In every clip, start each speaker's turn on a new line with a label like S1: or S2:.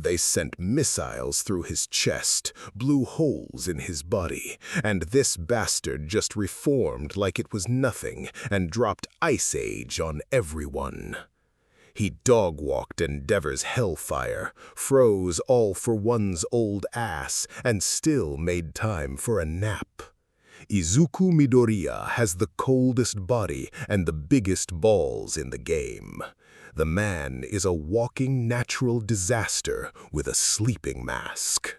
S1: They sent missiles through his chest, blew holes in his body, and this bastard just reformed like it was nothing and dropped Ice Age on everyone. He dog-walked Endeavor's hellfire, froze All for One's old ass, and still made time for a nap. Izuku Midoriya has the coldest body and the biggest balls in the game. The man is a walking natural disaster with a sleeping mask.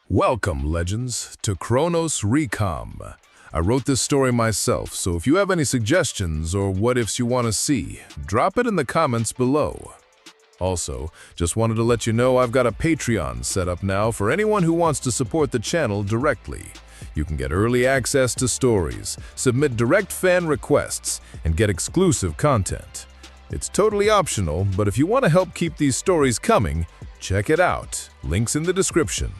S2: Welcome, legends, to Chronos Recom. I wrote this story myself, so if you have any suggestions or what-ifs you want to see, drop it in the comments below. Also, just wanted to let you know I've got a Patreon set up now for anyone who wants to support the channel directly. You can get early access to stories, submit direct fan requests, and get exclusive content. It's totally optional, but if you want to help keep these stories coming, check it out. Links in the description.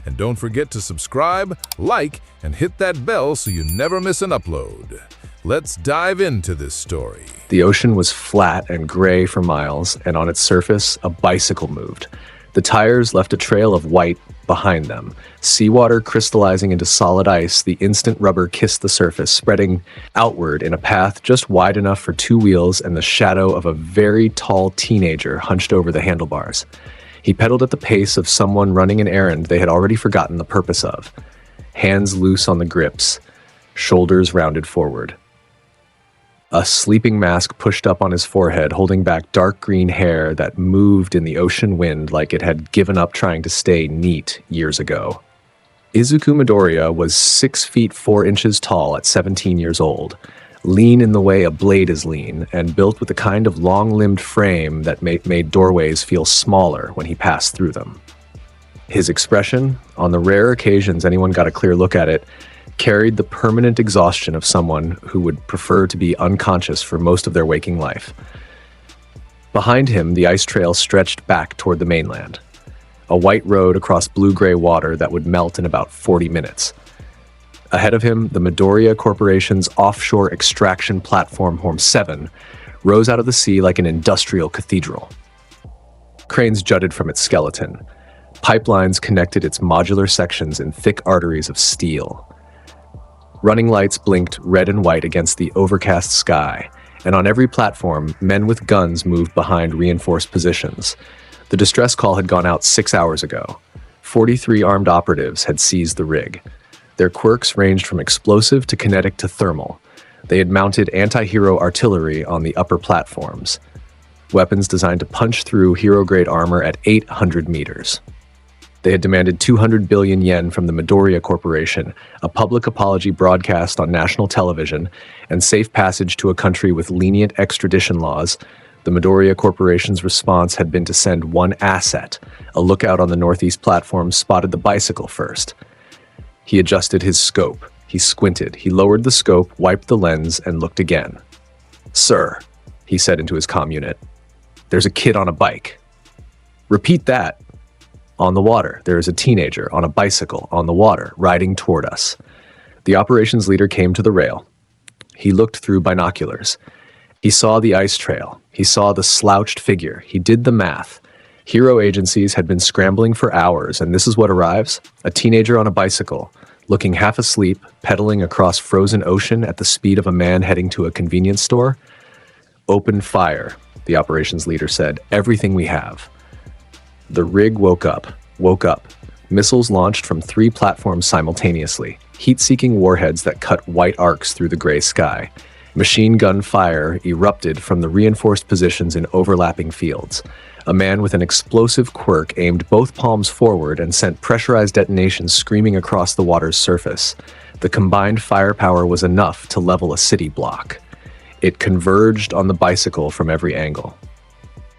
S2: And don't forget to subscribe, like, and hit that bell so you never miss an upload. Let's dive into this story.
S3: The ocean was flat and gray for miles, and on its surface, a bicycle moved. The tires left a trail of white behind them. Seawater crystallizing into solid ice, the instant rubber kissed the surface, spreading outward in a path just wide enough for two wheels and the shadow of a very tall teenager hunched over the handlebars. He pedaled at the pace of someone running an errand they had already forgotten the purpose of. Hands loose on the grips, shoulders rounded forward. A sleeping mask pushed up on his forehead, holding back dark green hair that moved in the ocean wind like it had given up trying to stay neat years ago. Izuku Midoriya was 6 feet 4 inches tall at 17 years old, lean in the way a blade is lean, and built with the kind of long-limbed frame that made doorways feel smaller when he passed through them. His expression, on the rare occasions anyone got a clear look at it, carried the permanent exhaustion of someone who would prefer to be unconscious for most of their waking life. Behind him, the ice trail stretched back toward the mainland, a white road across blue-gray water that would melt in about 40 minutes. Ahead of him, the Midoriya Corporation's offshore extraction platform Horm 7 rose out of the sea like an industrial cathedral. Cranes jutted from its skeleton. Pipelines connected its modular sections in thick arteries of steel. Running lights blinked red and white against the overcast sky, and on every platform, men with guns moved behind reinforced positions. The distress call had gone out 6 hours ago. 43 armed operatives had seized the rig. Their quirks ranged from explosive to kinetic to thermal. They had mounted anti-hero artillery on the upper platforms, weapons designed to punch through hero-grade armor at 800 meters. They had demanded 200 billion yen from the Midoriya Corporation, a public apology broadcast on national television, and safe passage to a country with lenient extradition laws. The Midoriya Corporation's response had been to send one asset. A lookout on the northeast platform spotted the bicycle first. He adjusted his scope. He squinted. He lowered the scope, wiped the lens, and looked again. "Sir," he said into his comm unit, "there's a kid on a bike." "Repeat that." "On the water. There is a teenager on a bicycle on the water, riding toward us." The operations leader came to the rail. He looked through binoculars. He saw the ice trail. He saw the slouched figure. He did the math. Hero agencies had been scrambling for hours, and this is what arrives: a teenager on a bicycle, looking half asleep, pedaling across frozen ocean at the speed of a man heading to a convenience store. "Open fire," the operations leader said. "Everything we have." The rig woke up. Missiles launched from 3 platforms simultaneously, heat-seeking warheads that cut white arcs through the gray sky. Machine gun fire erupted from the reinforced positions in overlapping fields. A man with an explosive quirk aimed both palms forward and sent pressurized detonations screaming across the water's surface. The combined firepower was enough to level a city block. It converged on the bicycle from every angle.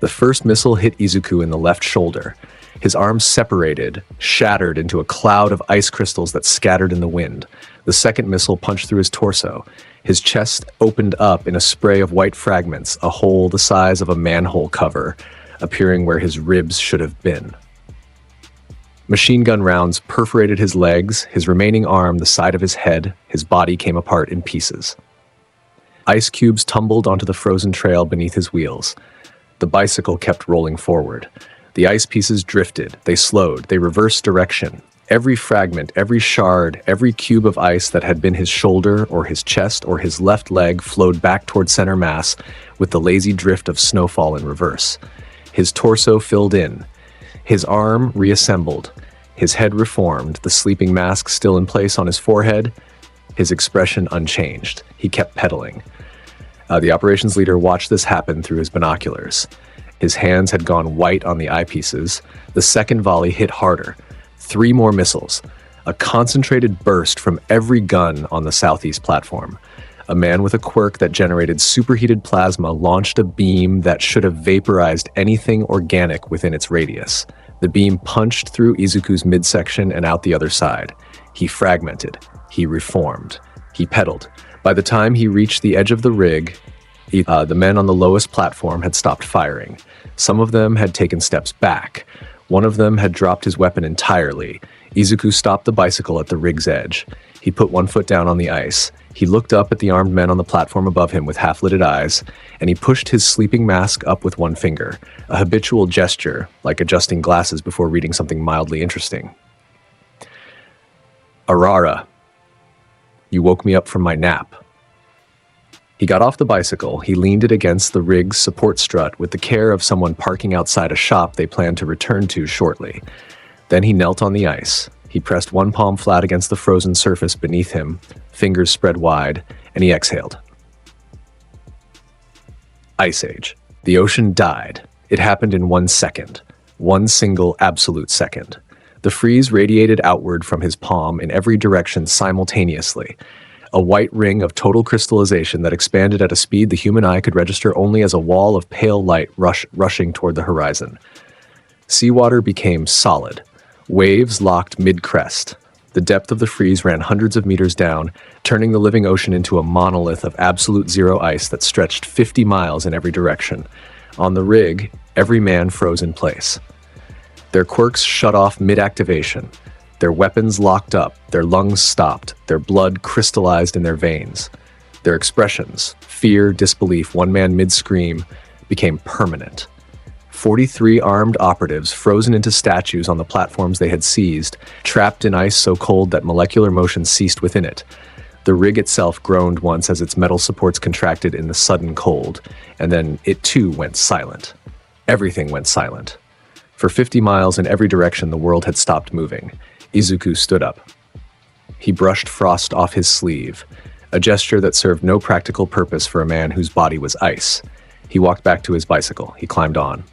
S3: The first missile hit Izuku in the left shoulder. His arms separated, shattered into a cloud of ice crystals that scattered in the wind. The second missile punched through his torso. His chest opened up in a spray of white fragments, a hole the size of a manhole cover, appearing where his ribs should have been. Machine gun rounds perforated his legs, his remaining arm, the side of his head. His body came apart in pieces. Ice cubes tumbled onto the frozen trail beneath his wheels. The bicycle kept rolling forward. The ice pieces drifted, they slowed, they reversed direction. Every fragment, every shard, every cube of ice that had been his shoulder or his chest or his left leg flowed back toward center mass with the lazy drift of snowfall in reverse. His torso filled in, his arm reassembled, his head reformed, the sleeping mask still in place on his forehead, his expression unchanged. He kept pedaling. The operations leader watched this happen through his binoculars. His hands had gone white on the eyepieces. The second volley hit harder. 3 more missiles. A concentrated burst from every gun on the southeast platform. A man with a quirk that generated superheated plasma launched a beam that should have vaporized anything organic within its radius. The beam punched through Izuku's midsection and out the other side. He fragmented. He reformed. He pedaled. By the time he reached the edge of the rig, the men on the lowest platform had stopped firing. Some of them had taken steps back. One of them had dropped his weapon entirely. Izuku stopped the bicycle at the rig's edge. He put one foot down on the ice. He looked up at the armed men on the platform above him with half-lidded eyes, and he pushed his sleeping mask up with one finger, a habitual gesture, like adjusting glasses before reading something mildly interesting. Arara, you woke me up from my nap. He got off the bicycle. He leaned it against the rig's support strut with the care of someone parking outside a shop they planned to return to shortly. Then he knelt on the ice. He pressed one palm flat against the frozen surface beneath him, fingers spread wide, and he exhaled. Ice Age. The ocean died. It happened in 1 second. One single absolute second. The freeze radiated outward from his palm in every direction simultaneously. A white ring of total crystallization that expanded at a speed the human eye could register only as a wall of pale light rushing toward the horizon. Seawater became solid. Waves locked mid-crest. The depth of the freeze ran hundreds of meters down, turning the living ocean into a monolith of absolute zero ice that stretched 50 miles in every direction. On the rig, every man froze in place. Their quirks shut off mid-activation. Their weapons locked up, their lungs stopped, their blood crystallized in their veins. Their expressions, fear, disbelief, one man mid-scream, became permanent. 43 armed operatives frozen into statues on the platforms they had seized, trapped in ice so cold that molecular motion ceased within it. The rig itself groaned once as its metal supports contracted in the sudden cold, and then it too went silent. Everything went silent. For 50 miles in every direction, the world had stopped moving. Izuku stood up. He brushed frost off his sleeve, a gesture that served no practical purpose for a man whose body was ice. He walked back to his bicycle. He climbed on.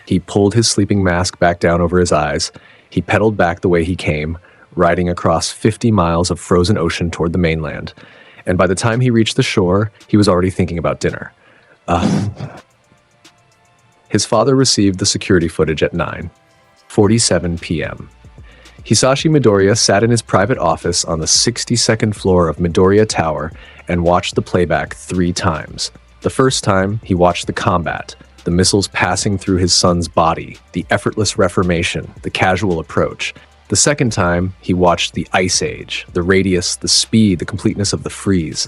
S3: He pulled his sleeping mask back down over his eyes. He pedaled back the way he came, riding across 50 miles of frozen ocean toward the mainland. And by the time he reached the shore, he was already thinking about dinner. His father received the security footage at 9:47 p.m. Hisashi Midoriya sat in his private office on the 62nd floor of Midoriya Tower and watched the playback 3 times. The first time, he watched the combat, the missiles passing through his son's body, the effortless reformation, the casual approach. The second time, he watched the Ice Age, the radius, the speed, the completeness of the freeze.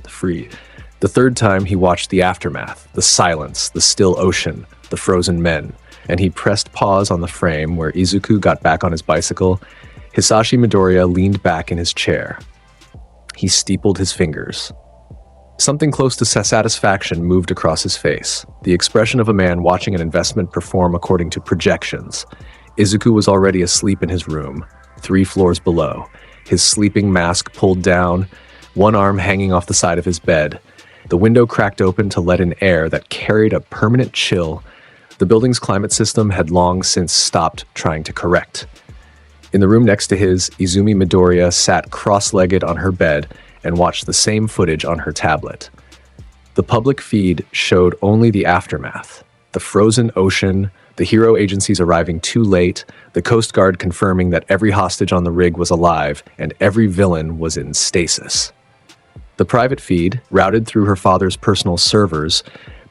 S3: The third time, he watched the aftermath, the silence, the still ocean, the frozen men. And he pressed pause on the frame where Izuku got back on his bicycle. Hisashi Midoriya leaned back in his chair. He steepled his fingers. Something close to satisfaction moved across his face, the expression of a man watching an investment perform according to projections. Izuku was already asleep in his room, 3 floors below, his sleeping mask pulled down, one arm hanging off the side of his bed. The window cracked open to let in air that carried a permanent chill. The building's climate system had long since stopped trying to correct. In the room next to his, Izumi Midoriya sat cross-legged on her bed and watched the same footage on her tablet. The public feed showed only the aftermath, the frozen ocean, the hero agencies arriving too late, the Coast Guard confirming that every hostage on the rig was alive and every villain was in stasis. The private feed, routed through her father's personal servers,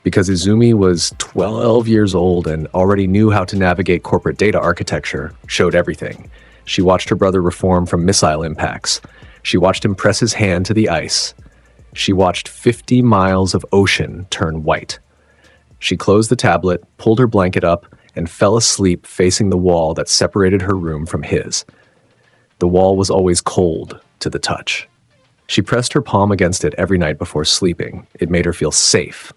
S3: because Izumi was 12 years old and already knew how to navigate corporate data architecture, showed everything. She watched her brother reform from missile impacts. She watched him press his hand to the ice. She watched 50 miles of ocean turn white. She closed the tablet, pulled her blanket up, and fell asleep facing the wall that separated her room from his. The wall was always cold to the touch. She pressed her palm against it every night before sleeping. It made her feel safe.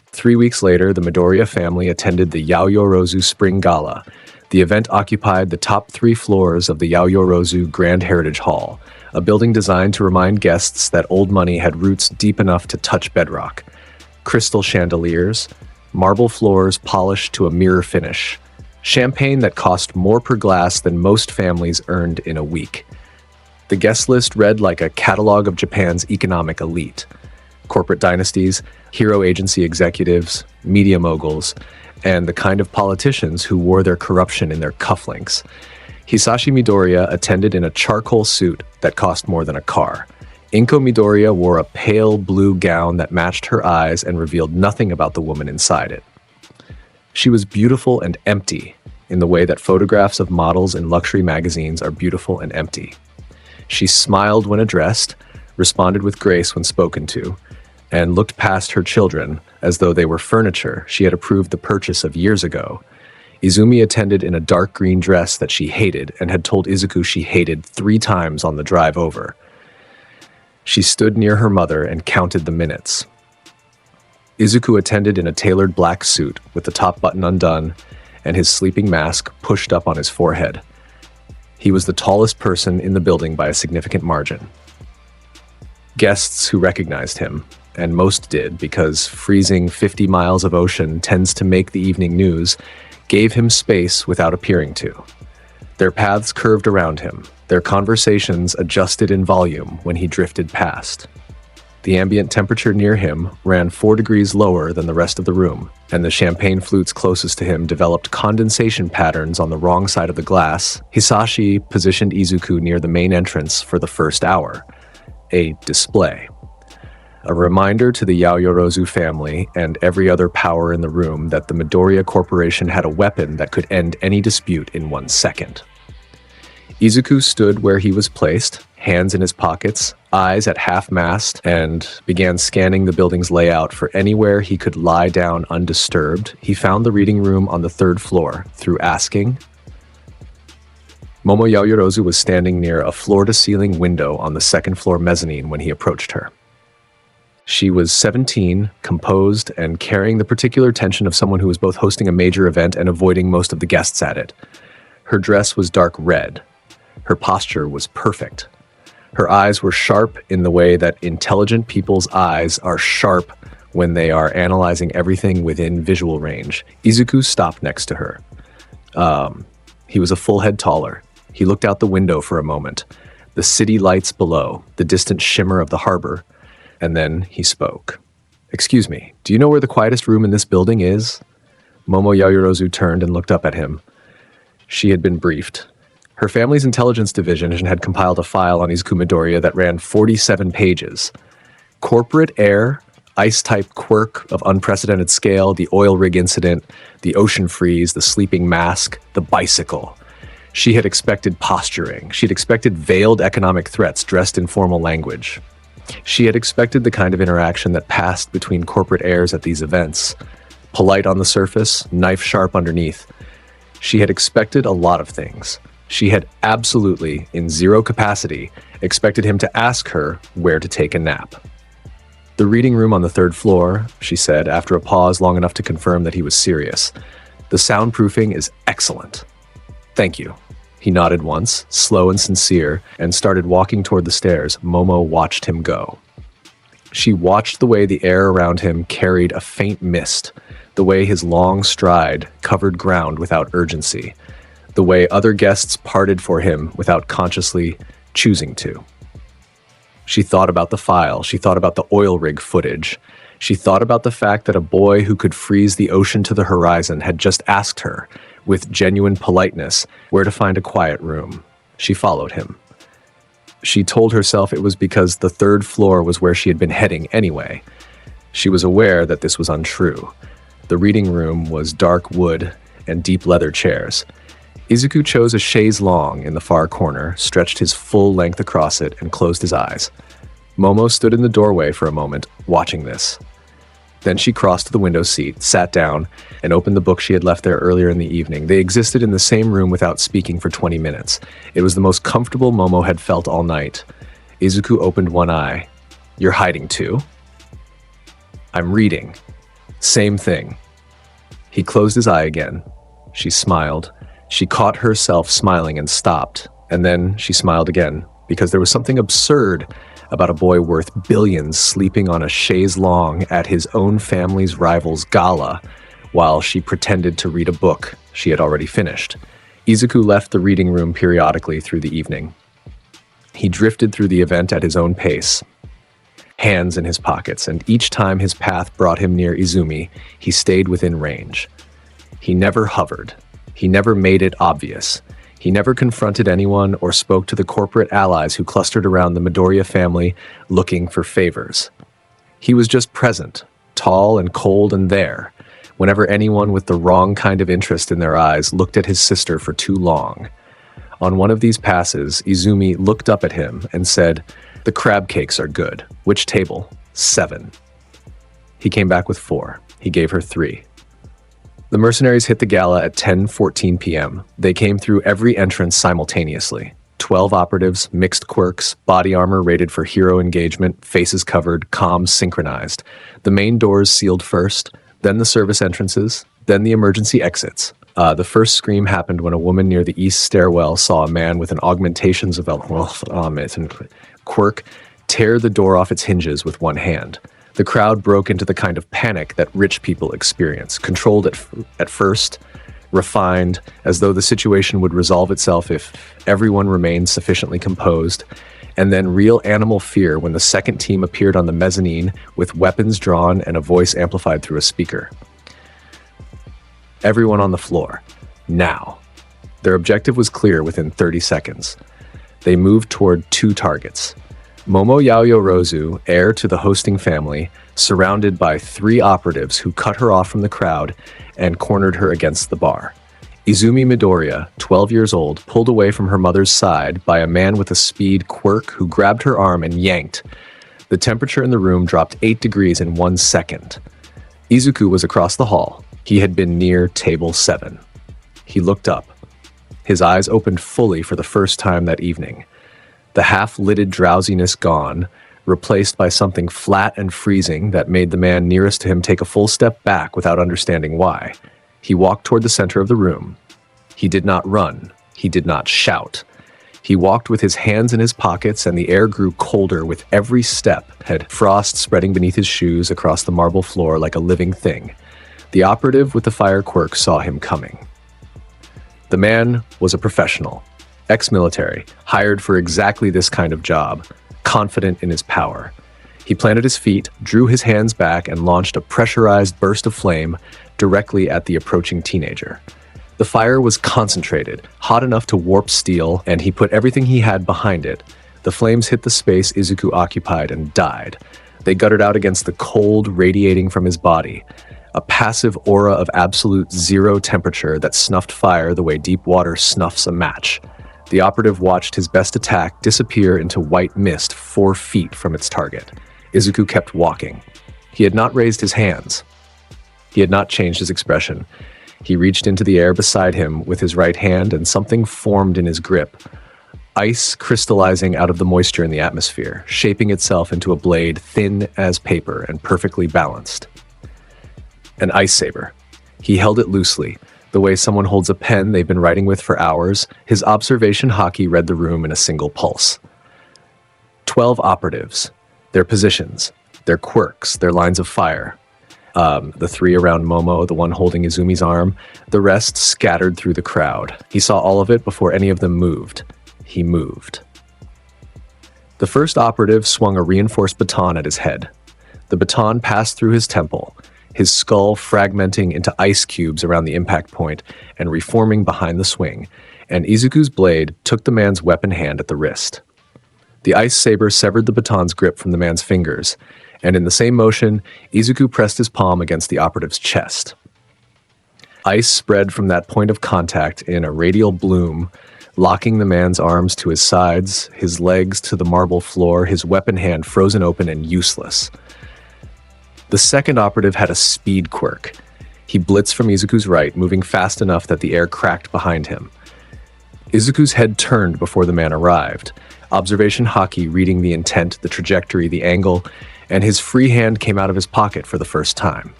S3: 3 weeks later, the Midoriya family attended the Yaoyorozu Spring Gala. The event occupied the top 3 floors of the Yaoyorozu Grand Heritage Hall, a building designed to remind guests that old money had roots deep enough to touch bedrock. Crystal chandeliers, marble floors polished to a mirror finish, champagne that cost more per glass than most families earned in a week. The guest list read like a catalog of Japan's economic elite. Corporate dynasties, hero agency executives, media moguls, and the kind of politicians who wore their corruption in their cufflinks. Hisashi Midoriya attended in a charcoal suit that cost more than a car. Inko Midoriya wore a pale blue gown that matched her eyes and revealed nothing about the woman inside it. She was beautiful and empty, in the way that photographs of models in luxury magazines are beautiful and empty. She smiled when addressed, responded with grace when spoken to, and looked past her children as though they were furniture she had approved the purchase of years ago. Izumi attended in a dark green dress that she hated and had told Izuku she hated 3 times on the drive over. She stood near her mother and counted the minutes. Izuku attended in a tailored black suit with the top button undone and his sleeping mask pushed up on his forehead. He was the tallest person in the building by a significant margin. Guests who recognized him, and most did because freezing 50 miles of ocean tends to make the evening news, gave him space without appearing to. Their paths curved around him, their conversations adjusted in volume when he drifted past. The ambient temperature near him ran 4 degrees lower than the rest of the room, and the champagne flutes closest to him developed condensation patterns on the wrong side of the glass. Hisashi positioned Izuku near the main entrance for the first hour, a display. A reminder to the Yaoyorozu family and every other power in the room that the Midoriya Corporation had a weapon that could end any dispute in 1 second. Izuku stood where he was placed, hands in his pockets, eyes at half-mast, and began scanning the building's layout for anywhere he could lie down undisturbed. He found the reading room on the 3rd floor through asking. Momo Yaoyorozu was standing near a floor-to-ceiling window on the 2nd floor mezzanine when he approached her. She was 17, composed, and carrying the particular tension of someone who was both hosting a major event and avoiding most of the guests at it. Her dress was dark red. Her posture was perfect. Her eyes were sharp in the way that intelligent people's eyes are sharp when they are analyzing everything within visual range. Izuku stopped next to her. He was a full head taller. He looked out the window for a moment, the city lights below, the distant shimmer of the harbor, and then he spoke. "Excuse me, do you know where the quietest room in this building is?" Momo Yaoyorozu turned and looked up at him. She had been briefed. Her family's intelligence division had compiled a file on Izuku Midoriya that ran 47 pages. Corporate air, ice-type quirk of unprecedented scale, the oil rig incident, the ocean freeze, the sleeping mask, the bicycle. She had expected posturing. She had expected veiled economic threats dressed in formal language. She had expected the kind of interaction that passed between corporate heirs at these events. Polite on the surface, knife-sharp underneath. She had expected a lot of things. She had absolutely, in zero capacity, expected him to ask her where to take a nap. "The reading room on the 3rd floor," she said, after a pause long enough to confirm that he was serious. "The soundproofing is excellent." "Thank you." He nodded once, slow and sincere, and started walking toward the stairs. Momo watched him go. She watched the way the air around him carried a faint mist, the way his long stride covered ground without urgency, the way other guests parted for him without consciously choosing to. She thought about the file. She thought about the oil rig footage. She thought about the fact that a boy who could freeze the ocean to the horizon had just asked her, with genuine politeness, where to find a quiet room. She followed him. She told herself it was because the 3rd floor was where she had been heading anyway. She was aware that this was untrue. The reading room was dark wood and deep leather chairs. Izuku chose a chaise longue in the far corner, stretched his full length across it, and closed his eyes. Momo stood in the doorway for a moment, watching this. Then she crossed to the window seat, sat down, and opened the book she had left there earlier in the evening. They existed in the same room without speaking for 20 minutes. It was the most comfortable Momo had felt all night. Izuku opened one eye. "You're hiding too?" "I'm reading." "Same thing." He closed his eye again. She smiled. She caught herself smiling and stopped, and then she smiled again, because there was something absurd about a boy worth billions sleeping on a chaise longue at his own family's rival's gala, while she pretended to read a book she had already finished. Izuku left the reading room periodically through the evening. He drifted through the event at his own pace, hands in his pockets, and each time his path brought him near Izumi, he stayed within range. He never hovered. He never made it obvious. He never confronted anyone or spoke to the corporate allies who clustered around the Midoriya family looking for favors. He was just present, tall and cold and there, whenever anyone with the wrong kind of interest in their eyes looked at his sister for too long. On one of these passes, Izumi looked up at him and said, "The crab cakes are good. Which table?" 7. He came back with 4. He gave her 3. The mercenaries hit the gala at 10:14 p.m. They came through every entrance simultaneously. 12 operatives, mixed quirks, body armor rated for hero engagement, faces covered, comms synchronized. The main doors sealed first, then the service entrances, then the emergency exits. The first scream happened when a woman near the east stairwell saw a man with an augmentations of quirk tear the door off its hinges with one hand. The crowd broke into the kind of panic that rich people experience, controlled at first, refined, as though the situation would resolve itself if everyone remained sufficiently composed, and then real animal fear when the second team appeared on the mezzanine with weapons drawn and a voice amplified through a speaker. Everyone on the floor. Now. Their objective was clear within 30 seconds. They moved toward 2 targets. Momo Yaoyorozu, heir to the hosting family, surrounded by 3 operatives who cut her off from the crowd and cornered her against the bar. Izumi Midoriya, 12 years old, pulled away from her mother's side by a man with a speed quirk who grabbed her arm and yanked. The temperature in the room dropped 8 degrees in 1 second. Izuku was across the hall. He had been near table 7. He looked up. His eyes opened fully for the first time that evening. The half-lidded drowsiness gone, replaced by something flat and freezing that made the man nearest to him take a full step back without understanding why. He walked toward the center of the room. He did not run. He did not shout. He walked with his hands in his pockets, and the air grew colder with every step, had frost spreading beneath his shoes across the marble floor like a living thing. The operative with the fire quirk saw him coming. The man was a professional. Ex-military, hired for exactly this kind of job, confident in his power. He planted his feet, drew his hands back, and launched a pressurized burst of flame directly at the approaching teenager. The fire was concentrated, hot enough to warp steel, and he put everything he had behind it. The flames hit the space Izuku occupied and died. They guttered out against the cold radiating from his body, a passive aura of absolute zero temperature that snuffed fire the way deep water snuffs a match. The operative watched his best attack disappear into white mist 4 feet from its target. Izuku kept walking. He had not raised his hands. He had not changed his expression. He reached into the air beside him with his right hand, and something formed in his grip. Ice crystallizing out of the moisture in the atmosphere, shaping itself into a blade thin as paper and perfectly balanced. An ice saber. He held it loosely, the way someone holds a pen they've been writing with for hours. His observation haki read the room in a single pulse. 12 operatives. Their positions, their quirks, their lines of fire. The 3 around Momo, the one holding Izumi's arm, the rest scattered through the crowd. He saw all of it before any of them moved. He moved. The first operative swung a reinforced baton at his head. The baton passed through his temple, his skull fragmenting into ice cubes around the impact point and reforming behind the swing, and Izuku's blade took the man's weapon hand at the wrist. The ice saber severed the baton's grip from the man's fingers, and in the same motion, Izuku pressed his palm against the operative's chest. Ice spread from that point of contact in a radial bloom, locking the man's arms to his sides, his legs to the marble floor, his weapon hand frozen open and useless. The second operative had a speed quirk. He blitzed from Izuku's right, moving fast enough that the air cracked behind him. Izuku's head turned before the man arrived, observation haki reading the intent, the trajectory, the angle, and his free hand came out of his pocket for the first time.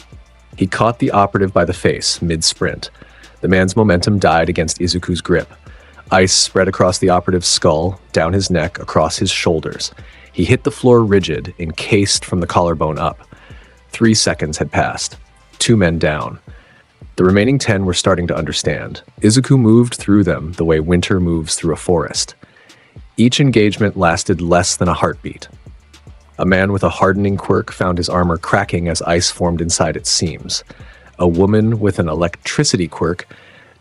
S3: He caught the operative by the face, mid-sprint. The man's momentum died against Izuku's grip. Ice spread across the operative's skull, down his neck, across his shoulders. He hit the floor rigid, encased from the collarbone up. 3 seconds had passed. 2 men down. The remaining 10 were starting to understand. Izuku moved through them the way winter moves through a forest. Each engagement lasted less than a heartbeat. A man with a hardening quirk found his armor cracking as ice formed inside its seams. A woman with an electricity quirk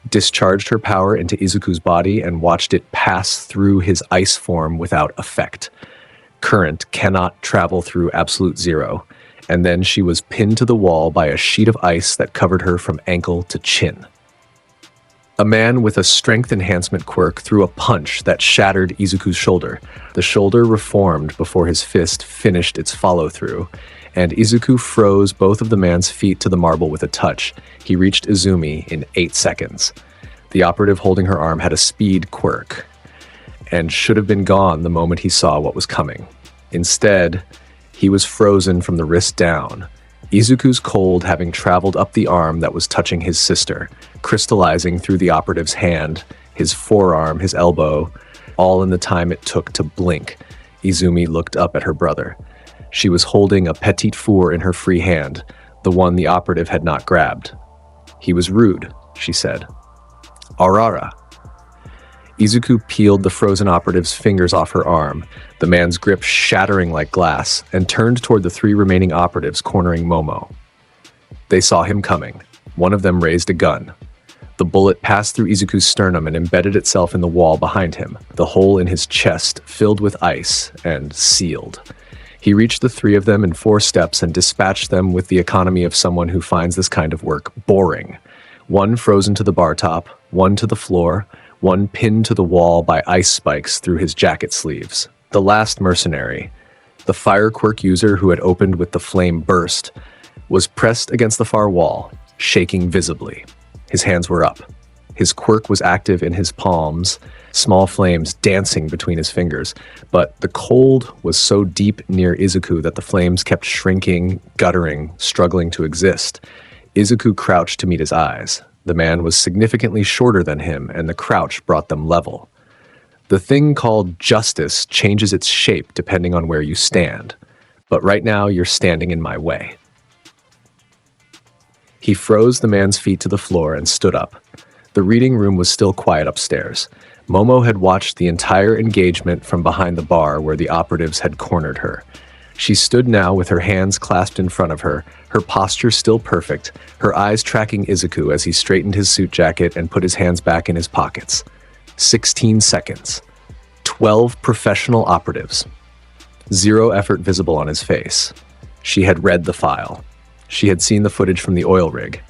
S3: discharged her power into Izuku's body and watched it pass through his ice form without effect. Current cannot travel through absolute zero, and then she was pinned to the wall by a sheet of ice that covered her from ankle to chin. A man with a strength enhancement quirk threw a punch that shattered Izuku's shoulder. The shoulder reformed before his fist finished its follow-through, and Izuku froze both of the man's feet to the marble with a touch. He reached Izumi in 8 seconds. The operative holding her arm had a speed quirk, and should have been gone the moment he saw what was coming. Instead, he was frozen from the wrist down, Izuku's cold having traveled up the arm that was touching his sister, crystallizing through the operative's hand, his forearm, his elbow, all in the time it took to blink. Izumi looked up at her brother. She was holding a petit four in her free hand, the one the operative had not grabbed. "He was rude," she said. "Aurora." Izuku peeled the frozen operative's fingers off her arm, the man's grip shattering like glass, and turned toward the 3 remaining operatives cornering Momo. They saw him coming. One of them raised a gun. The bullet passed through Izuku's sternum and embedded itself in the wall behind him, the hole in his chest filled with ice and sealed. He reached the 3 of them in 4 steps and dispatched them with the economy of someone who finds this kind of work boring. 1 frozen to the bar top, 1 to the floor, 1 pinned to the wall by ice spikes through his jacket sleeves. The last mercenary, the fire quirk user who had opened with the flame burst, was pressed against the far wall, shaking visibly. His hands were up. His quirk was active in his palms, small flames dancing between his fingers, but the cold was so deep near Izuku that the flames kept shrinking, guttering, struggling to exist. Izuku crouched to meet his eyes. The man was significantly shorter than him, and the crouch brought them level. The thing called justice changes its shape depending on where you stand, but right now you're standing in my way. He froze the man's feet to the floor and stood up. The reading room was still quiet upstairs. Momo had watched the entire engagement from behind the bar where the operatives had cornered her. She stood now with her hands clasped in front of her, her posture still perfect, her eyes tracking Izuku as he straightened his suit jacket and put his hands back in his pockets. 16 seconds. 12 professional operatives. 0 effort visible on his face. She had read the file. She had seen the footage from the oil rig.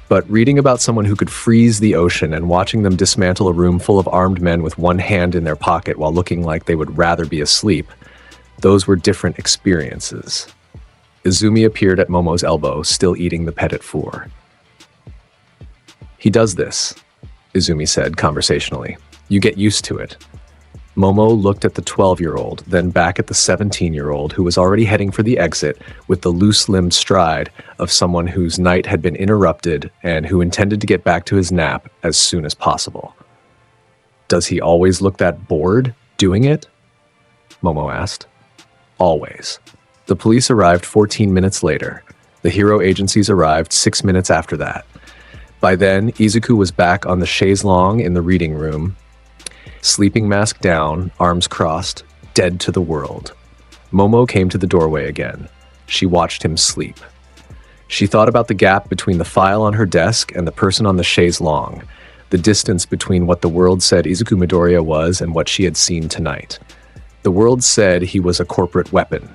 S3: But reading about someone who could freeze the ocean and watching them dismantle a room full of armed men with one hand in their pocket while looking like they would rather be asleep, those were different experiences. Izumi appeared at Momo's elbow, still eating the petit four. "He does this," Izumi said conversationally. "You get used to it." Momo looked at the 12-year-old, then back at the 17-year-old who was already heading for the exit with the loose-limbed stride of someone whose night had been interrupted and who intended to get back to his nap as soon as possible. "Does he always look that bored doing it?" Momo asked. "Always." The police arrived 14 minutes later. The hero agencies arrived 6 minutes after that. By then, Izuku was back on the chaise longue in the reading room, sleeping mask down, arms crossed, dead to the world. Momo came to the doorway again. She watched him sleep. She thought about the gap between the file on her desk and the person on the chaise longue, the distance between what the world said Izuku Midoriya was and what she had seen tonight. The world said he was a corporate weapon,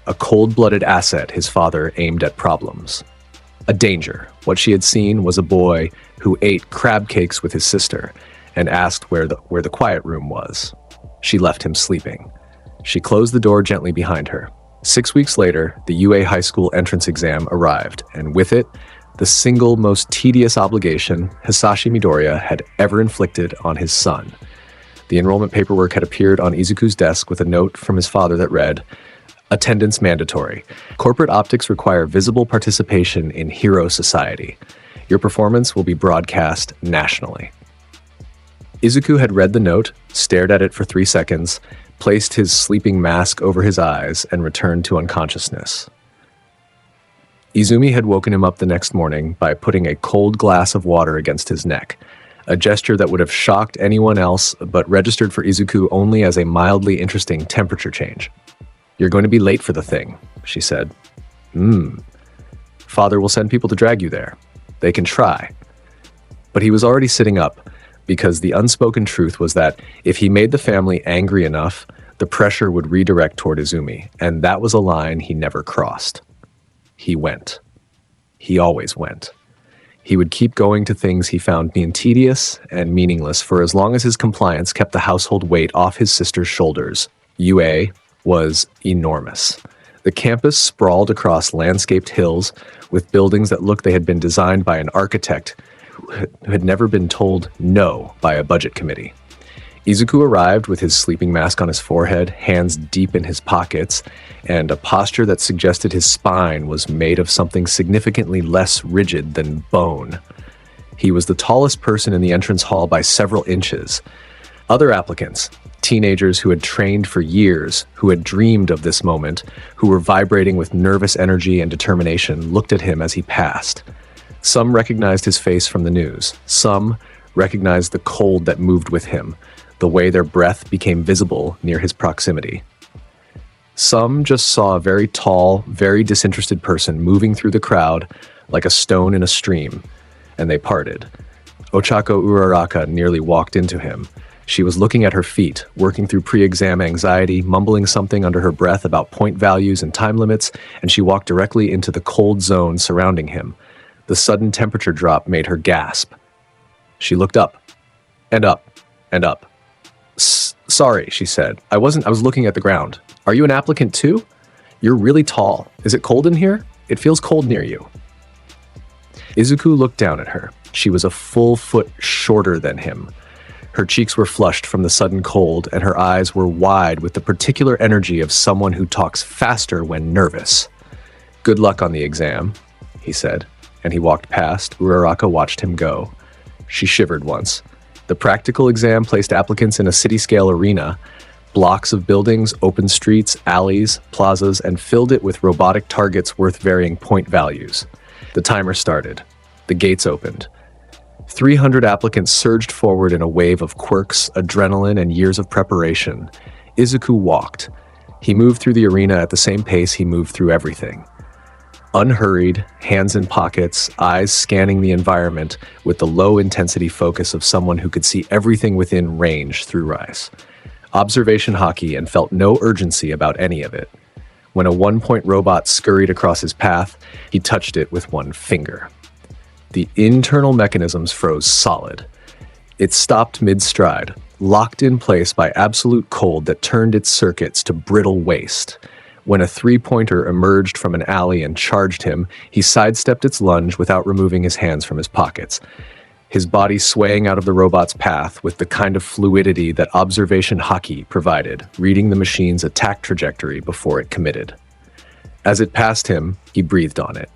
S3: a cold-blooded asset his father aimed at problems. A danger. What she had seen was a boy who ate crab cakes with his sister and asked where the quiet room was. She left him sleeping. She closed the door gently behind her. 6 weeks later, the UA High School entrance exam arrived, and with it, the single most tedious obligation Hisashi Midoriya had ever inflicted on his son. The enrollment paperwork had appeared on Izuku's desk with a note from his father that read, "Attendance mandatory. Corporate optics require visible participation in Hero Society. Your performance will be broadcast nationally." Izuku had read the note, stared at it for 3 seconds, placed his sleeping mask over his eyes, and returned to unconsciousness. Izumi had woken him up the next morning by putting a cold glass of water against his neck, a gesture that would have shocked anyone else but registered for Izuku only as a mildly interesting temperature change. "You're going to be late for the thing," she said. Father will send people to drag you there. They can try." But he was already sitting up, because the unspoken truth was that if he made the family angry enough, the pressure would redirect toward Izumi, and that was a line he never crossed. He went. He always went. He would keep going to things he found being tedious and meaningless for as long as his compliance kept the household weight off his sister's shoulders. UA was enormous. The campus sprawled across landscaped hills with buildings that looked they had been designed by an architect who had never been told no by a budget committee. Izuku arrived with his sleeping mask on his forehead, hands deep in his pockets, and a posture that suggested his spine was made of something significantly less rigid than bone. He was the tallest person in the entrance hall by several inches. Other applicants, teenagers who had trained for years, who had dreamed of this moment, who were vibrating with nervous energy and determination, looked at him as he passed. Some recognized his face from the news. Some recognized the cold that moved with him, the way their breath became visible near his proximity. Some just saw a very tall, very disinterested person moving through the crowd like a stone in a stream, and they parted. Ochako Uraraka nearly walked into him. She was looking at her feet, working through pre-exam anxiety, mumbling something under her breath about point values and time limits, and she walked directly into the cold zone surrounding him. The sudden temperature drop made her gasp. She looked up, and up, and up. "Sorry," she said. I was looking at the ground. Are you an applicant too? You're really tall. Is it cold in here? It feels cold near you." Izuku looked down at her. She was a full foot shorter than him. Her cheeks were flushed from the sudden cold, and her eyes were wide with the particular energy of someone who talks faster when nervous. "Good luck on the exam," he said, and he walked past. Uraraka watched him go. She shivered once. The practical exam placed applicants in a city-scale arena, blocks of buildings, open streets, alleys, plazas, and filled it with robotic targets worth varying point values. The timer started. The gates opened. 300 applicants surged forward in a wave of quirks, adrenaline, and years of preparation. Izuku walked. He moved through the arena at the same pace he moved through everything. Unhurried, hands in pockets, eyes scanning the environment with the low-intensity focus of someone who could see everything within range through eyes. Observation hockey, and felt no urgency about any of it. When a one-point robot scurried across his path, he touched it with one finger. The internal mechanisms froze solid. It stopped mid-stride, locked in place by absolute cold that turned its circuits to brittle waste. When a three-pointer emerged from an alley and charged him, he sidestepped its lunge without removing his hands from his pockets, his body swaying out of the robot's path with the kind of fluidity that observation hockey provided, reading the machine's attack trajectory before it committed. As it passed him, he breathed on it.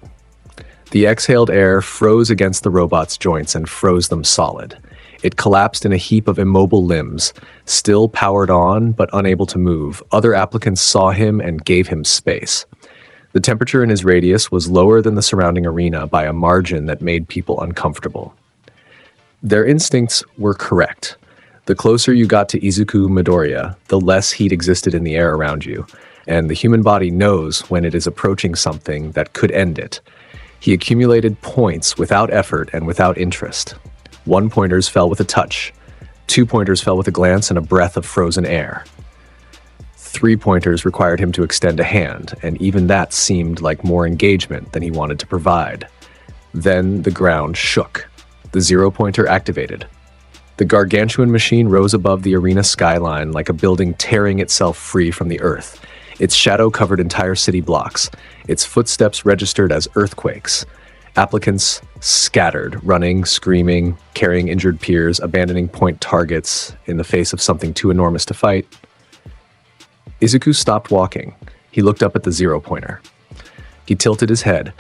S3: The exhaled air froze against the robot's joints and froze them solid. It collapsed in a heap of immobile limbs, still powered on but unable to move. Other applicants saw him and gave him space. The temperature in his radius was lower than the surrounding arena by a margin that made people uncomfortable. Their instincts were correct. The closer you got to Izuku Midoriya, the less heat existed in the air around you, and the human body knows when it is approaching something that could end it. He accumulated points without effort and without interest. 1-pointers fell with a touch. 2-pointers fell with a glance and a breath of frozen air. 3-pointers required him to extend a hand, and even that seemed like more engagement than he wanted to provide. Then the ground shook. The 0-pointer activated. The gargantuan machine rose above the arena skyline like a building tearing itself free from the earth. Its shadow covered entire city blocks. Its footsteps registered as earthquakes. Applicants scattered, running, screaming, carrying injured peers, abandoning point targets in the face of something too enormous to fight. Izuku stopped walking. He looked up at the zero-pointer. He tilted his head,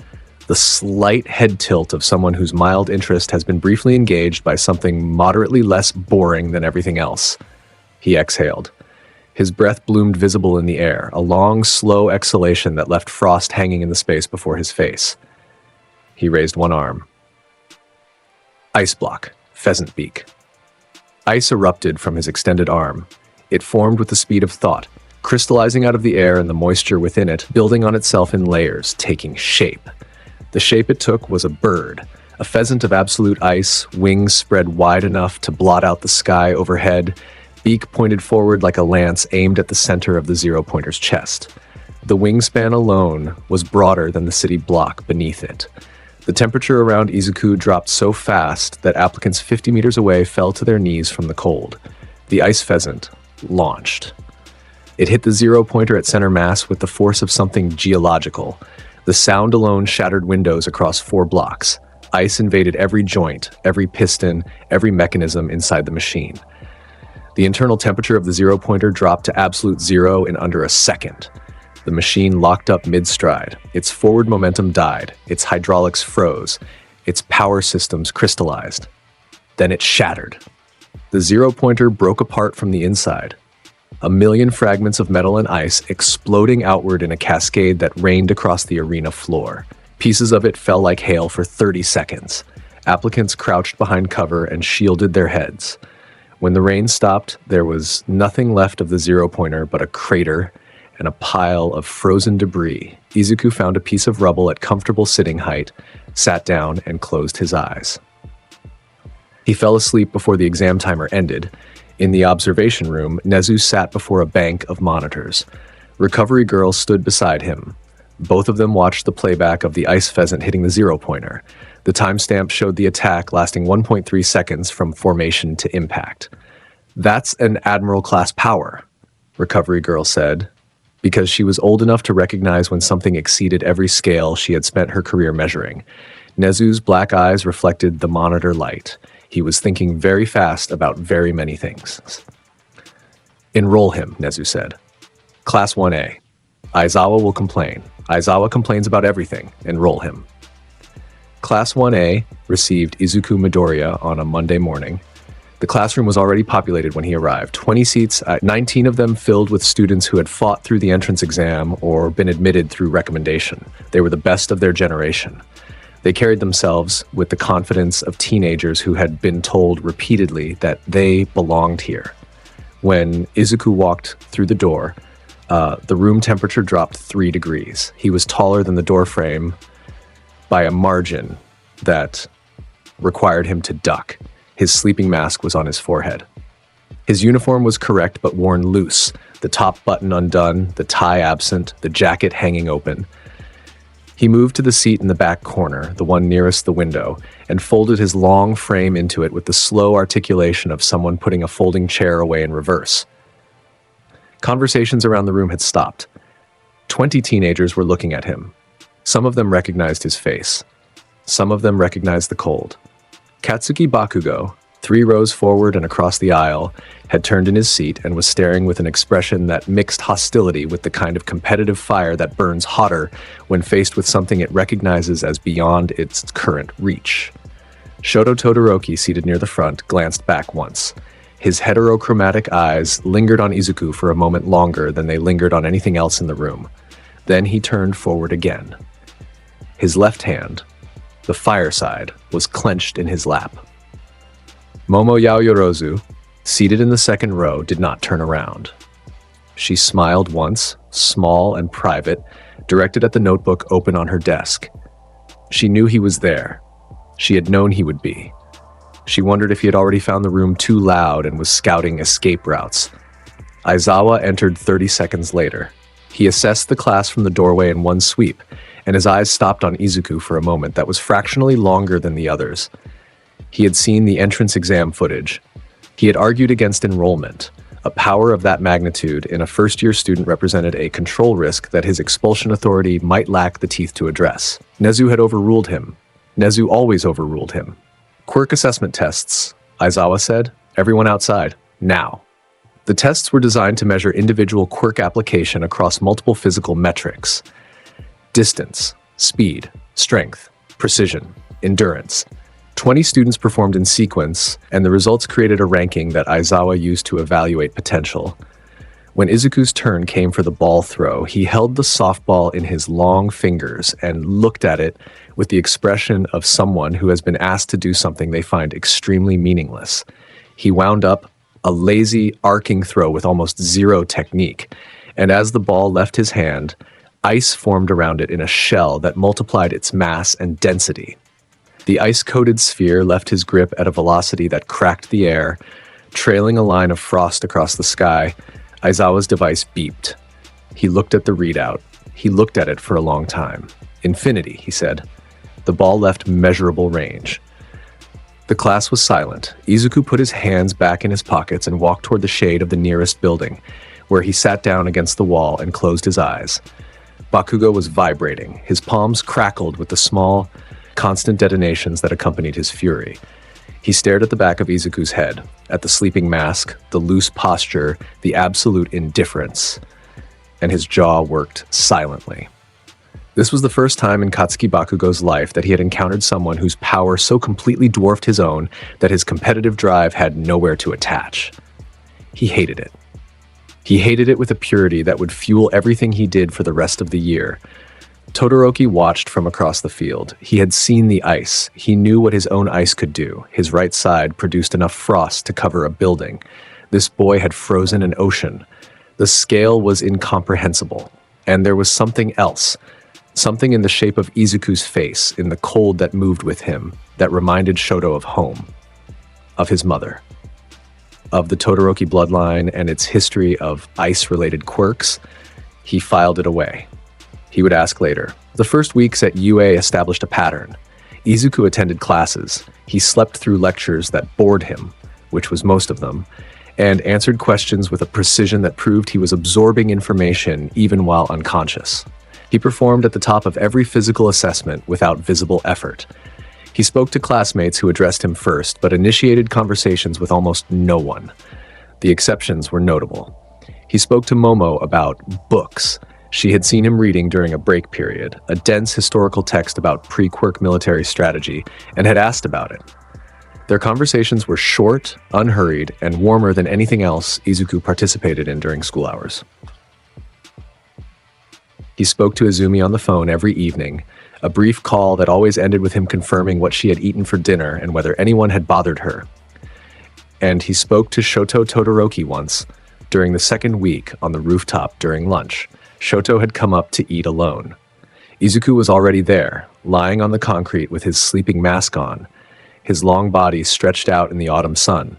S3: the slight head tilt of someone whose mild interest has been briefly engaged by something moderately less boring than everything else. He exhaled. His breath bloomed visible in the air, a long, slow exhalation that left frost hanging in the space before his face. He raised one arm. Ice block, pheasant beak. Ice erupted from his extended arm. It formed with the speed of thought, crystallizing out of the air and the moisture within it, building on itself in layers, taking shape. The shape it took was a bird, a pheasant of absolute ice, wings spread wide enough to blot out the sky overhead, beak pointed forward like a lance aimed at the center of the zero-pointer's chest. The wingspan alone was broader than the city block beneath it. The temperature around Izuku dropped so fast that applicants 50 meters away fell to their knees from the cold. The ice pheasant launched. It hit the zero-pointer at center mass with the force of something geological. The sound alone shattered windows across 4 blocks. Ice invaded every joint, every piston, every mechanism inside the machine. The internal temperature of the zero-pointer dropped to absolute zero in under a second. The machine locked up mid-stride. Its forward momentum died. Its hydraulics froze. Its power systems crystallized. Then it shattered. The zero-pointer broke apart from the inside. A million fragments of metal and ice exploding outward in a cascade that rained across the arena floor. Pieces of it fell like hail for 30 seconds. Applicants crouched behind cover and shielded their heads. When the rain stopped, there was nothing left of the zero-pointer but a crater and a pile of frozen debris. Izuku found a piece of rubble at comfortable sitting height, sat down, and closed his eyes. He fell asleep before the exam timer ended. In the observation room, Nezu sat before a bank of monitors. Recovery girls stood beside him. Both of them watched the playback of the ice pheasant hitting the zero-pointer. The timestamp showed the attack lasting 1.3 seconds from formation to impact. "That's an Admiral-class power," Recovery Girl said, because she was old enough to recognize when something exceeded every scale she had spent her career measuring. Nezu's black eyes reflected the monitor light. He was thinking very fast about very many things. "Enroll him," Nezu said. "Class 1A. Aizawa will complain. Aizawa complains about everything. Enroll him." Class 1A received Izuku Midoriya on a Monday morning. The classroom was already populated when he arrived. 20 seats, 19 of them filled with students who had fought through the entrance exam or been admitted through recommendation. They were the best of their generation. They carried themselves with the confidence of teenagers who had been told repeatedly that they belonged here. When Izuku walked through the door, the room temperature dropped 3 degrees. He was taller than the door frame by a margin that required him to duck. His sleeping mask was on his forehead. His uniform was correct but worn loose, the top button undone, the tie absent, the jacket hanging open. He moved to the seat in the back corner, the one nearest the window, and folded his long frame into it with the slow articulation of someone putting a folding chair away in reverse. Conversations around the room had stopped. 20 teenagers were looking at him. Some of them recognized his face. Some of them recognized the cold. Katsuki Bakugo, 3 rows forward and across the aisle, had turned in his seat and was staring with an expression that mixed hostility with the kind of competitive fire that burns hotter when faced with something it recognizes as beyond its current reach. Shoto Todoroki, seated near the front, glanced back once. His heterochromatic eyes lingered on Izuku for a moment longer than they lingered on anything else in the room. Then he turned forward again. His left hand, the fireside, was clenched in his lap. Momo Yaoyorozu, seated in the second row, did not turn around. She smiled once, small and private, directed at the notebook open on her desk. She knew he was there. She had known he would be. She wondered if he had already found the room too loud and was scouting escape routes. Aizawa entered 30 seconds later. He assessed the class from the doorway in one sweep, and his eyes stopped on Izuku for a moment that was fractionally longer than the others. He had seen the entrance exam footage. He had argued against enrollment. A power of that magnitude in a first-year student represented a control risk that his expulsion authority might lack the teeth to address. Nezu had overruled him. Nezu always overruled him. Quirk assessment tests, Aizawa said. Everyone outside, now. The tests were designed to measure individual quirk application across multiple physical metrics. Distance, speed, strength, precision, endurance. 20 students performed in sequence, and the results created a ranking that Aizawa used to evaluate potential. When Izuku's turn came for the ball throw, he held the softball in his long fingers and looked at it with the expression of someone who has been asked to do something they find extremely meaningless. He wound up a lazy, arcing throw with almost zero technique, and as the ball left his hand, ice formed around it in a shell that multiplied its mass and density. The ice-coated sphere left his grip at a velocity that cracked the air. Trailing a line of frost across the sky, Aizawa's device beeped. He looked at the readout. He looked at it for a long time. Infinity, he said. The ball left measurable range. The class was silent. Izuku put his hands back in his pockets and walked toward the shade of the nearest building, where he sat down against the wall and closed his eyes. Bakugo was vibrating. His palms crackled with the small, constant detonations that accompanied his fury. He stared at the back of Izuku's head, at the sleeping mask, the loose posture, the absolute indifference, and his jaw worked silently. This was the first time in Katsuki Bakugo's life that he had encountered someone whose power so completely dwarfed his own that his competitive drive had nowhere to attach. He hated it. He hated it with a purity that would fuel everything he did for the rest of the year. Todoroki watched from across the field. He had seen the ice. He knew what his own ice could do. His right side produced enough frost to cover a building. This boy had frozen an ocean. The scale was incomprehensible. And there was something else. Something in the shape of Izuku's face, in the cold that moved with him, that reminded Shoto of home. Of his mother. Of the Todoroki bloodline and its history of ice-related quirks. He filed it away. He would ask later. The first weeks at UA established a pattern. Izuku attended classes. He slept through lectures that bored him, which was most of them, and answered questions with a precision that proved he was absorbing information even while unconscious. He performed at the top of every physical assessment without visible effort. He spoke to classmates who addressed him first, but initiated conversations with almost no one. The exceptions were notable. He spoke to Momo about books. She had seen him reading during a break period, a dense historical text about pre-quirk military strategy, and had asked about it. Their conversations were short, unhurried, and warmer than anything else Izuku participated in during school hours. He spoke to Izumi on the phone every evening, a brief call that always ended with him confirming what she had eaten for dinner and whether anyone had bothered her. And he spoke to Shoto Todoroki once, during the second week on the rooftop during lunch. Shoto had come up to eat alone. Izuku was already there, lying on the concrete with his sleeping mask on, his long body stretched out in the autumn sun.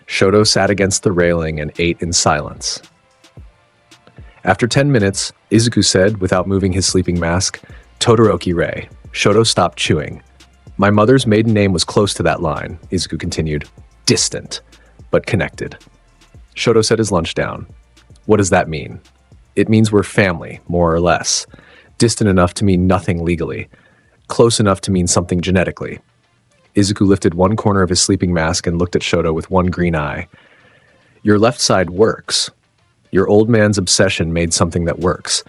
S3: Shoto sat against the railing and ate in silence. After 10 minutes, Izuku said, without moving his sleeping mask, "Todoroki Rei." Shoto stopped chewing. "My mother's maiden name was close to that line," Izuku continued. "Distant, but connected." Shoto set his lunch down. "What does that mean?" "It means we're family, more or less. Distant enough to mean nothing legally. Close enough to mean something genetically." Izuku lifted one corner of his sleeping mask and looked at Shoto with one green eye. "Your left side works. Your old man's obsession made something that works.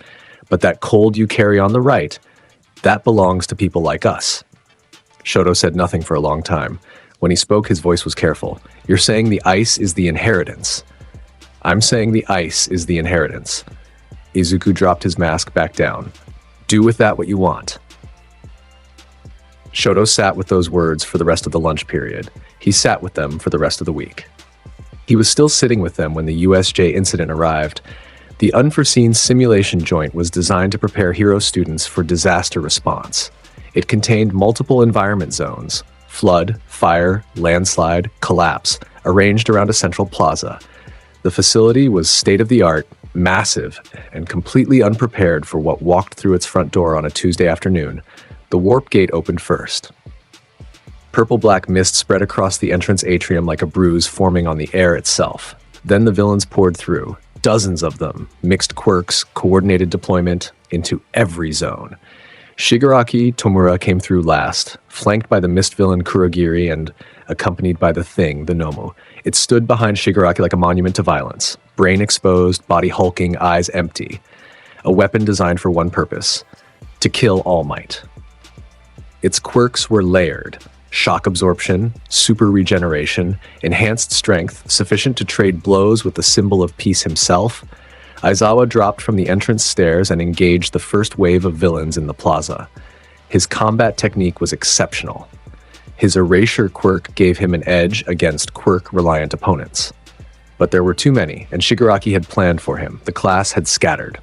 S3: But that cold you carry on the right, that belongs to people like us." Shoto said nothing for a long time. When he spoke, his voice was careful. "You're saying the ice is the inheritance." "I'm saying the ice is the inheritance." Izuku dropped his mask back down. "Do with that what you want." Shoto sat with those words for the rest of the lunch period. He sat with them for the rest of the week. He was still sitting with them when the USJ incident arrived. The unforeseen simulation joint was designed to prepare Hero students for disaster response. It contained multiple environment zones: flood, fire, landslide, collapse, arranged around a central plaza. The facility was state-of-the-art, massive, and completely unprepared for what walked through its front door on a Tuesday afternoon. The warp gate opened first. Purple-black mist spread across the entrance atrium like a bruise forming on the air itself. Then the villains poured through. Dozens of them, mixed quirks, coordinated deployment into every zone. Shigaraki Tomura came through last, flanked by the mist villain Kurogiri and accompanied by the Thing, the Nomu. It stood behind Shigaraki like a monument to violence, brain exposed, body hulking, eyes empty. A weapon designed for one purpose: to kill All Might. Its quirks were layered: shock absorption, super regeneration, enhanced strength, sufficient to trade blows with the symbol of peace himself. Aizawa dropped from the entrance stairs and engaged the first wave of villains in the plaza. His combat technique was exceptional. His erasure quirk gave him an edge against quirk-reliant opponents. But there were too many, and Shigaraki had planned for him. The class had scattered.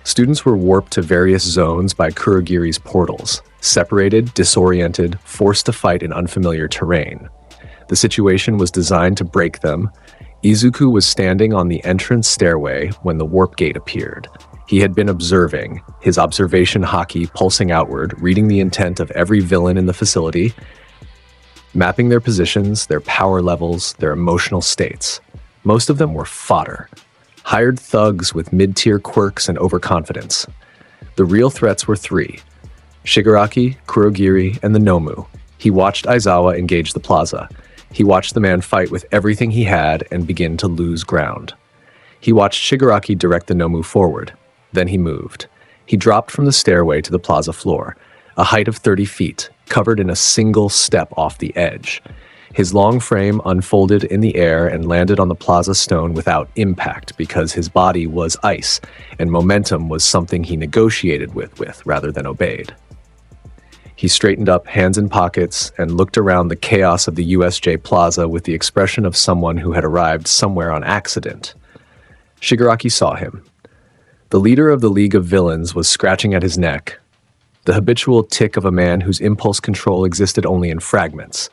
S3: Students were warped to various zones by Kurogiri's portals, separated, disoriented, forced to fight in unfamiliar terrain. The situation was designed to break them. Izuku was standing on the entrance stairway when the warp gate appeared. He had been observing, his observation haki pulsing outward, reading the intent of every villain in the facility, mapping their positions, their power levels, their emotional states. Most of them were fodder. Hired thugs with mid-tier quirks and overconfidence. The real threats were three: Shigaraki, Kurogiri, and the Nomu. He watched Aizawa engage the plaza. He watched the man fight with everything he had and begin to lose ground. He watched Shigaraki direct the Nomu forward. Then he moved. He dropped from the stairway to the plaza floor, a height of 30 feet, covered in a single step off the edge. His long frame unfolded in the air and landed on the plaza stone without impact because his body was ice, and momentum was something he negotiated with rather than obeyed. He straightened up, hands in pockets, and looked around the chaos of the USJ Plaza with the expression of someone who had arrived somewhere on accident. Shigaraki saw him. The leader of the League of Villains was scratching at his neck, the habitual tick of a man whose impulse control existed only in fragments.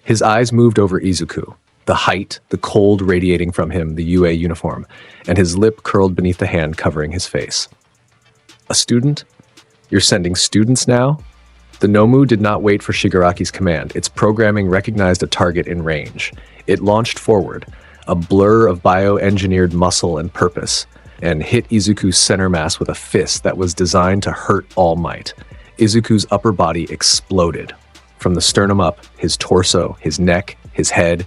S3: His eyes moved over Izuku, the height, the cold radiating from him, the UA uniform, and his lip curled beneath the hand covering his face. A student? You're sending students now? The Nomu did not wait for Shigaraki's command. Its programming recognized a target in range. It launched forward, a blur of bioengineered muscle and purpose, and hit Izuku's center mass with a fist that was designed to hurt All Might. Izuku's upper body exploded. From the sternum up, his torso, his neck, his head,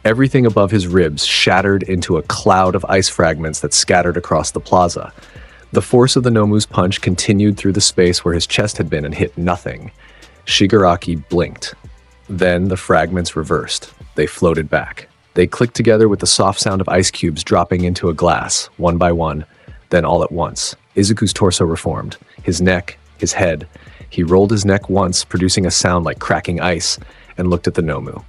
S3: everything above his ribs shattered into a cloud of ice fragments that scattered across the plaza. The force of the Nomu's punch continued through the space where his chest had been and hit nothing. Shigaraki blinked. Then the fragments reversed. They floated back. They clicked together with the soft sound of ice cubes dropping into a glass, one by one, then all at once. Izuku's torso reformed. His neck, his head. He rolled his neck once, producing a sound like cracking ice, and looked at the Nomu.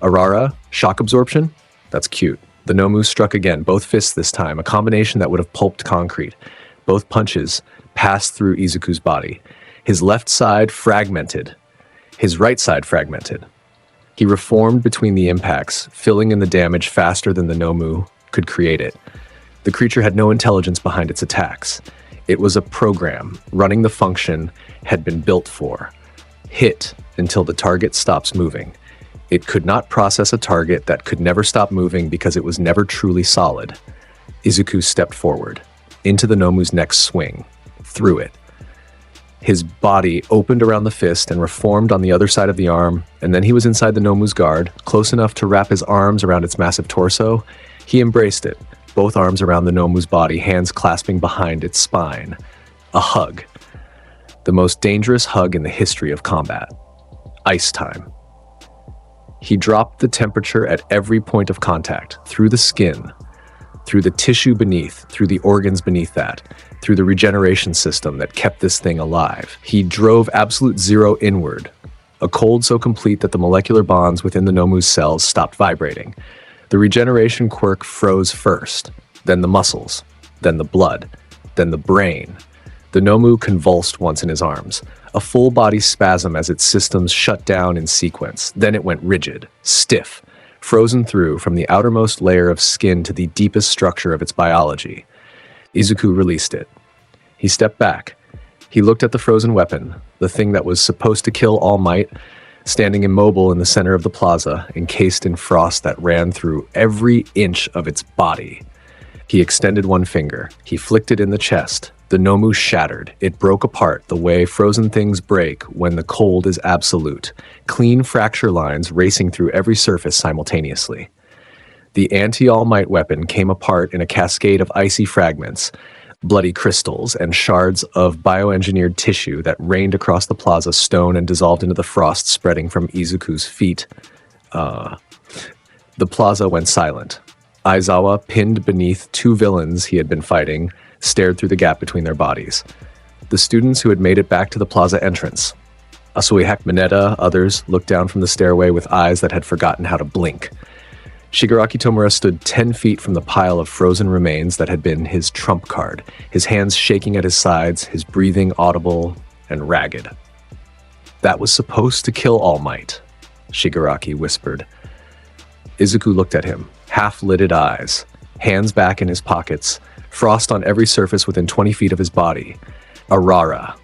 S3: Arara, shock absorption? That's cute. The Nomu struck again, both fists this time, a combination that would have pulped concrete. Both punches passed through Izuku's body. His left side fragmented. His right side fragmented. He reformed between the impacts, filling in the damage faster than the Nomu could create it. The creature had no intelligence behind its attacks. It was a program, running the function had been built for. Hit until the target stops moving. It could not process a target that could never stop moving because it was never truly solid. Izuku stepped forward, into the Nomu's next swing, through it. His body opened around the fist and reformed on the other side of the arm, and then he was inside the Nomu's guard, close enough to wrap his arms around its massive torso. He embraced it, both arms around the Nomu's body, hands clasping behind its spine. A hug. The most dangerous hug in the history of combat. Ice time. He dropped the temperature at every point of contact, through the skin, through the tissue beneath, through the organs beneath that, through the regeneration system that kept this thing alive. He drove absolute zero inward, a cold so complete that the molecular bonds within the Nomu's cells stopped vibrating. The regeneration quirk froze first, then the muscles, then the blood, then the brain. The Nomu convulsed once in his arms, a full-body spasm as its systems shut down in sequence. Then it went rigid, stiff, frozen through from the outermost layer of skin to the deepest structure of its biology. Izuku released it. He stepped back. He looked at the frozen weapon, the thing that was supposed to kill All Might, standing immobile in the center of the plaza, encased in frost that ran through every inch of its body. He extended one finger. He flicked it in the chest. The Nomu shattered. It broke apart the way frozen things break when the cold is absolute, clean fracture lines racing through every surface simultaneously. The anti-All Might weapon came apart in a cascade of icy fragments, bloody crystals, and shards of bioengineered tissue that rained across the plaza stone and dissolved into the frost spreading from Izuku's feet. The plaza went silent. Aizawa, pinned beneath two villains he had been fighting, stared through the gap between their bodies. The students who had made it back to the plaza entrance. Asuihak, Mineta, others looked down from the stairway with eyes that had forgotten how to blink. Shigaraki Tomura stood 10 feet from the pile of frozen remains that had been his trump card, his hands shaking at his sides, his breathing audible and ragged. "That was supposed to kill All Might," Shigaraki whispered. Izuku looked at him, half-lidded eyes, hands back in his pockets, frost on every surface within 20 feet of his body. Arara.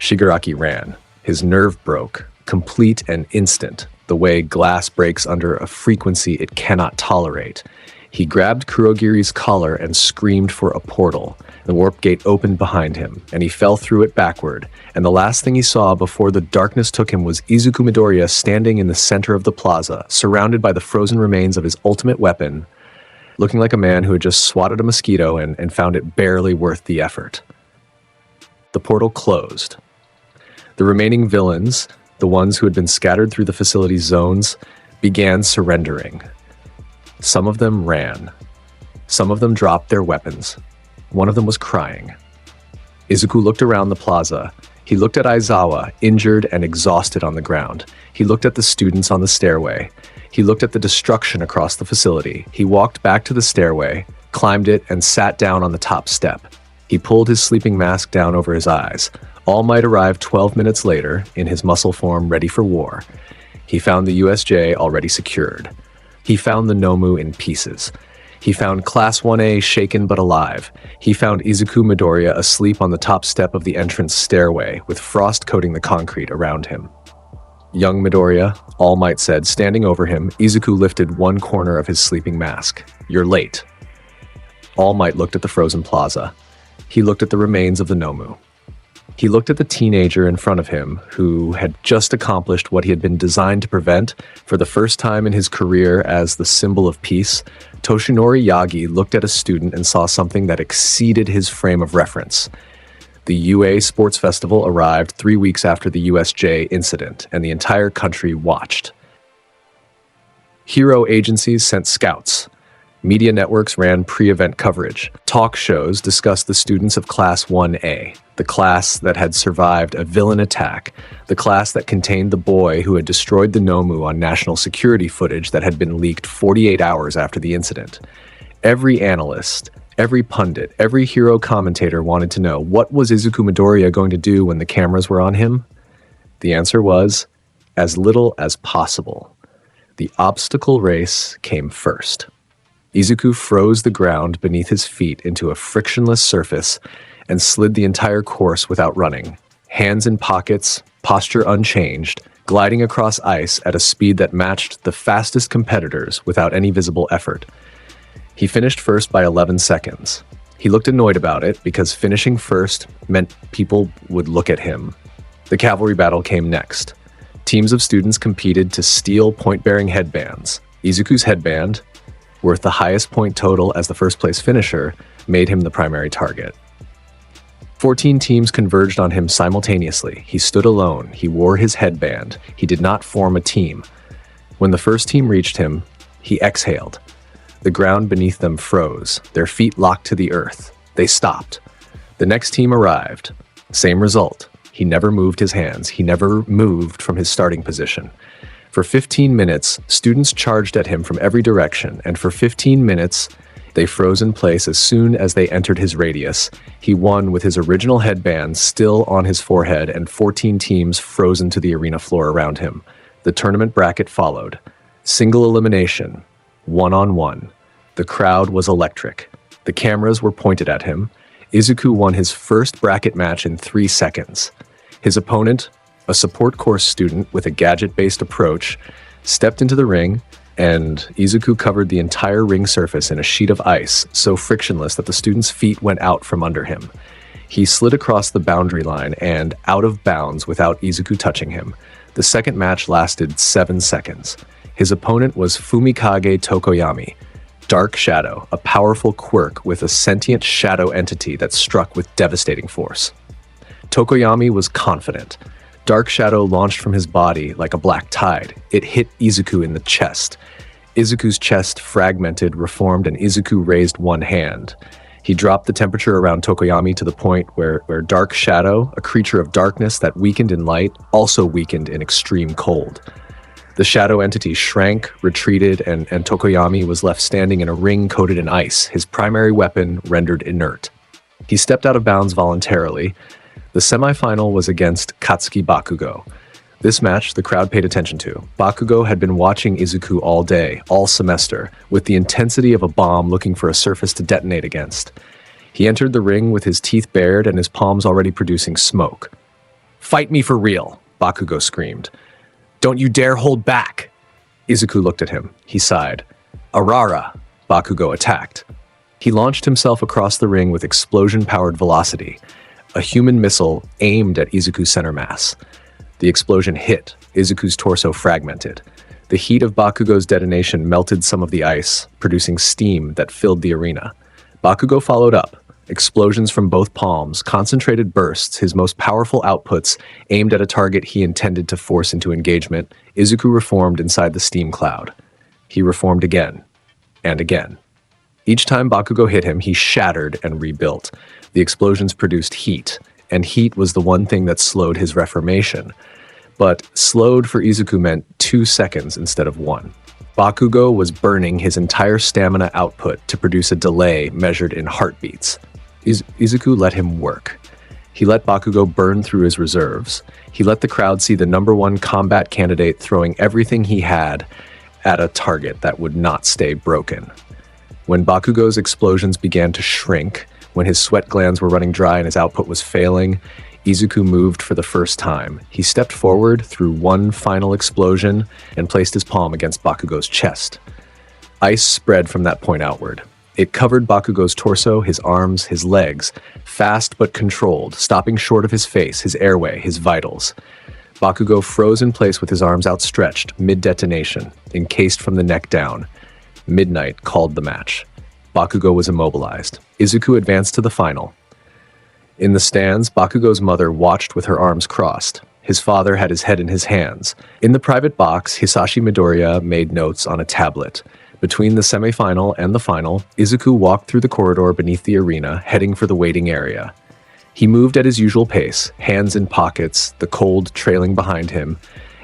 S3: Shigaraki ran. His nerve broke, complete and instant, the way glass breaks under a frequency it cannot tolerate. He grabbed Kurogiri's collar and screamed for a portal. The warp gate opened behind him, and he fell through it backward, and the last thing he saw before the darkness took him was Izuku Midoriya standing in the center of the plaza, surrounded by the frozen remains of his ultimate weapon, looking like a man who had just swatted a mosquito and found it barely worth the effort. The portal closed. The remaining villains, the ones who had been scattered through the facility's zones, began surrendering. Some of them ran. Some of them dropped their weapons. One of them was crying. Izuku looked around the plaza. He looked at Aizawa, injured and exhausted on the ground. He looked at the students on the stairway. He looked at the destruction across the facility. He walked back to the stairway, climbed it, and sat down on the top step. He pulled his sleeping mask down over his eyes. All Might arrived 12 minutes later, in his muscle form ready for war. He found the USJ already secured. He found the Nomu in pieces. He found Class 1A shaken but alive. He found Izuku Midoriya asleep on the top step of the entrance stairway, with frost coating the concrete around him. "Young Midoriya," All Might said, standing over him. Izuku lifted one corner of his sleeping mask. "You're late." All Might looked at the frozen plaza. He looked at the remains of the Nomu. He looked at the teenager in front of him, who had just accomplished what he had been designed to prevent for the first time in his career as the symbol of peace. Toshinori Yagi looked at a student and saw something that exceeded his frame of reference. The UA Sports Festival arrived 3 weeks after the USJ incident, and the entire country watched. Hero agencies sent scouts. Media networks ran pre-event coverage. Talk shows discussed the students of Class 1A, the class that had survived a villain attack, the class that contained the boy who had destroyed the Nomu on national security footage that had been leaked 48 hours after the incident. Every analyst, every pundit, every hero commentator wanted to know, what was Izuku Midoriya going to do when the cameras were on him? The answer was, as little as possible. The obstacle race came first. Izuku froze the ground beneath his feet into a frictionless surface and slid the entire course without running, hands in pockets, posture unchanged, gliding across ice at a speed that matched the fastest competitors without any visible effort. He finished first by 11 seconds. He looked annoyed about it because finishing first meant people would look at him. The cavalry battle came next. Teams of students competed to steal point-bearing headbands. Izuku's headband, worth the highest point total as the first-place finisher, made him the primary target. 14 teams converged on him simultaneously. He stood alone. He wore his headband. He did not form a team. When the first team reached him, he exhaled. The ground beneath them froze. Their feet locked to the earth. They stopped. The next team arrived. Same result. He never moved his hands. He never moved from his starting position. For 15 minutes, students charged at him from every direction, and for 15 minutes, they froze in place as soon as they entered his radius. He won with his original headband still on his forehead and 14 teams frozen to the arena floor around him. The tournament bracket followed. Single elimination. 1-on-1. The crowd was electric. The cameras were pointed at him. Izuku won his first bracket match in 3 seconds. His opponent, A support course student with a gadget-based approach stepped into the ring, and Izuku covered the entire ring surface in a sheet of ice, so frictionless that the student's feet went out from under him. He slid across the boundary line and out of bounds without Izuku touching him. The second match lasted 7 seconds. His opponent was Fumikage Tokoyami, Dark Shadow, a powerful quirk with a sentient shadow entity that struck with devastating force. Tokoyami was confident. Dark Shadow launched from his body like a black tide. It hit Izuku in the chest. Izuku's chest fragmented, reformed, and Izuku raised one hand. He dropped the temperature around Tokoyami to the point where Dark Shadow, a creature of darkness that weakened in light, also weakened in extreme cold. The shadow entity shrank, retreated, and Tokoyami was left standing in a ring coated in ice, his primary weapon rendered inert. He stepped out of bounds voluntarily. The semifinal was against Katsuki Bakugo. This match the crowd paid attention to. Bakugo had been watching Izuku all day, all semester, with the intensity of a bomb looking for a surface to detonate against. He entered the ring with his teeth bared and his palms already producing smoke. "Fight me for real," Bakugo screamed. "Don't you dare hold back!" Izuku looked at him. He sighed. "Arara," Bakugo attacked. He launched himself across the ring with explosion-powered velocity, a human missile aimed at Izuku's center mass. The explosion hit. Izuku's torso fragmented. The heat of Bakugo's detonation melted some of the ice, producing steam that filled the arena. Bakugo followed up. Explosions from both palms, concentrated bursts, his most powerful outputs aimed at a target he intended to force into engagement. Izuku reformed inside the steam cloud. He reformed again, and again. Each time Bakugo hit him, he shattered and rebuilt. The explosions produced heat, and heat was the one thing that slowed his reformation. But slowed for Izuku meant 2 seconds instead of 1. Bakugo was burning his entire stamina output to produce a delay measured in heartbeats. Izuku let him work. He let Bakugo burn through his reserves. He let the crowd see the #1 combat candidate throwing everything he had at a target that would not stay broken. When Bakugo's explosions began to shrink, when his sweat glands were running dry and his output was failing, Izuku moved for the first time. He stepped forward through one final explosion and placed his palm against Bakugo's chest. Ice spread from that point outward. It covered Bakugo's torso, his arms, his legs, fast but controlled, stopping short of his face, his airway, his vitals. Bakugo froze in place with his arms outstretched, mid-detonation, encased from the neck down. Midnight called the match. Bakugo was immobilized. Izuku advanced to the final. In the stands, Bakugo's mother watched with her arms crossed. His father had his head in his hands. In the private box, Hisashi Midoriya made notes on a tablet. Between the semifinal and the final, Izuku walked through the corridor beneath the arena, heading for the waiting area. He moved at his usual pace, hands in pockets, the cold trailing behind him,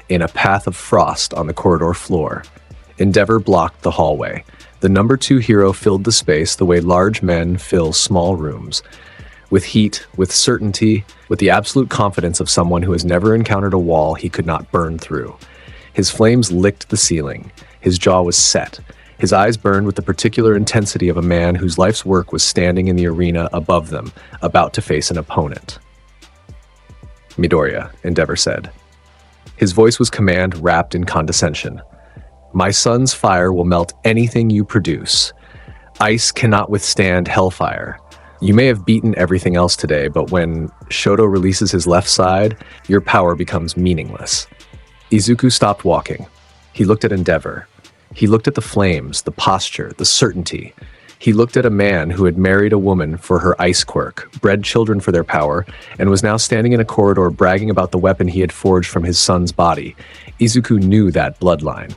S3: in a path of frost on the corridor floor. Endeavor blocked the hallway. The #2 hero filled the space the way large men fill small rooms. With heat, with certainty, with the absolute confidence of someone who has never encountered a wall he could not burn through. His flames licked the ceiling. His jaw was set. His eyes burned with the particular intensity of a man whose life's work was standing in the arena above them, about to face an opponent. "Midoriya," Endeavor said. His voice was command wrapped in condescension. "My son's fire will melt anything you produce. Ice cannot withstand hellfire. You may have beaten everything else today, but when Shoto releases his left side, your power becomes meaningless." Izuku stopped walking. He looked at Endeavor. He looked at the flames, the posture, the certainty. He looked at a man who had married a woman for her ice quirk, bred children for their power, and was now standing in a corridor bragging about the weapon he had forged from his son's body. Izuku knew that bloodline.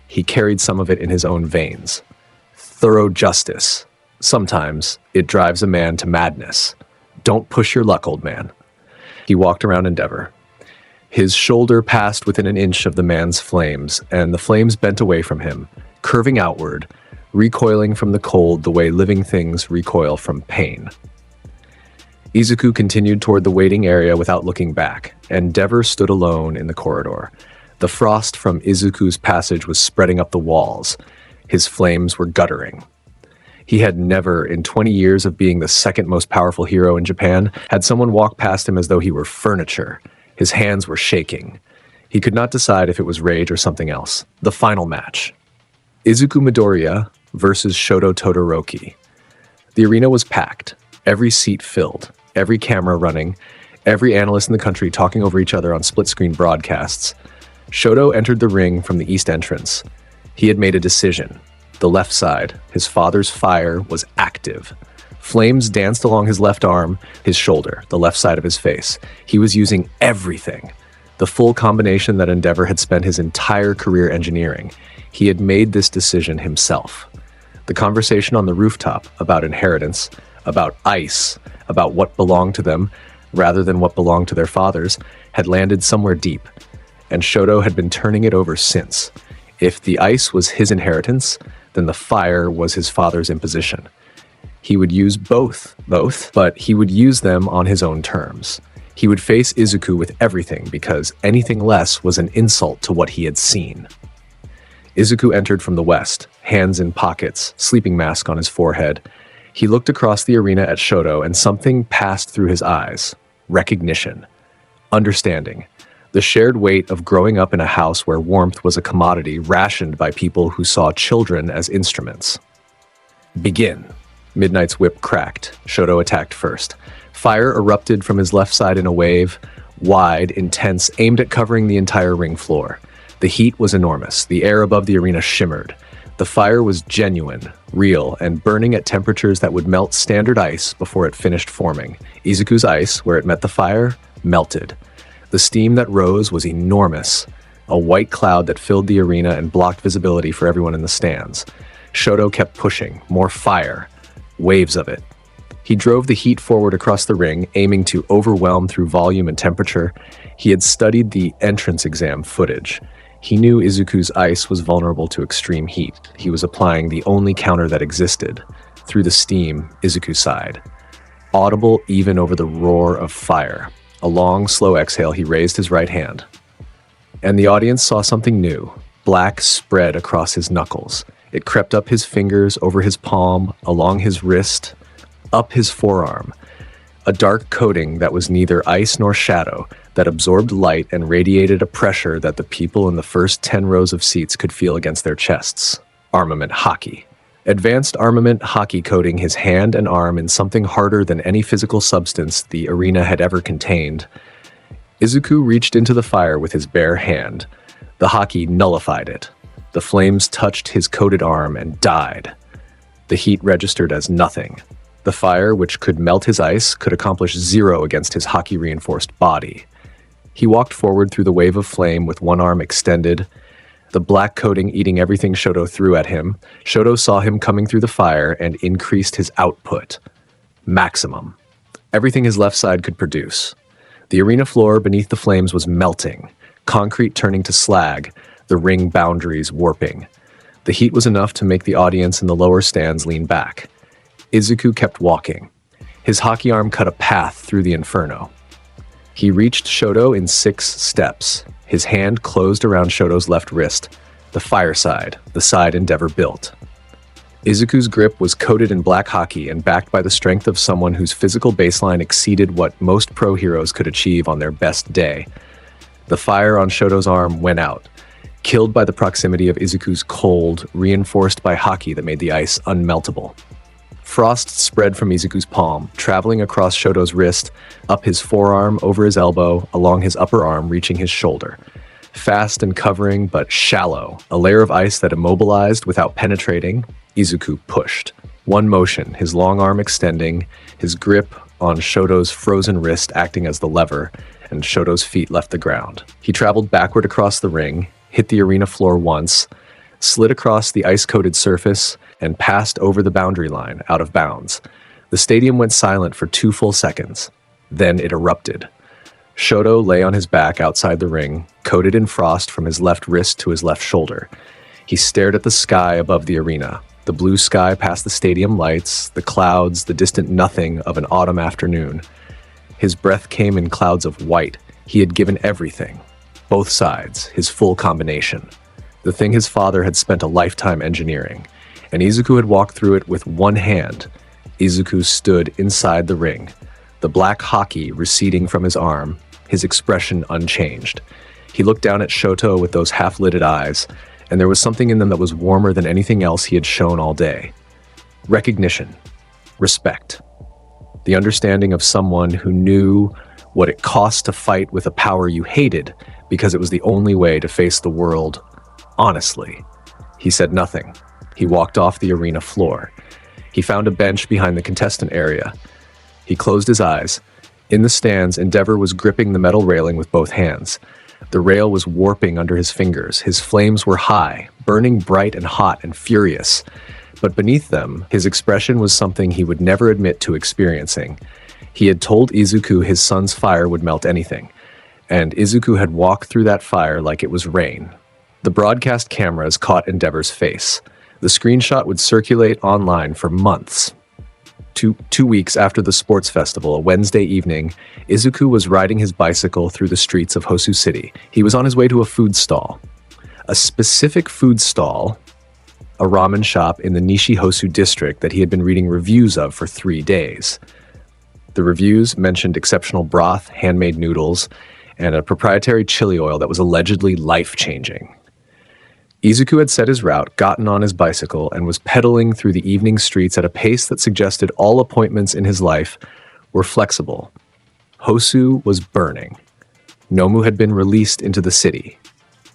S3: He carried some of it in his own veins. Thorough justice. Sometimes it drives a man to madness. Don't push your luck, old man. He walked around Endeavor. His shoulder passed within an inch of the man's flames, and the flames bent away from him, curving outward, recoiling from the cold the way living things recoil from pain. Izuku continued toward the waiting area without looking back. Endeavor stood alone in the corridor. The frost from Izuku's passage was spreading up the walls. His flames were guttering. He had never, in 20 years of being the second most powerful hero in Japan, had someone walk past him as though he were furniture. His hands were shaking. He could not decide if it was rage or something else. The final match. Izuku Midoriya versus Shoto Todoroki. The arena was packed, every seat filled, every camera running, every analyst in the country talking over each other on split-screen broadcasts. Shoto entered the ring from the east entrance. He had made a decision. The left side, his father's fire, was active. Flames danced along his left arm, his shoulder, the left side of his face. He was using everything. The full combination that Endeavor had spent his entire career engineering. He had made this decision himself. The conversation on the rooftop about inheritance, about ice, about what belonged to them rather than what belonged to their fathers, had landed somewhere deep, and Shoto had been turning it over since. If the ice was his inheritance, then the fire was his father's imposition. He would use both, but he would use them on his own terms. He would face Izuku with everything because anything less was an insult to what he had seen. Izuku entered from the west, hands in pockets, sleeping mask on his forehead. He looked across the arena at Shoto and something passed through his eyes. Recognition. Understanding. The shared weight of growing up in a house where warmth was a commodity rationed by people who saw children as instruments. Begin. Midnight's whip cracked. Shoto attacked first. Fire erupted from his left side in a wave, wide, intense, aimed at covering the entire ring floor. The heat was enormous. The air above the arena shimmered. The fire was genuine, real, and burning at temperatures that would melt standard ice before it finished forming. Izuku's ice, where it met the fire, melted. The steam that rose was enormous, a white cloud that filled the arena and blocked visibility for everyone in the stands. Shoto kept pushing, more fire, waves of it. He drove the heat forward across the ring, aiming to overwhelm through volume and temperature. He had studied the entrance exam footage. He knew Izuku's ice was vulnerable to extreme heat. He was applying the only counter that existed. Through the steam, Izuku sighed. Audible even over the roar of fire. A long, slow exhale, he raised his right hand. And the audience saw something new. Black spread across his knuckles. It crept up his fingers, over his palm, along his wrist, up his forearm. A dark coating that was neither ice nor shadow, that absorbed light and radiated a pressure that the people in the first 10 rows of seats could feel against their chests. Armament hockey. Advanced armament hockey coating his hand and arm in something harder than any physical substance the arena had ever contained. Izuku reached into the fire with his bare hand. The hockey nullified it. The flames touched his coated arm and died. The heat registered as nothing. The fire, which could melt his ice, could accomplish zero against his hockey-reinforced body. He walked forward through the wave of flame with one arm extended, the black coating eating everything Shoto threw at him. Shoto saw him coming through the fire and increased his output. Maximum. Everything his left side could produce. The arena floor beneath the flames was melting, concrete turning to slag, the ring boundaries warping. The heat was enough to make the audience in the lower stands lean back. Izuku kept walking. His hockey arm cut a path through the inferno. He reached Shoto in 6 steps. His hand closed around Shoto's left wrist, the fire side, the side Endeavor built. Izuku's grip was coated in black hockey and backed by the strength of someone whose physical baseline exceeded what most pro heroes could achieve on their best day. The fire on Shoto's arm went out, killed by the proximity of Izuku's cold, reinforced by hockey that made the ice unmeltable. Frost spread from Izuku's palm, traveling across Shoto's wrist, up his forearm, over his elbow, along his upper arm, reaching his shoulder. Fast and covering, but shallow, a layer of ice that immobilized without penetrating, Izuku pushed. One motion, his long arm extending, his grip on Shoto's frozen wrist acting as the lever, and Shoto's feet left the ground. He traveled backward across the ring, hit the arena floor once, slid across the ice-coated surface, and passed over the boundary line, out of bounds. The stadium went silent for 2 full seconds. Then it erupted. Shoto lay on his back outside the ring, coated in frost from his left wrist to his left shoulder. He stared at the sky above the arena, the blue sky past the stadium lights, the clouds, the distant nothing of an autumn afternoon. His breath came in clouds of white. He had given everything. Both sides, his full combination. The thing his father had spent a lifetime engineering. And Izuku had walked through it with one hand. Izuku stood inside the ring, the black hockey receding from his arm, his expression unchanged. He looked down at Shoto with those half-lidded eyes, and there was something in them that was warmer than anything else he had shown all day. Recognition. Respect. The understanding of someone who knew what it cost to fight with a power you hated because it was the only way to face the world honestly. He said nothing. He walked off the arena floor. He found a bench behind the contestant area. He closed his eyes. In the stands, Endeavor was gripping the metal railing with both hands. The rail was warping under his fingers. His flames were high, burning bright and hot and furious. But beneath them, his expression was something he would never admit to experiencing. He had told Izuku his son's fire would melt anything, and Izuku had walked through that fire like it was rain. The broadcast cameras caught Endeavor's face. The screenshot would circulate online for months. Two weeks after the sports festival, a Wednesday evening, Izuku was riding his bicycle through the streets of Hosu City. He was on his way to a food stall. A specific food stall, a ramen shop in the Nishi-Hosu district that he had been reading reviews of for 3 days. The reviews mentioned exceptional broth, handmade noodles, and a proprietary chili oil that was allegedly life-changing. Izuku had set his route, gotten on his bicycle, and was pedaling through the evening streets at a pace that suggested all appointments in his life were flexible. Hosu was burning. Nomu had been released into the city.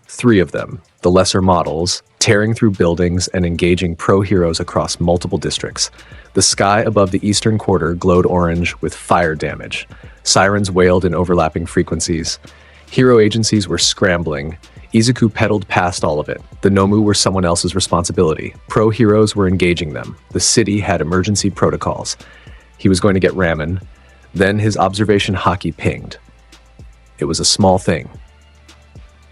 S3: 3 of them, the lesser models, tearing through buildings and engaging pro-heroes across multiple districts. The sky above the eastern quarter glowed orange with fire damage. Sirens wailed in overlapping frequencies. Hero agencies were scrambling. Izuku pedaled past all of it. The Nomu were someone else's responsibility. Pro-heroes were engaging them. The city had emergency protocols. He was going to get ramen. Then his observation hockey pinged. It was a small thing.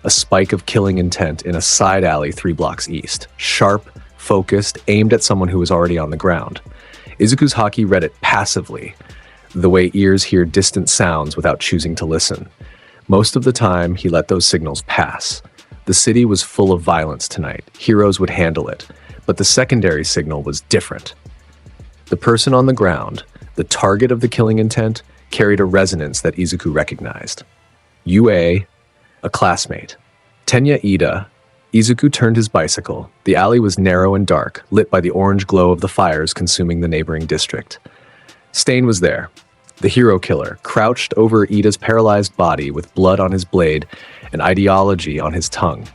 S3: A spike of killing intent in a side alley 3 blocks east. Sharp, focused, aimed at someone who was already on the ground. Izuku's hockey read it passively, the way ears hear distant sounds without choosing to listen. Most of the time, he let those signals pass. The city was full of violence tonight. Heroes would handle it. But the secondary signal was different. The person on the ground, the target of the killing intent, carried a resonance that Izuku recognized. UA, a classmate. Tenya Ida. Izuku turned his bicycle. The alley was narrow and dark, lit by the orange glow of the fires consuming the neighboring district. Stain was there. The hero killer, crouched over Ida's paralyzed body with blood on his blade and ideology on his tongue.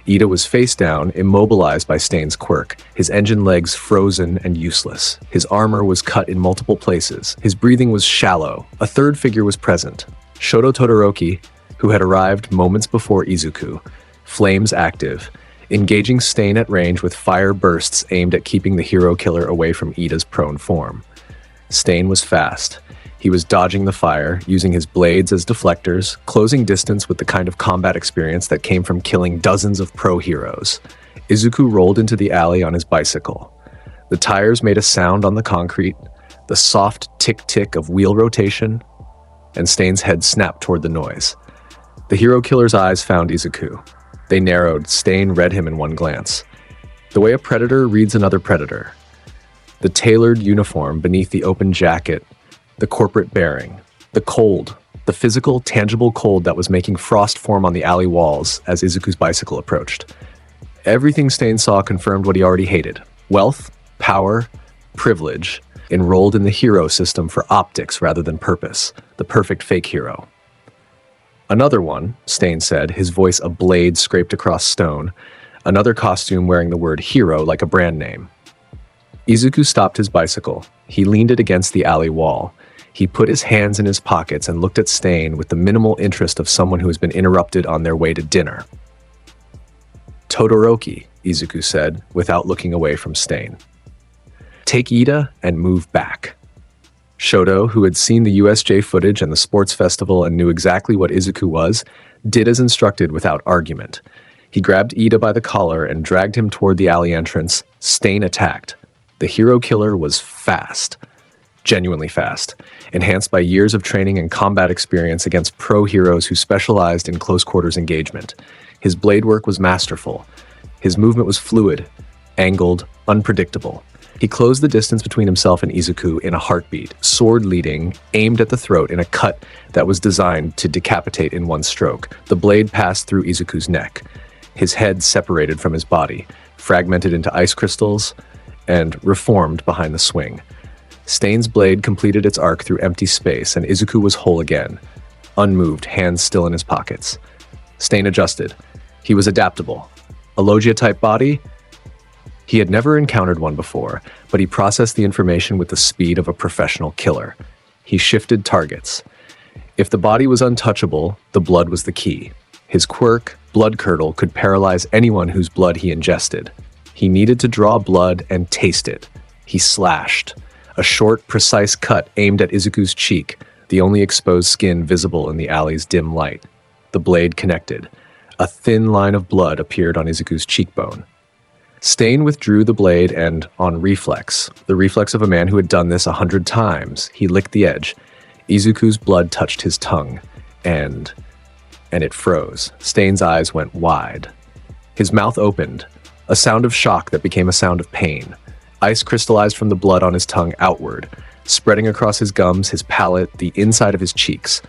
S3: Ida was face down, immobilized by Stain's quirk, his engine legs frozen and useless. His armor was cut in multiple places. His breathing was shallow. A third figure was present. Shoto Todoroki, who had arrived moments before Izuku, flames active, engaging Stain at range with fire bursts aimed at keeping the hero killer away from Ida's prone form. Stain was fast. He was dodging the fire, using his blades as deflectors, closing distance with the kind of combat experience that came from killing dozens of pro-heroes. Izuku rolled into the alley on his bicycle. The tires made a sound on the concrete, the soft tick-tick of wheel rotation, and Stain's head snapped toward the noise. The hero killer's eyes found Izuku. They narrowed. Stain read him in one glance. The way a predator reads another predator. The tailored uniform beneath the open jacket, the corporate bearing, the cold, the physical, tangible cold that was making frost form on the alley walls as Izuku's bicycle approached. Everything Stain saw confirmed what he already hated. Wealth, power, privilege, enrolled in the hero system for optics rather than purpose, the perfect fake hero. Another one, Stain said, his voice a blade scraped across stone, another costume wearing the word hero like a brand name. Izuku stopped his bicycle. He leaned it against the alley wall. He put his hands in his pockets and looked at Stain with the minimal interest of someone who has been interrupted on their way to dinner. Todoroki, Izuku said, without looking away from Stain. Take Ida and move back. Shoto, who had seen the USJ footage and the sports festival and knew exactly what Izuku was, did as instructed without argument. He grabbed Ida by the collar and dragged him toward the alley entrance. Stain attacked. The hero killer was fast. Genuinely fast, enhanced by years of training and combat experience against pro-heroes who specialized in close-quarters engagement. His blade work was masterful. His movement was fluid, angled, unpredictable. He closed the distance between himself and Izuku in a heartbeat, sword leading, aimed at the throat in a cut that was designed to decapitate in one stroke. The blade passed through Izuku's neck. His head separated from his body, fragmented into ice crystals, and reformed behind the swing. Stain's blade completed its arc through empty space, and Izuku was whole again, unmoved, hands still in his pockets. Stain adjusted. He was adaptable. A Logia-type body? He had never encountered one before, but he processed the information with the speed of a professional killer. He shifted targets. If the body was untouchable, the blood was the key. His quirk, Blood Curdle, could paralyze anyone whose blood he ingested. He needed to draw blood and taste it. He slashed. A short, precise cut aimed at Izuku's cheek, the only exposed skin visible in the alley's dim light. The blade connected. A thin line of blood appeared on Izuku's cheekbone. Stain withdrew the blade and, on reflex, the reflex of a man who had done this 100 times, he licked the edge. Izuku's blood touched his tongue, and it froze. Stain's eyes went wide. His mouth opened, a sound of shock that became a sound of pain. Ice crystallized from the blood on his tongue outward, spreading across his gums, his palate, the inside of his cheeks.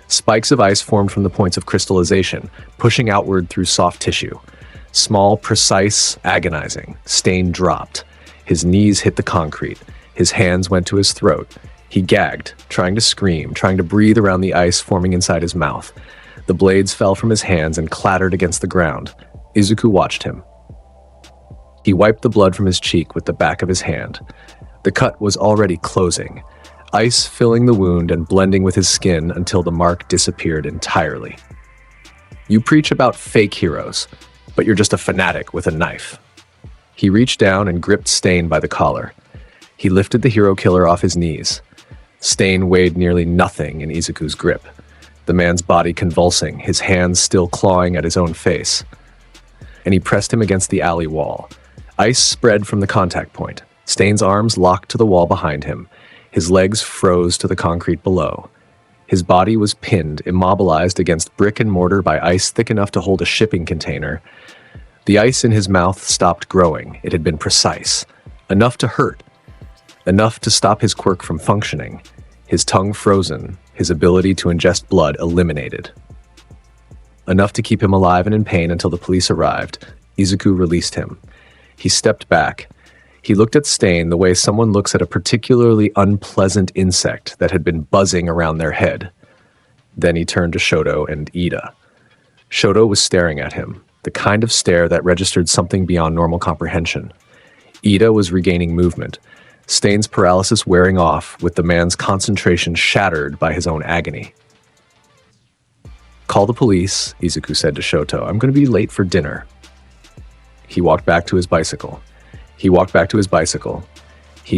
S3: Spikes of ice formed from the points of crystallization, pushing outward through soft tissue. Small, precise, agonizing. Stain dropped. His knees hit the concrete. His hands went to his throat. He gagged, trying to scream, trying to breathe around the ice forming inside his mouth. The blades fell from his hands and clattered against the ground. Izuku watched him. He wiped the blood from his cheek with the back of his hand. The cut was already closing, ice filling the wound and blending with his skin until the mark disappeared entirely. You preach about fake heroes, but you're just a fanatic with a knife. He reached down and gripped Stain by the collar. He lifted the hero killer off his knees. Stain weighed nearly nothing in Izuku's grip, the man's body convulsing, his hands still clawing at his own face. And he pressed him against the alley wall. Ice spread from the contact point. Stain's arms locked to the wall behind him. His legs froze to the concrete below. His body was pinned, immobilized against brick and mortar by ice thick enough to hold a shipping container. The ice in his mouth stopped growing. It had been precise. Enough to hurt. Enough to stop his quirk from functioning. His tongue frozen, his ability to ingest blood eliminated. Enough to keep him alive and in pain until the police arrived. Izuku released him. He stepped back. He looked at Stain the way someone looks at a particularly unpleasant insect that had been buzzing around their head. Then he turned to Shoto and Ida. Shoto was staring at him, the kind of stare that registered something beyond normal comprehension. Ida was regaining movement, Stain's paralysis wearing off with the man's concentration shattered by his own agony. "Call the police," Izuku said to Shoto. "I'm going to be late for dinner." He walked back to his bicycle. He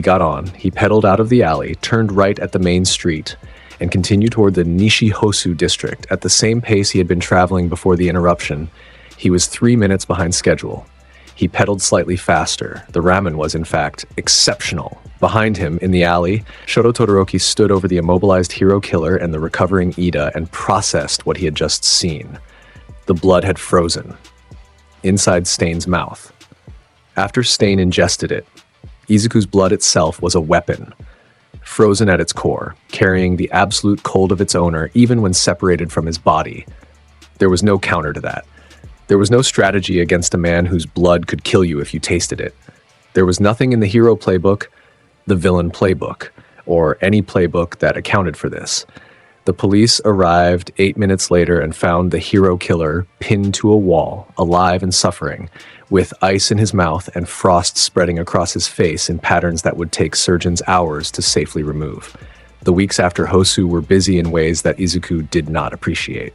S3: got on, he pedaled out of the alley, turned right at the main street, and continued toward the Nishihosu district at the same pace he had been traveling before the interruption. He was 3 minutes behind schedule. He pedaled slightly faster. The ramen was, in fact, exceptional. Behind him, in the alley, Shoto Todoroki stood over the immobilized hero killer and the recovering Ida and processed what he had just seen. The blood had frozen. Inside Stain's mouth. After Stain ingested it, Izuku's blood itself was a weapon, frozen at its core, carrying the absolute cold of its owner even when separated from his body. There was no counter to that. There was no strategy against a man whose blood could kill you if you tasted it. There was nothing in the hero playbook, the villain playbook, or any playbook that accounted for this. The police arrived 8 minutes later and found the hero killer pinned to a wall, alive and suffering, with ice in his mouth and frost spreading across his face in patterns that would take surgeons hours to safely remove. The weeks after Hosu were busy in ways that Izuku did not appreciate.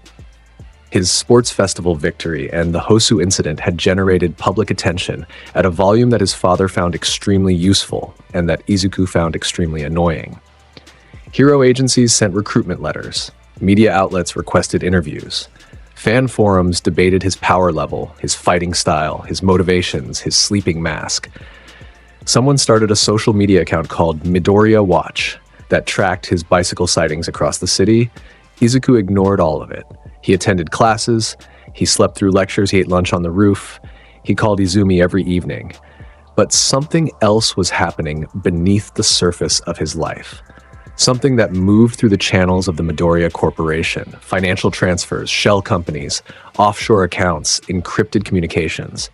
S3: His sports festival victory and the Hosu incident had generated public attention at a volume that his father found extremely useful and that Izuku found extremely annoying. Hero agencies sent recruitment letters. Media outlets requested interviews. Fan forums debated his power level, his fighting style, his motivations, his sleeping mask. Someone started a social media account called Midoriya Watch that tracked his bicycle sightings across the city. Izuku ignored all of it. He attended classes, he slept through lectures, he ate lunch on the roof, he called Izumi every evening. But something else was happening beneath the surface of his life. Something that moved through the channels of the Midoriya Corporation, financial transfers, shell companies, offshore accounts, encrypted communications.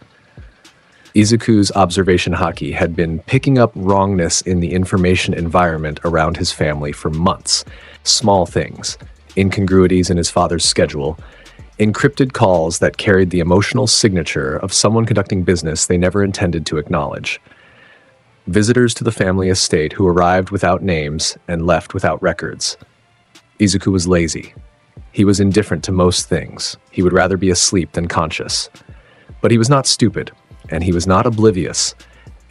S3: Izuku's observation haki had been picking up wrongness in the information environment around his family for months. Small things, incongruities in his father's schedule, encrypted calls that carried the emotional signature of someone conducting business they never intended to acknowledge. Visitors to the family estate who arrived without names and left without records. Izuku was lazy. He was indifferent to most things. He would rather be asleep than conscious. But he was not stupid, and he was not oblivious.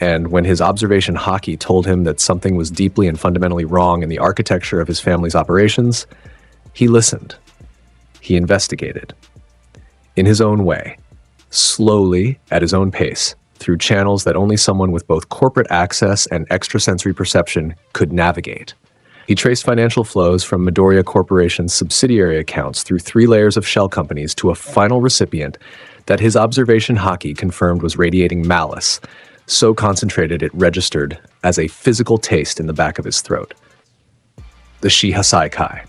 S3: And when his observation haki told him that something was deeply and fundamentally wrong in the architecture of his family's operations, he listened. He investigated. In his own way, slowly, at his own pace, through channels that only someone with both corporate access and extrasensory perception could navigate. He traced financial flows from Midoriya Corporation's subsidiary accounts through 3 layers of shell companies to a final recipient that his observation haki confirmed was radiating malice, so concentrated it registered as a physical taste in the back of his throat. The Shihasai Kai,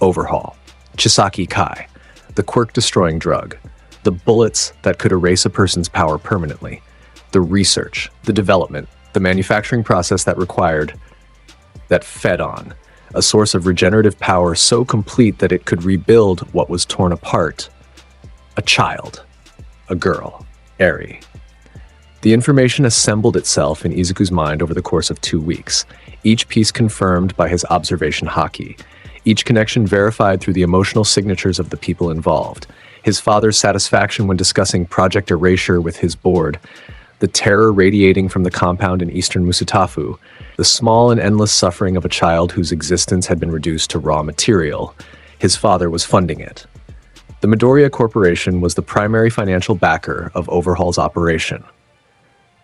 S3: Overhaul, Chisaki Kai, the quirk-destroying drug, the bullets that could erase a person's power permanently, the research, the development, the manufacturing process that fed on, a source of regenerative power so complete that it could rebuild what was torn apart. A child, a girl, Eri. The information assembled itself in Izuku's mind over the course of 2 weeks, each piece confirmed by his observation haki, each connection verified through the emotional signatures of the people involved, his father's satisfaction when discussing Project Erasure with his board, the terror radiating from the compound in eastern Musutafu, the small and endless suffering of a child whose existence had been reduced to raw material. His father was funding it. The Midoriya Corporation was the primary financial backer of Overhaul's operation.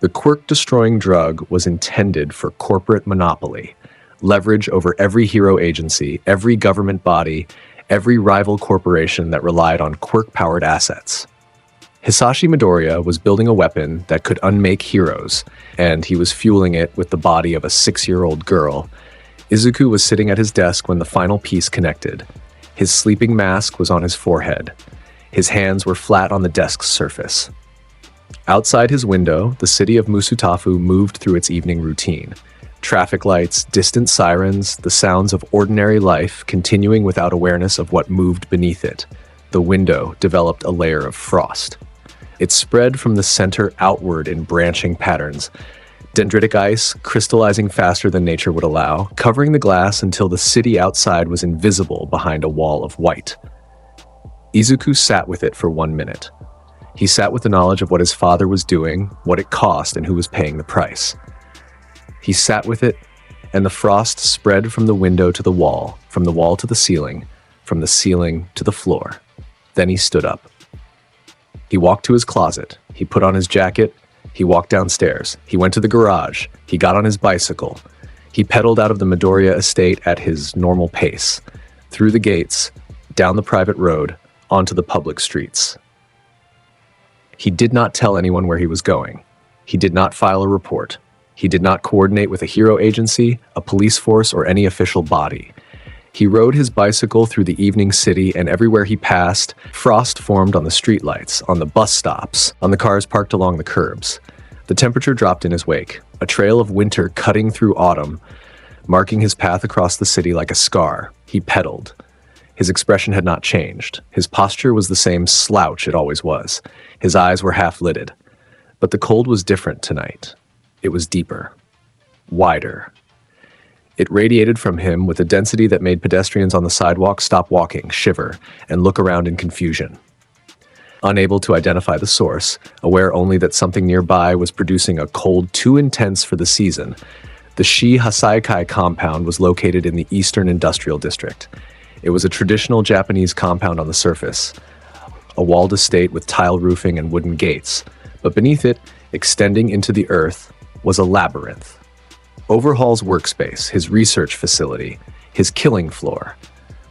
S3: The quirk-destroying drug was intended for corporate monopoly, leverage over every hero agency, every government body, every rival corporation that relied on quirk-powered assets. Hisashi Midoriya was building a weapon that could unmake heroes, and he was fueling it with the body of a 6-year-old girl. Izuku was sitting at his desk when the final piece connected. His sleeping mask was on his forehead. His hands were flat on the desk's surface. Outside his window, the city of Musutafu moved through its evening routine. Traffic lights, distant sirens, the sounds of ordinary life continuing without awareness of what moved beneath it. The window developed a layer of frost. It spread from the center outward in branching patterns, dendritic ice crystallizing faster than nature would allow, covering the glass until the city outside was invisible behind a wall of white. Izuku sat with it for 1 minute. He sat with the knowledge of what his father was doing, what it cost, and who was paying the price. He sat with it, and the frost spread from the window to the wall, from the wall to the ceiling, from the ceiling to the floor. Then he stood up. He walked to his closet. He put on his jacket. He walked downstairs. He went to the garage. He got on his bicycle. He pedaled out of the Midoriya estate at his normal pace, through the gates, down the private road, onto the public streets. He did not tell anyone where he was going. He did not file a report. He did not coordinate with a hero agency, a police force, or any official body. He rode his bicycle through the evening city, and everywhere he passed, frost formed on the streetlights, on the bus stops, on the cars parked along the curbs. The temperature dropped in his wake, a trail of winter cutting through autumn, marking his path across the city like a scar. He pedaled. His expression had not changed. His posture was the same slouch it always was. His eyes were half-lidded. But the cold was different tonight. It was deeper, wider. It radiated from him with a density that made pedestrians on the sidewalk stop walking, shiver, and look around in confusion. Unable to identify the source, aware only that something nearby was producing a cold too intense for the season, the Shihasai compound was located in the Eastern Industrial District. It was a traditional Japanese compound on the surface, a walled estate with tile roofing and wooden gates, but beneath it, extending into the earth, was a labyrinth. Overhaul's workspace, his research facility, his killing floor.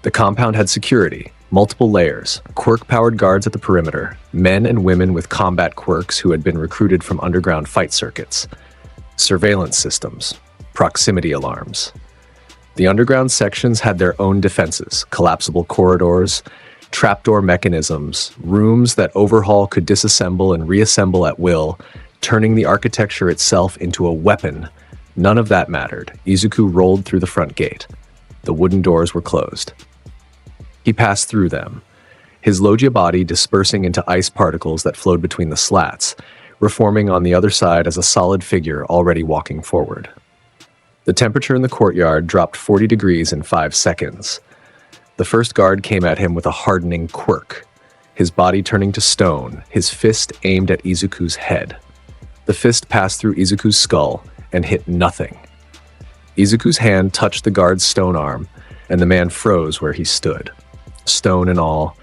S3: The compound had security, multiple layers, quirk-powered guards at the perimeter, men and women with combat quirks who had been recruited from underground fight circuits. surveillance systems, proximity alarms. The underground sections had their own defenses, collapsible corridors, trapdoor mechanisms, rooms that Overhaul could disassemble and reassemble at will, turning the architecture itself into a weapon. None of that mattered. Izuku rolled through the front gate. The wooden doors were closed. He passed through them, his Logia body dispersing into ice particles that flowed between the slats, reforming on the other side as a solid figure already walking forward. The temperature in the courtyard dropped 40 degrees in 5 seconds. The first guard came at him with a hardening quirk, his body turning to stone, his fist aimed at Izuku's head. The fist passed through Izuku's skull and hit nothing. Izuku's hand touched the guard's stone arm, and the man froze where he stood. Stone and all,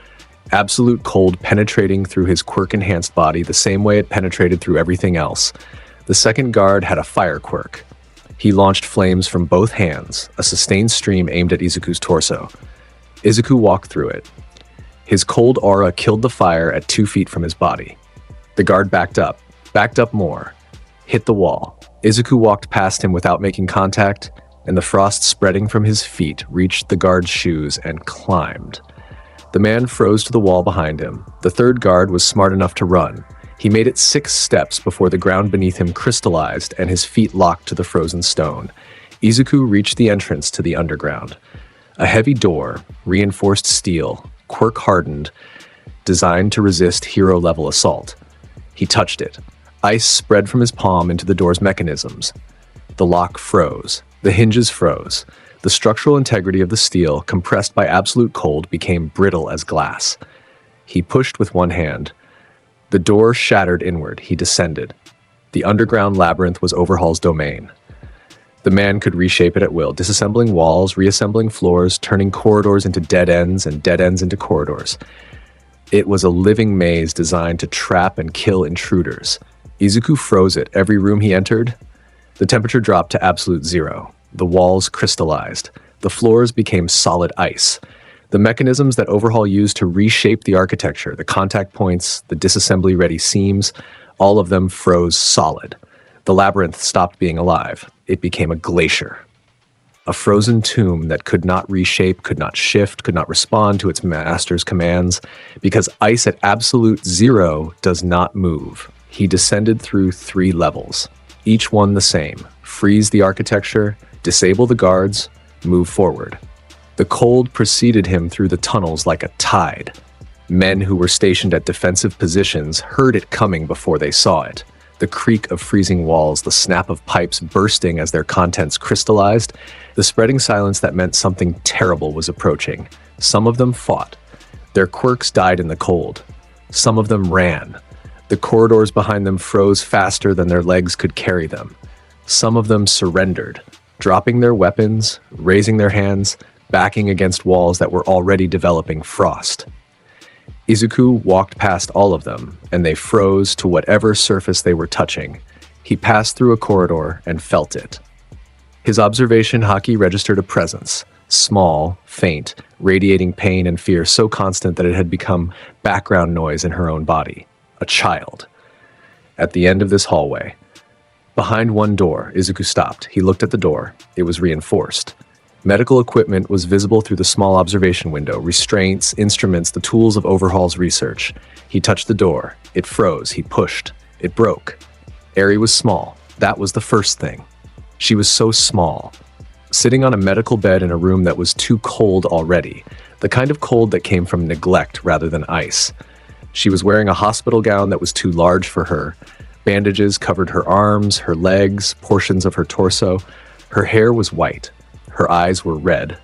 S3: absolute cold penetrating through his quirk-enhanced body the same way it penetrated through everything else. The second guard had a fire quirk. He launched flames from both hands, a sustained stream aimed at Izuku's torso. Izuku walked through it. His cold aura killed the fire at 2 feet from his body. The guard backed up more, hit the wall. Izuku walked past him without making contact, and the frost spreading from his feet reached the guard's shoes and climbed. The man froze to the wall behind him. The third guard was smart enough to run. He made it 6 steps before the ground beneath him crystallized and his feet locked to the frozen stone. Izuku reached the entrance to the underground. A heavy door, reinforced steel, quirk-hardened, designed to resist hero-level assault. He touched it. Ice spread from his palm into the door's mechanisms. The lock froze. The hinges froze. The structural integrity of the steel, compressed by absolute cold, became brittle as glass. He pushed with one hand. The door shattered inward. He descended. The underground labyrinth was Overhaul's domain. The man could reshape it at will, disassembling walls, reassembling floors, turning corridors into dead ends and dead ends into corridors. It was a living maze designed to trap and kill intruders. Izuku froze it. Every room he entered, the temperature dropped to absolute zero. The walls crystallized. The floors became solid ice. The mechanisms that Overhaul used to reshape the architecture, the contact points, the disassembly-ready seams, all of them froze solid. The labyrinth stopped being alive. It became a glacier. A frozen tomb that could not reshape, could not shift, could not respond to its master's commands, because ice at absolute zero does not move. He descended through 3 levels, each one the same. Freeze the architecture, disable the guards, move forward. The cold preceded him through the tunnels like a tide. Men who were stationed at defensive positions heard it coming before they saw it. The creak of freezing walls, the snap of pipes bursting as their contents crystallized, the spreading silence that meant something terrible was approaching. Some of them fought. Their quirks died in the cold. Some of them ran. The corridors behind them froze faster than their legs could carry them. Some of them surrendered, dropping their weapons, raising their hands, backing against walls that were already developing frost. Izuku walked past all of them, and they froze to whatever surface they were touching. He passed through a corridor and felt it. His observation haki registered a presence, small, faint, radiating pain and fear so constant that it had become background noise in her own body. A child. At the end of this hallway, behind one door, Izuku stopped. He looked at the door. It was reinforced. Medical equipment was visible through the small observation window, restraints, instruments, the tools of Overhaul's research. He touched the door. It froze. He pushed. It broke. Eri was small. That was the first thing. She was so small. Sitting on a medical bed in a room that was too cold already, the kind of cold that came from neglect rather than ice. She was wearing a hospital gown that was too large for her. Bandages covered her arms, her legs, portions of her torso. Her hair was white. Her eyes were red.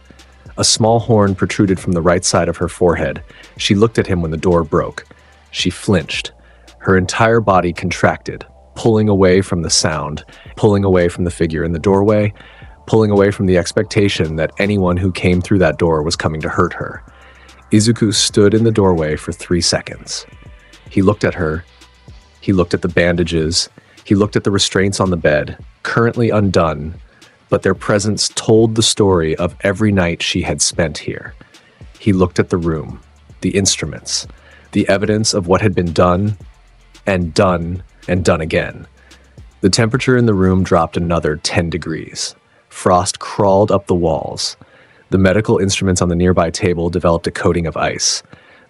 S3: A small horn protruded from the right side of her forehead. She looked at him when the door broke. She flinched. Her entire body contracted, pulling away from the sound, pulling away from the figure in the doorway, pulling away from the expectation that anyone who came through that door was coming to hurt her. Izuku stood in the doorway for 3 seconds. He looked at her. He looked at the bandages. He looked at the restraints on the bed, currently undone, but their presence told the story of every night she had spent here. He looked at the room, the instruments, the evidence of what had been done and done and done again. The temperature in the room dropped another 10 degrees. Frost crawled up the walls. The medical instruments on the nearby table developed a coating of ice.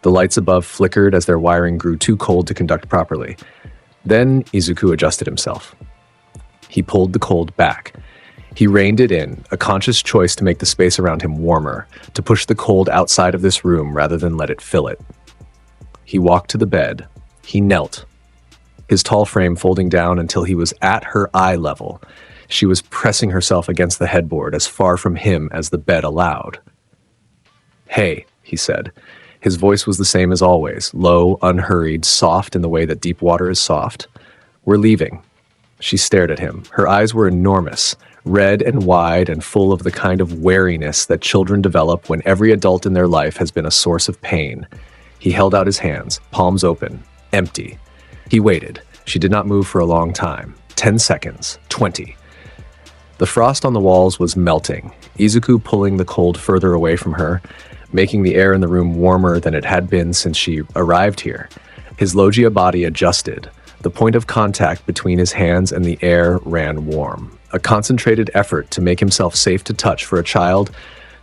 S3: The lights above flickered as their wiring grew too cold to conduct properly. Then Izuku adjusted himself. He pulled the cold back. He reined it in, a conscious choice to make the space around him warmer, to push the cold outside of this room rather than let it fill it. He walked to the bed. He knelt, his tall frame folding down until he was at her eye level. She was pressing herself against the headboard as far from him as the bed allowed. "Hey," he said. His voice was the same as always, low, unhurried, soft in the way that deep water is soft. "We're leaving." She stared at him. Her eyes were enormous, red and wide and full of the kind of wariness that children develop when every adult in their life has been a source of pain. He held out his hands, palms open, empty. He waited. She did not move for a long time. 10 seconds. 20. The frost on the walls was melting, Izuku pulling the cold further away from her, making the air in the room warmer than it had been since she arrived here. His Logia body adjusted. The point of contact between his hands and the air ran warm. A concentrated effort to make himself safe to touch for a child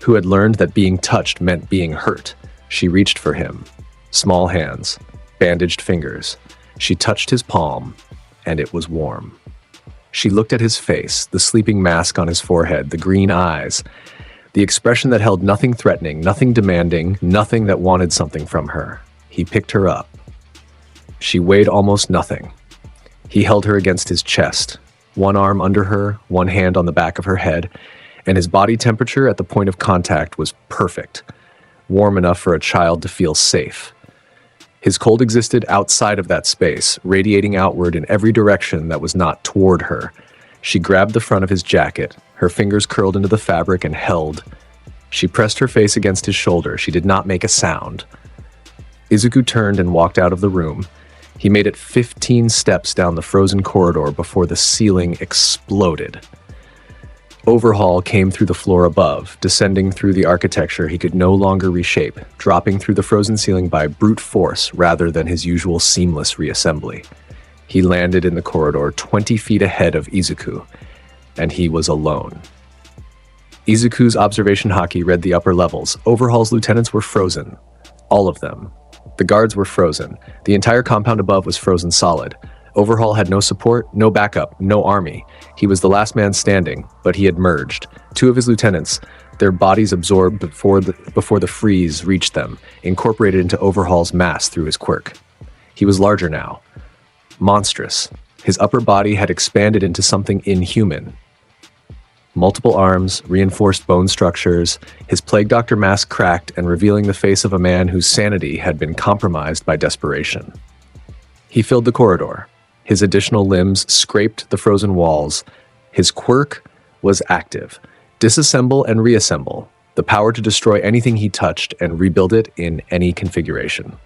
S3: who had learned that being touched meant being hurt. She reached for him. Small hands, bandaged fingers. She touched his palm, and it was warm. She looked at his face, the sleeping mask on his forehead, the green eyes, the expression that held nothing threatening, nothing demanding, nothing that wanted something from her. He picked her up. She weighed almost nothing. He held her against his chest, one arm under her, one hand on the back of her head, and his body temperature at the point of contact was perfect, warm enough for a child to feel safe. His cold existed outside of that space, radiating outward in every direction that was not toward her. She grabbed the front of his jacket, her fingers curled into the fabric and held. She pressed her face against his shoulder. She did not make a sound. Izuku turned and walked out of the room. He made it 15 steps down the frozen corridor before the ceiling exploded. Overhaul came through the floor above, descending through the architecture he could no longer reshape, dropping through the frozen ceiling by brute force rather than his usual seamless reassembly. He landed in the corridor 20 feet ahead of Izuku, and he was alone. Izuku's observation haki read the upper levels. Overhaul's lieutenants were frozen. All of them. The guards were frozen. The entire compound above was frozen solid. Overhaul had no support, no backup, no army. He was the last man standing, but he had merged. Two of his lieutenants, their bodies absorbed before the freeze reached them, incorporated into Overhaul's mass through his quirk. He was larger now. Monstrous. His upper body had expanded into something inhuman. Multiple arms, reinforced bone structures, his Plague Doctor mask cracked and revealing the face of a man whose sanity had been compromised by desperation. He filled the corridor. His additional limbs scraped the frozen walls. His quirk was active. Disassemble and reassemble, the power to destroy anything he touched and rebuild it in any configuration.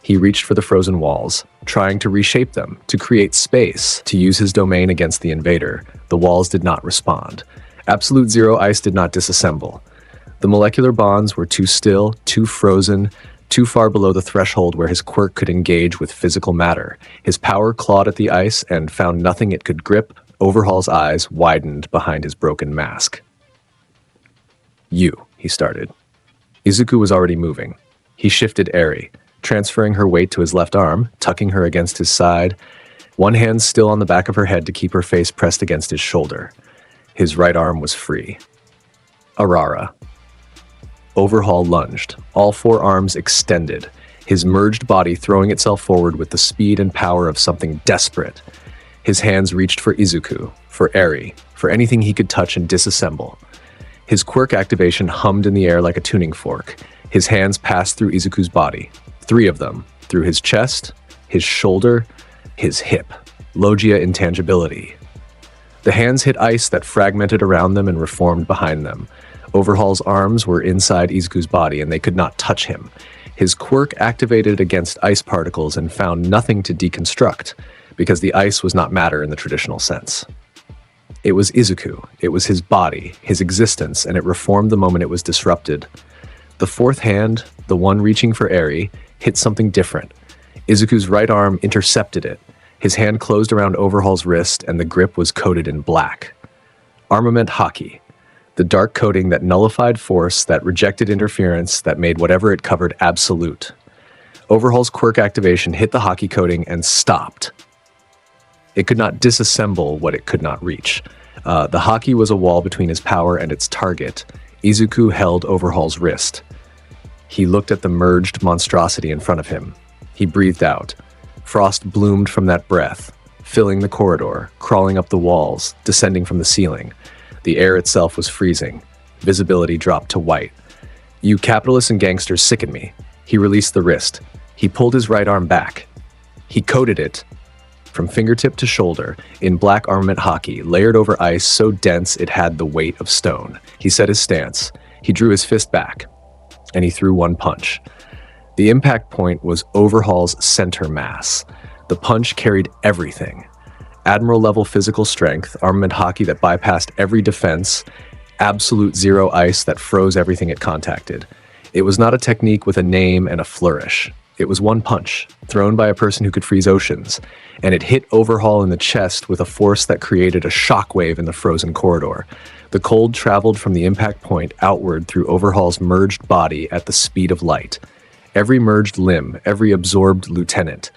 S3: He reached for the frozen walls, trying to reshape them, to create space, to use his domain against the invader. The walls did not respond. Absolute Zero Ice did not disassemble. The molecular bonds were too still, too frozen, too far below the threshold where his quirk could engage with physical matter. His power clawed at the ice and found nothing it could grip. Overhaul's eyes widened behind his broken mask. "You," he started. Izuku was already moving. He shifted Eri, transferring her weight to his left arm, tucking her against his side, one hand still on the back of her head to keep her face pressed against his shoulder. His right arm was free. Arara. Overhaul lunged, all four arms extended, his merged body throwing itself forward with the speed and power of something desperate. His hands reached for Izuku, for Eri, for anything he could touch and disassemble. His quirk activation hummed in the air like a tuning fork. His hands passed through Izuku's body, 3 of them, through his chest, his shoulder, his hip. Logia intangibility. The hands hit ice that fragmented around them and reformed behind them. Overhaul's arms were inside Izuku's body and they could not touch him. His quirk activated against ice particles and found nothing to deconstruct, because the ice was not matter in the traditional sense. It was Izuku, it was his body, his existence, and it reformed the moment it was disrupted. The fourth hand, the one reaching for Eri, hit something different. Izuku's right arm intercepted it. His hand closed around Overhaul's wrist, and the grip was coated in black. Armament Haki. The dark coating that nullified force, that rejected interference, that made whatever it covered absolute. Overhaul's quirk activation hit the Haki coating and stopped. It could not disassemble what it could not reach. The Haki was a wall between his power and its target. Izuku held Overhaul's wrist. He looked at the merged monstrosity in front of him. He breathed out. Frost bloomed from that breath, filling the corridor, crawling up the walls, descending from the ceiling. The air itself was freezing. Visibility dropped to white. "You capitalists and gangsters sicken me." He released the wrist. He pulled his right arm back. He coated it, from fingertip to shoulder, in black armament Haki, layered over ice so dense it had the weight of stone. He set his stance. He drew his fist back, and he threw one punch. The impact point was Overhaul's center mass. The punch carried everything. Admiral-level physical strength, armament Haki that bypassed every defense, absolute zero ice that froze everything it contacted. It was not a technique with a name and a flourish. It was one punch, thrown by a person who could freeze oceans, and it hit Overhaul in the chest with a force that created a shockwave in the frozen corridor. The cold traveled from the impact point outward through Overhaul's merged body at the speed of light. Every merged limb, every absorbed lieutenant,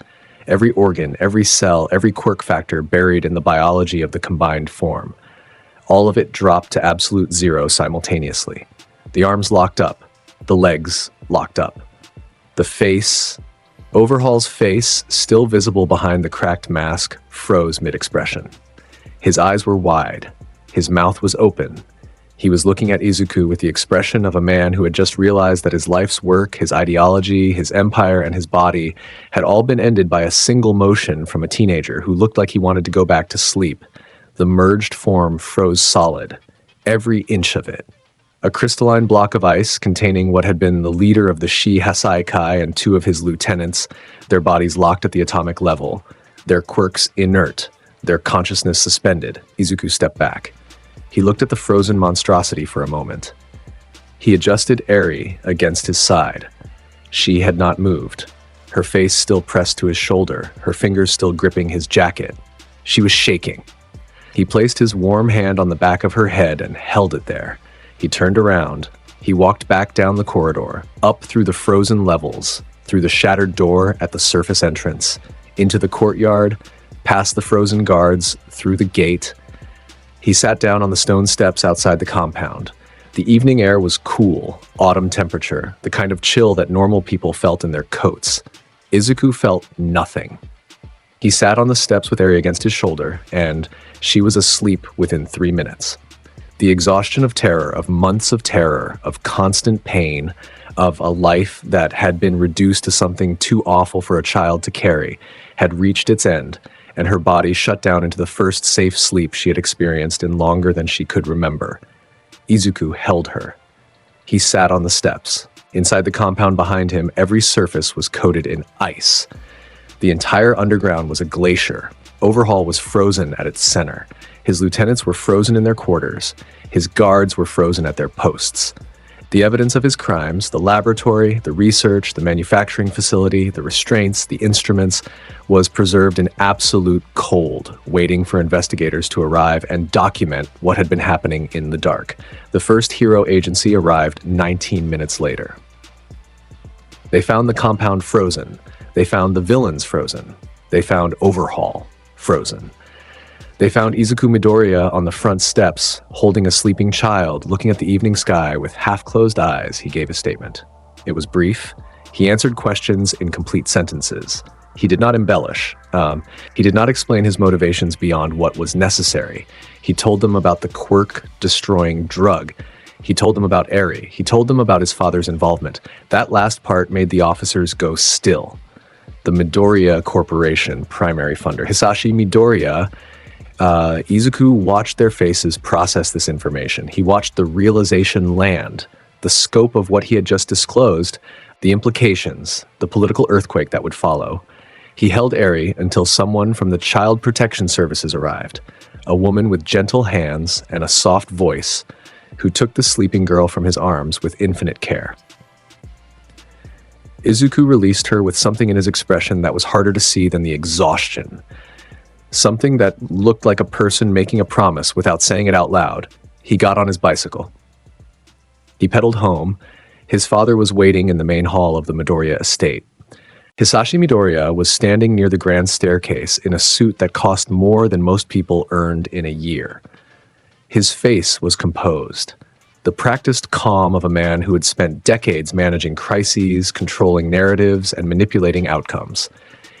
S3: every organ, every cell, every quirk factor buried in the biology of the combined form. All of it dropped to absolute zero simultaneously. The arms locked up. The legs locked up. The face, Overhaul's face, still visible behind the cracked mask, froze mid-expression. His eyes were wide. His mouth was open. He was looking at Izuku with the expression of a man who had just realized that his life's work, his ideology, his empire, and his body had all been ended by a single motion from a teenager who looked like he wanted to go back to sleep. The merged form froze solid, every inch of it. A crystalline block of ice containing what had been the leader of the Shi Hasai Kai and two of his lieutenants, their bodies locked at the atomic level, their quirks inert, their consciousness suspended. Izuku stepped back. He looked at the frozen monstrosity for a moment. He adjusted Eri against his side. She had not moved, her face still pressed to his shoulder, her fingers still gripping his jacket. She was shaking. He placed his warm hand on the back of her head and held it there. He turned around. He walked back down the corridor, up through the frozen levels, through the shattered door at the surface entrance, into the courtyard, past the frozen guards, through the gate. He sat down on the stone steps outside the compound. The evening air was cool, autumn temperature, the kind of chill that normal people felt in their coats. Izuku felt nothing. He sat on the steps with Eri against his shoulder, and she was asleep within 3 minutes. The exhaustion of terror, of months of terror, of constant pain, of a life that had been reduced to something too awful for a child to carry, had reached its end, and her body shut down into the first safe sleep she had experienced in longer than she could remember. Izuku held her. He sat on the steps. Inside the compound behind him, every surface was coated in ice. The entire underground was a glacier. Overhaul was frozen at its center. His lieutenants were frozen in their quarters. His guards were frozen at their posts. The evidence of his crimes, the laboratory, the research, the manufacturing facility, the restraints, the instruments, was preserved in absolute cold, waiting for investigators to arrive and document what had been happening in the dark. The first hero agency arrived 19 minutes later. They found the compound frozen. They found the villains frozen. They found Overhaul frozen. They found Izuku Midoriya on the front steps, holding a sleeping child, looking at the evening sky with half-closed eyes. He gave a statement. It was brief. He answered questions in complete sentences. He did not embellish. He did not explain his motivations beyond what was necessary. He told them about the quirk-destroying drug. He told them about Eri. He told them about his father's involvement. That last part made the officers go still. The Midoriya Corporation primary funder, Hisashi Midoriya, Izuku watched their faces process this information. He watched the realization land, the scope of what he had just disclosed, the implications, the political earthquake that would follow. He held Eri until someone from the Child Protection Services arrived, a woman with gentle hands and a soft voice who took the sleeping girl from his arms with infinite care. Izuku released her with something in his expression that was harder to see than the exhaustion. Something that looked like a person making a promise without saying it out loud. He got on his bicycle. He pedaled home. His father was waiting in the main hall of the Midoriya estate. Hisashi Midoriya was standing near the grand staircase in a suit that cost more than most people earned in a year. His face was composed, the practiced calm of a man who had spent decades managing crises, controlling narratives, and manipulating outcomes.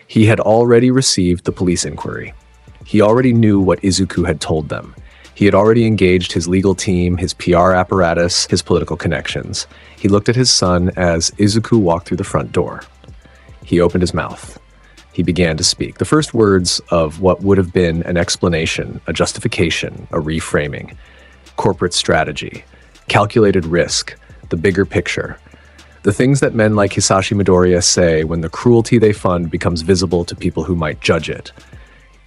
S3: He had already received the police inquiry. He already knew what Izuku had told them. He had already engaged his legal team, his PR apparatus, his political connections. He looked at his son as Izuku walked through the front door. He opened his mouth. He began to speak. The first words of what would have been an explanation, a justification, a reframing, corporate strategy, calculated risk, the bigger picture. The things that men like Hisashi Midoriya say when the cruelty they fund becomes visible to people who might judge it.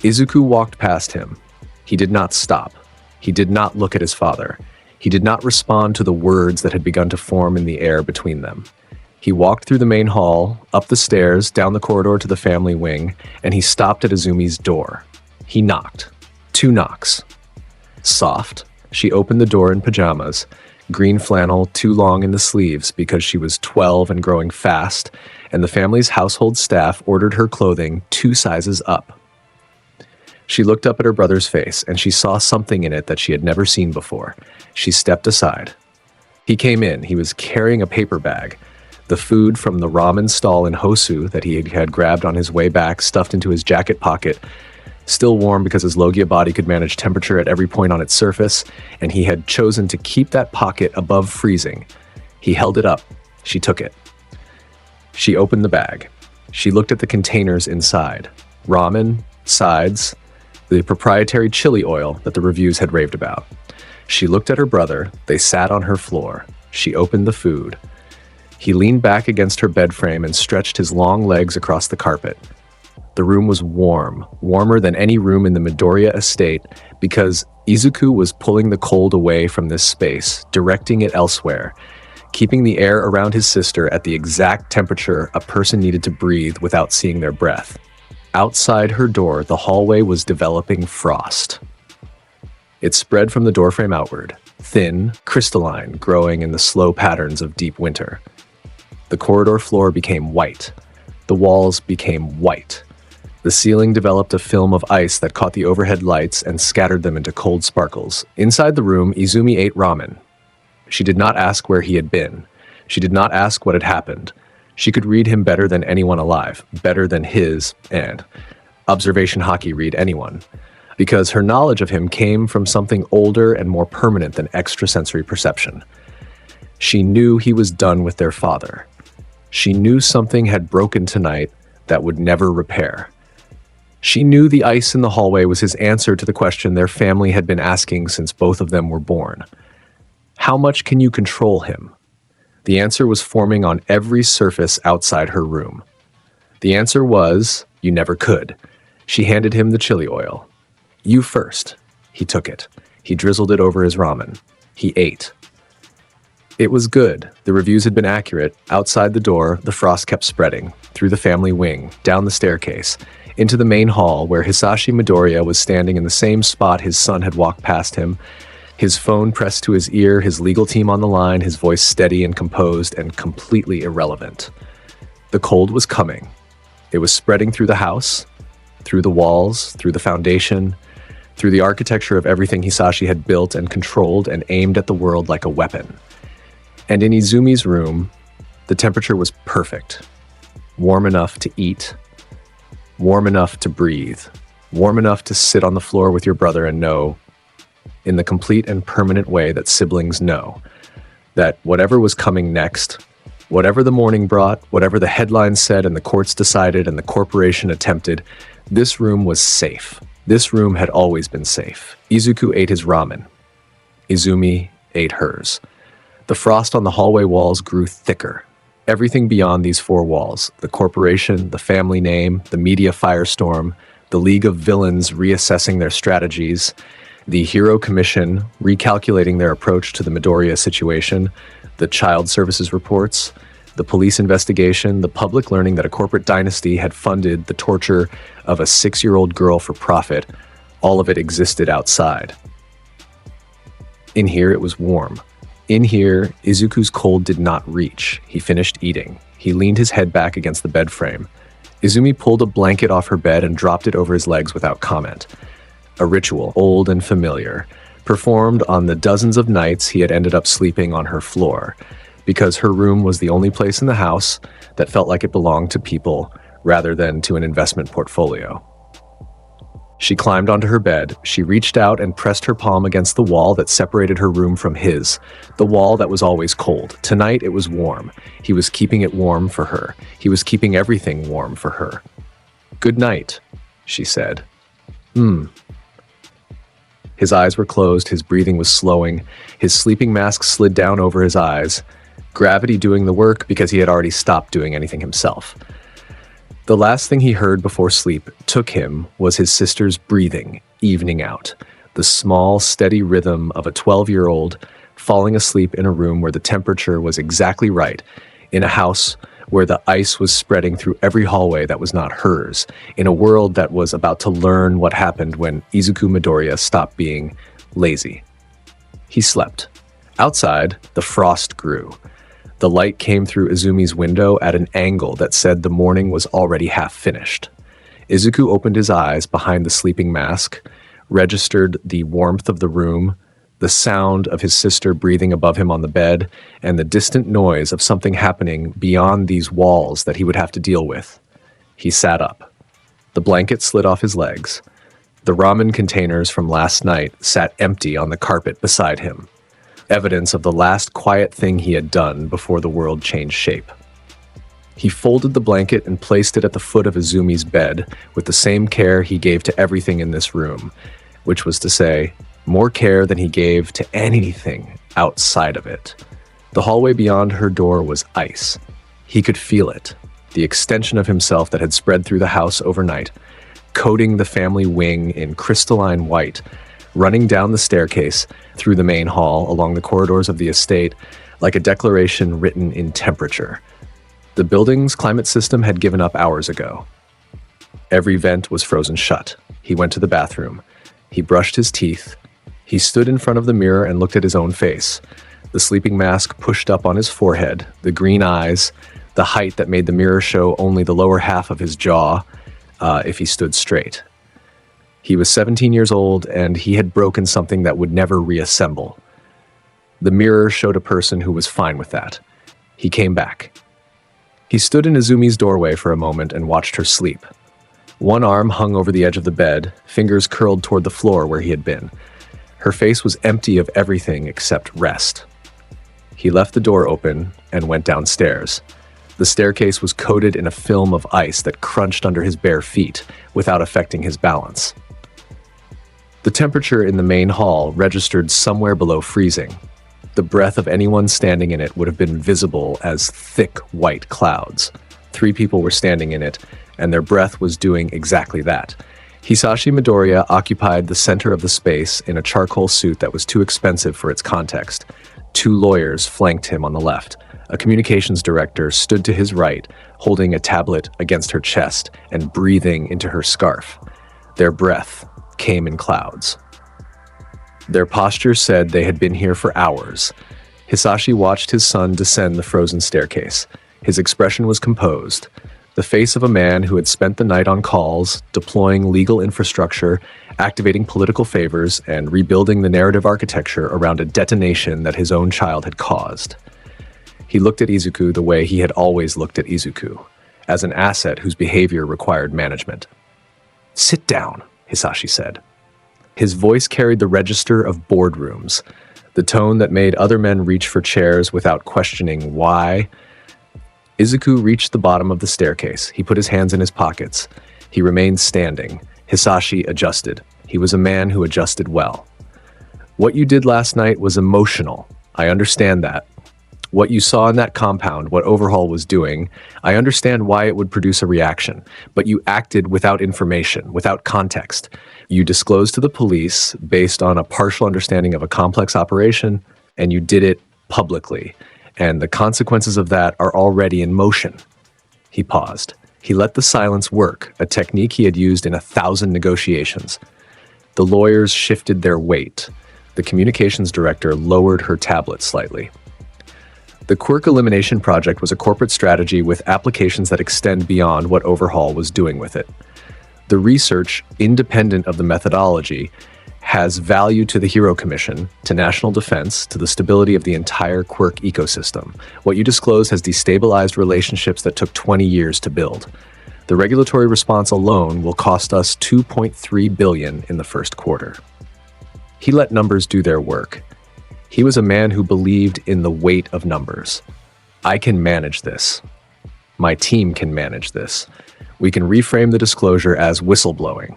S3: Izuku walked past him. He did not stop. He did not look at his father. He did not respond to the words that had begun to form in the air between them. He walked through the main hall, up the stairs, down the corridor to the family wing, and he stopped at Izumi's door. He knocked. 2 knocks. Soft, she opened the door in pajamas, green flannel too long in the sleeves because she was 12 and growing fast, and the family's household staff ordered her clothing 2 sizes up. She looked up at her brother's face, and she saw something in it that she had never seen before. She stepped aside. He came in. He was carrying a paper bag, the food from the ramen stall in Hosu that he had grabbed on his way back, stuffed into his jacket pocket, still warm because his Logia body could manage temperature at every point on its surface, and he had chosen to keep that pocket above freezing. He held it up. She took it. She opened the bag. She looked at the containers inside. Ramen, sides, the proprietary chili oil that the reviews had raved about. She looked at her brother. They sat on her floor. She opened the food. He leaned back against her bed frame and stretched his long legs across the carpet. The room was warm, warmer than any room in the Midoriya estate, because Izuku was pulling the cold away from this space, directing it elsewhere, keeping the air around his sister at the exact temperature a person needed to breathe without seeing their breath. Outside her door, the hallway was developing frost. It spread from the doorframe outward, thin, crystalline, growing in the slow patterns of deep winter. The corridor floor became white. The walls became white. The ceiling developed a film of ice that caught the overhead lights and scattered them into cold sparkles. Inside the room, Izumi ate ramen. She did not ask where he had been. She did not ask what had happened. She could read him better than anyone alive, better than his, and observation hockey read anyone, because her knowledge of him came from something older and more permanent than extrasensory perception. She knew he was done with their father. She knew something had broken tonight that would never repair. She knew the ice in the hallway was his answer to the question their family had been asking since both of them were born. How much can you control him? The answer was forming on every surface outside her room. The answer was, you never could. She handed him the chili oil. You first. He took it. He drizzled it over his ramen. He ate. It was good. The reviews had been accurate. Outside the door, the frost kept spreading, through the family wing, down the staircase, into the main hall where Hisashi Midoriya was standing in the same spot his son had walked past him, his phone pressed to his ear, his legal team on the line, his voice steady and composed and completely irrelevant. The cold was coming. It was spreading through the house, through the walls, through the foundation, through the architecture of everything Hisashi had built and controlled and aimed at the world like a weapon. And in Izumi's room, the temperature was perfect. Warm enough to eat, warm enough to breathe, warm enough to sit on the floor with your brother and know, in the complete and permanent way that siblings know, that whatever was coming next, whatever the morning brought, whatever the headlines said and the courts decided and the corporation attempted, this room was safe. This room had always been safe. Izuku ate his ramen. Izumi ate hers. The frost on the hallway walls grew thicker. Everything beyond these 4 walls, the corporation, the family name, the media firestorm, the League of Villains reassessing their strategies, the Hero Commission recalculating their approach to the Midoriya situation, the child services reports, The police investigation, the public learning that a corporate dynasty had funded the torture of a 6-year-old girl for profit, all of it existed outside. In here, it was warm. In here, Izuku's cold did not reach. He finished eating. He leaned his head back against the bed frame. Izumi pulled a blanket off her bed and dropped it over his legs without comment. A ritual, old and familiar, performed on the dozens of nights he had ended up sleeping on her floor, because her room was the only place in the house that felt like it belonged to people rather than to an investment portfolio. She climbed onto her bed. She reached out and pressed her palm against the wall that separated her room from his, the wall that was always cold. Tonight it was warm. He was keeping it warm for her. He was keeping everything warm for her. "Good night," she said. His eyes were closed, his breathing was slowing, his sleeping mask slid down over his eyes, gravity doing the work because he had already stopped doing anything himself. The last thing he heard before sleep took him was his sister's breathing, evening out, the small, steady rhythm of a 12-year-old falling asleep in a room where the temperature was exactly right, in a house where the ice was spreading through every hallway that was not hers, in a world that was about to learn what happened when Izuku Midoriya stopped being lazy. He slept. Outside, the frost grew. The light came through Izumi's window at an angle that said the morning was already half finished. Izuku opened his eyes behind the sleeping mask, registered the warmth of the room, the sound of his sister breathing above him on the bed, and the distant noise of something happening beyond these walls that he would have to deal with. He sat up. The blanket slid off his legs. The ramen containers from last night sat empty on the carpet beside him, evidence of the last quiet thing he had done before the world changed shape. He folded the blanket and placed it at the foot of Izumi's bed with the same care he gave to everything in this room, which was to say, more care than he gave to anything outside of it. The hallway beyond her door was ice. He could feel it, the extension of himself that had spread through the house overnight, coating the family wing in crystalline white, running down the staircase, through the main hall, along the corridors of the estate, like a declaration written in temperature. The building's climate system had given up hours ago. Every vent was frozen shut. He went to the bathroom. He brushed his teeth. He stood in front of the mirror and looked at his own face. The sleeping mask pushed up on his forehead, the green eyes, the height that made the mirror show only the lower half of his jaw, if he stood straight. He was 17 years old, and he had broken something that would never reassemble. The mirror showed a person who was fine with that. He came back. He stood in Izumi's doorway for a moment and watched her sleep. One arm hung over the edge of the bed, fingers curled toward the floor where he had been. Her face was empty of everything except rest. He left the door open and went downstairs. The staircase was coated in a film of ice that crunched under his bare feet without affecting his balance. The temperature in the main hall registered somewhere below freezing. The breath of anyone standing in it would have been visible as thick white clouds. 3 people were standing in it, and their breath was doing exactly that. Hisashi Midoriya occupied the center of the space in a charcoal suit that was too expensive for its context. 2 lawyers flanked him on the left. A communications director stood to his right, holding a tablet against her chest and breathing into her scarf. Their breath came in clouds. Their posture said they had been here for hours. Hisashi watched his son descend the frozen staircase. His expression was composed, the face of a man who had spent the night on calls, deploying legal infrastructure, activating political favors, and rebuilding the narrative architecture around a detonation that his own child had caused. He looked at Izuku the way he had always looked at Izuku, as an asset whose behavior required management. "Sit down," Hisashi said. His voice carried the register of boardrooms, the tone that made other men reach for chairs without questioning why. Izuku reached the bottom of the staircase. He put his hands in his pockets. He remained standing. Hisashi adjusted. He was a man who adjusted well. "What you did last night was emotional. I understand that. What you saw in that compound, what Overhaul was doing, I understand why it would produce a reaction, but you acted without information, without context. You disclosed to the police based on a partial understanding of a complex operation, and you did it publicly. and the consequences of that are already in motion. He paused. He let the silence work, a technique he had used in 1,000 negotiations. The lawyers shifted their weight. The communications director lowered her tablet slightly. The Quirk Elimination Project was a corporate strategy with applications that extend beyond what Overhaul was doing with it. The research, independent of the methodology, has value to the Hero Commission, to national defense, to the stability of the entire Quirk ecosystem. What you disclose has destabilized relationships that took 20 years to build. The regulatory response alone will cost us $2.3 billion in the first quarter. He let numbers do their work. He was a man who believed in the weight of numbers. I can manage this. My team can manage this. We can reframe the disclosure as whistleblowing.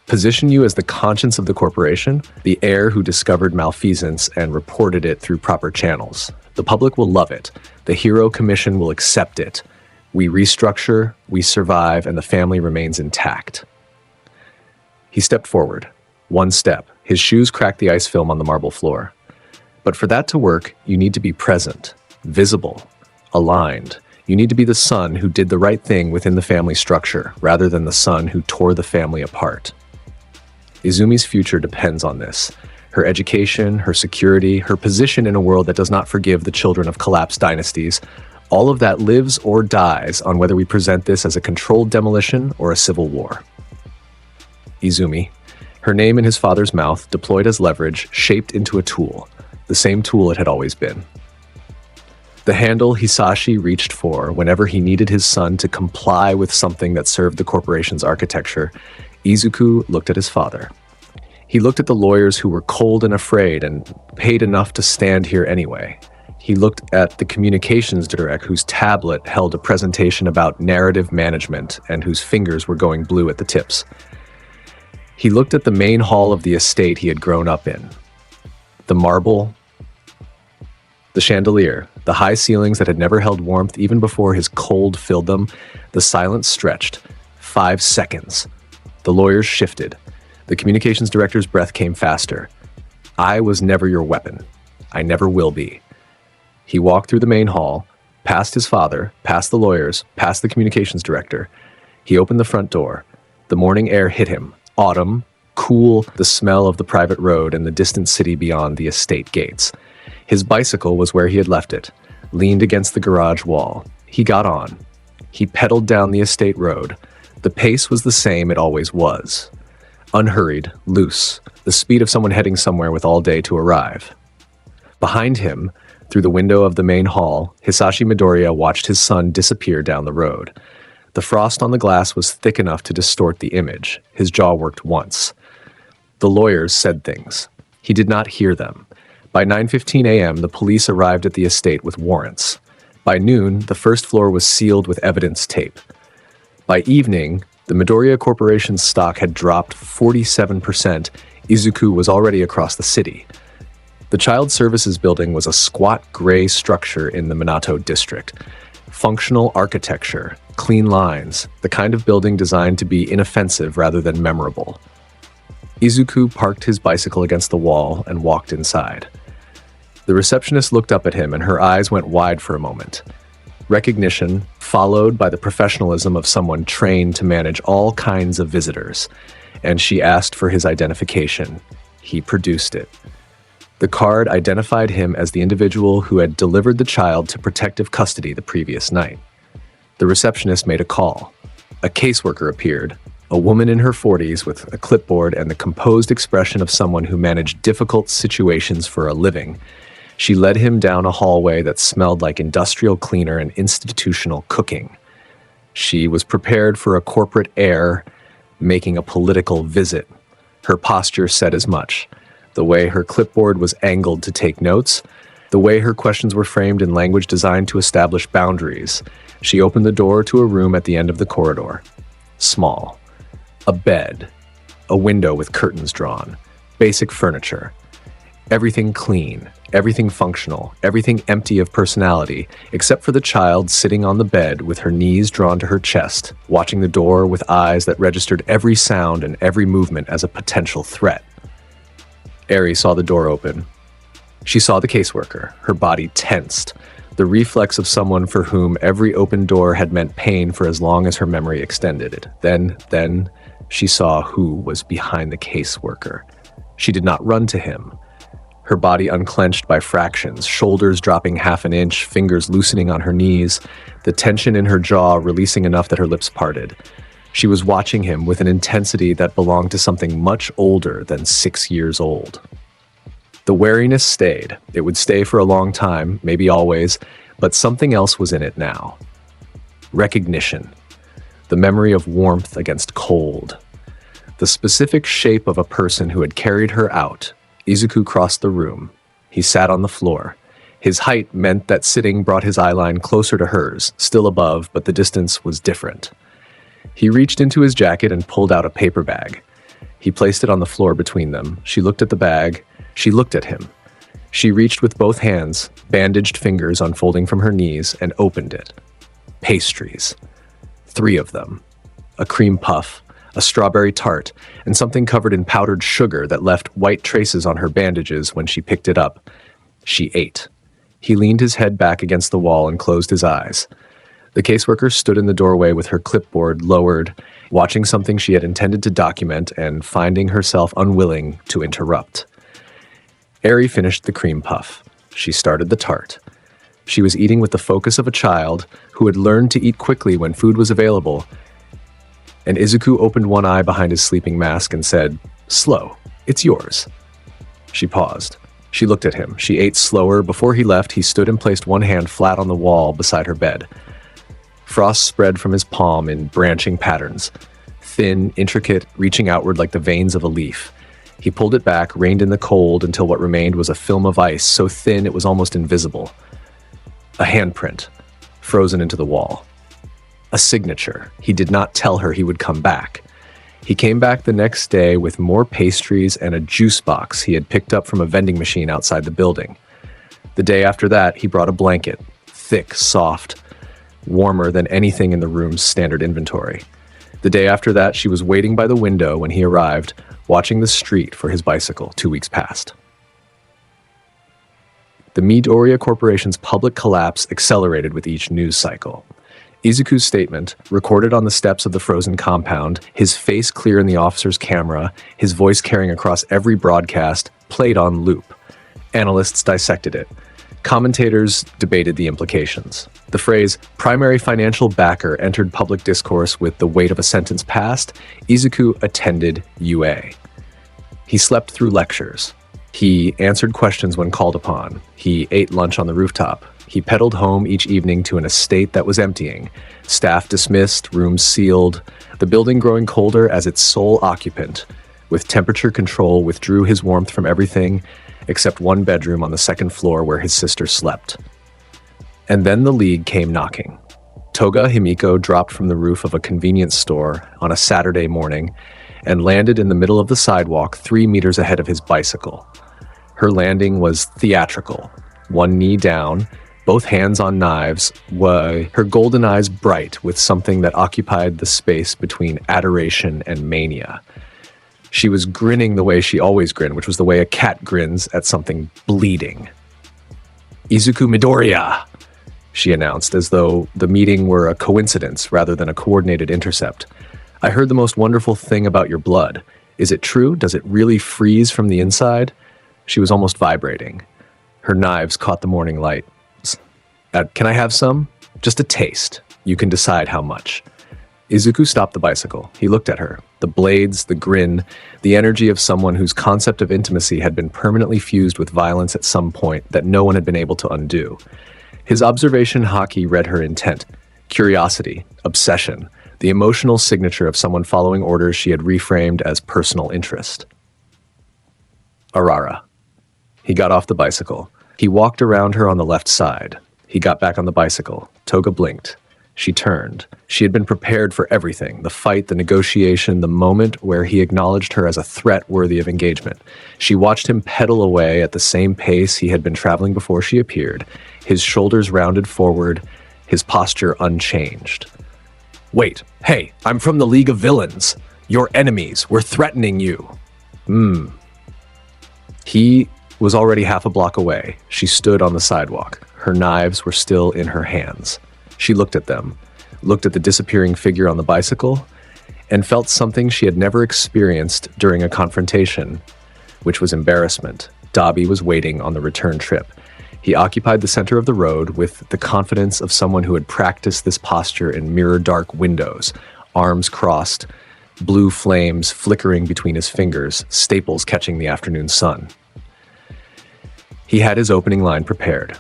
S3: Position you as the conscience of the corporation, the heir who discovered malfeasance and reported it through proper channels. The public will love it. The Hero Commission will accept it. We restructure, we survive, and the family remains intact. He stepped forward. One step. His shoes cracked the ice film on the marble floor. But for that to work, you need to be present, visible, aligned. You need to be the son who did the right thing within the family structure, rather than the son who tore the family apart. Izumi's future depends on this. Her education, her security, her position in a world that does not forgive the children of collapsed dynasties, all of that lives or dies on whether we present this as a controlled demolition or a civil war. Izumi, her name in his father's mouth, deployed as leverage, shaped into a tool, the same tool it had always been. The handle Hisashi reached for whenever he needed his son to comply with something that served the corporation's architecture, Izuku looked at his father. He looked at the lawyers who were cold and afraid and paid enough to stand here anyway. He looked at the communications director whose tablet held a presentation about narrative management and whose fingers were going blue at the tips. He looked at the main hall of the estate he had grown up in. The marble, the chandelier, the high ceilings that had never held warmth even before his cold filled them. The silence stretched. 5 seconds. The lawyers shifted. The communications director's breath came faster. I was never your weapon. I never will be. He walked through the main hall, past his father, past the lawyers, past the communications director. He opened the front door. The morning air hit him. Autumn, cool, the smell of the private road and the distant city beyond the estate gates. His bicycle was where he had left it, leaned against the garage wall. He got on. He pedaled down the estate road. The pace was the same it always was. Unhurried, loose, the speed of someone heading somewhere with all day to arrive. Behind him, through the window of the main hall, Hisashi Midoriya watched his son disappear down the road. The frost on the glass was thick enough to distort the image. His jaw worked once. The lawyers said things. He did not hear them. By 9:15 a.m., the police arrived at the estate with warrants. By noon, the first floor was sealed with evidence tape. By evening, the Midoriya Corporation's stock had dropped 47%. Izuku was already across the city. The Child Services Building was a squat gray structure in the Minato district. Functional architecture, clean lines, the kind of building designed to be inoffensive rather than memorable. Izuku parked his bicycle against the wall and walked inside. The receptionist looked up at him and her eyes went wide for a moment. Recognition, followed by the professionalism of someone trained to manage all kinds of visitors, and she asked for his identification. He produced it. The card identified him as the individual who had delivered the child to protective custody the previous night. The receptionist made a call. A caseworker appeared, a woman in her 40s with a clipboard and the composed expression of someone who managed difficult situations for a living. She led him down a hallway that smelled like industrial cleaner and institutional cooking. She was prepared for a corporate heir making a political visit. Her posture said as much. The way her clipboard was angled to take notes, the way her questions were framed in language designed to establish boundaries. She opened the door to a room at the end of the corridor. Small. A bed. A window with curtains drawn. Basic furniture. Everything clean. Everything functional. Everything empty of personality, except for the child sitting on the bed with her knees drawn to her chest, watching the door with eyes that registered every sound and every movement as a potential threat. Eri saw the door open. She saw the caseworker, her body tensed, the reflex of someone for whom every open door had meant pain for as long as her memory extended. Then she saw who was behind the caseworker. She did not run to him. Her body unclenched by fractions, shoulders dropping half an inch, fingers loosening on her knees, the tension in her jaw releasing enough that her lips parted. She was watching him with an intensity that belonged to something much older than 6 years old. The wariness stayed. It would stay for a long time, maybe always, but something else was in it now. Recognition. The memory of warmth against cold. The specific shape of a person who had carried her out. Izuku crossed the room. He sat on the floor. His height meant that sitting brought his eyeline closer to hers, still above, but the distance was different. He reached into his jacket and pulled out a paper bag. He placed it on the floor between them. She looked at the bag. She looked at him. She reached with both hands, bandaged fingers unfolding from her knees, and opened it. Pastries. 3 of them. A cream puff, a strawberry tart, and something covered in powdered sugar that left white traces on her bandages when she picked it up. She ate. He leaned his head back against the wall and closed his eyes. The caseworker stood in the doorway with her clipboard lowered, watching something she had intended to document and finding herself unwilling to interrupt. Eri finished the cream puff. She started the tart. She was eating with the focus of a child who had learned to eat quickly when food was available, and Izuku opened one eye behind his sleeping mask and said, "Slow, it's yours." She paused. She looked at him. She ate slower. Before he left, he stood and placed one hand flat on the wall beside her bed. Frost spread from his palm in branching patterns, thin, intricate, reaching outward like the veins of a leaf. He pulled it back, reined in the cold until what remained was a film of ice so thin it was almost invisible. A handprint, frozen into the wall. A signature. He did not tell her he would come back. He came back the next day with more pastries and a juice box he had picked up from a vending machine outside the building. The day after that, he brought a blanket, thick, soft, warmer than anything in the room's standard inventory. The day after that, she was waiting by the window when he arrived, watching the street for his bicycle 2 weeks past. The Midoriya Corporation's public collapse accelerated with each news cycle. Izuku's statement, recorded on the steps of the frozen compound, his face clear in the officer's camera, his voice carrying across every broadcast, played on loop. Analysts dissected it. Commentators debated the implications. The phrase, primary financial backer, entered public discourse with the weight of a sentence passed. Izuku attended UA. He slept through lectures. He answered questions when called upon. He ate lunch on the rooftop. He pedaled home each evening to an estate that was emptying. Staff dismissed, rooms sealed, the building growing colder as its sole occupant. With temperature control, withdrew his warmth from everything except one bedroom on the second floor where his sister slept. And then the League came knocking. Toga Himiko dropped from the roof of a convenience store on a Saturday morning and landed in the middle of the sidewalk 3 meters ahead of his bicycle. Her landing was theatrical. One knee down, both hands on knives, her golden eyes bright with something that occupied the space between adoration and mania. She was grinning the way she always grinned, which was the way a cat grins at something bleeding. "Izuku Midoriya," she announced, as though the meeting were a coincidence rather than a coordinated intercept. "I heard the most wonderful thing about your blood. Is it true? Does it really freeze from the inside?" She was almost vibrating. Her knives caught the morning light. Can I have some? Just a taste. You can decide how much." Izuku stopped the bicycle. He looked at her. The blades, the grin, the energy of someone whose concept of intimacy had been permanently fused with violence at some point that no one had been able to undo. His observation haki read her intent. Curiosity, obsession, the emotional signature of someone following orders she had reframed as personal interest. Arara. He got off the bicycle. He walked around her on the left side. He got back on the bicycle. Toga blinked. She turned. She had been prepared for everything, the fight, the negotiation, the moment where he acknowledged her as a threat worthy of engagement. She watched him pedal away at the same pace he had been traveling before she appeared, his shoulders rounded forward, his posture unchanged. "Wait, hey, I'm from the League of Villains. Your enemies, we're threatening you." He was already half a block away. She stood on the sidewalk. Her knives were still in her hands. She looked at them, looked at the disappearing figure on the bicycle, and felt something she had never experienced during a confrontation, which was embarrassment. Dabi was waiting on the return trip. He occupied the center of the road with the confidence of someone who had practiced this posture in mirror-dark windows, arms crossed, blue flames flickering between his fingers, staples catching the afternoon sun. He had his opening line prepared.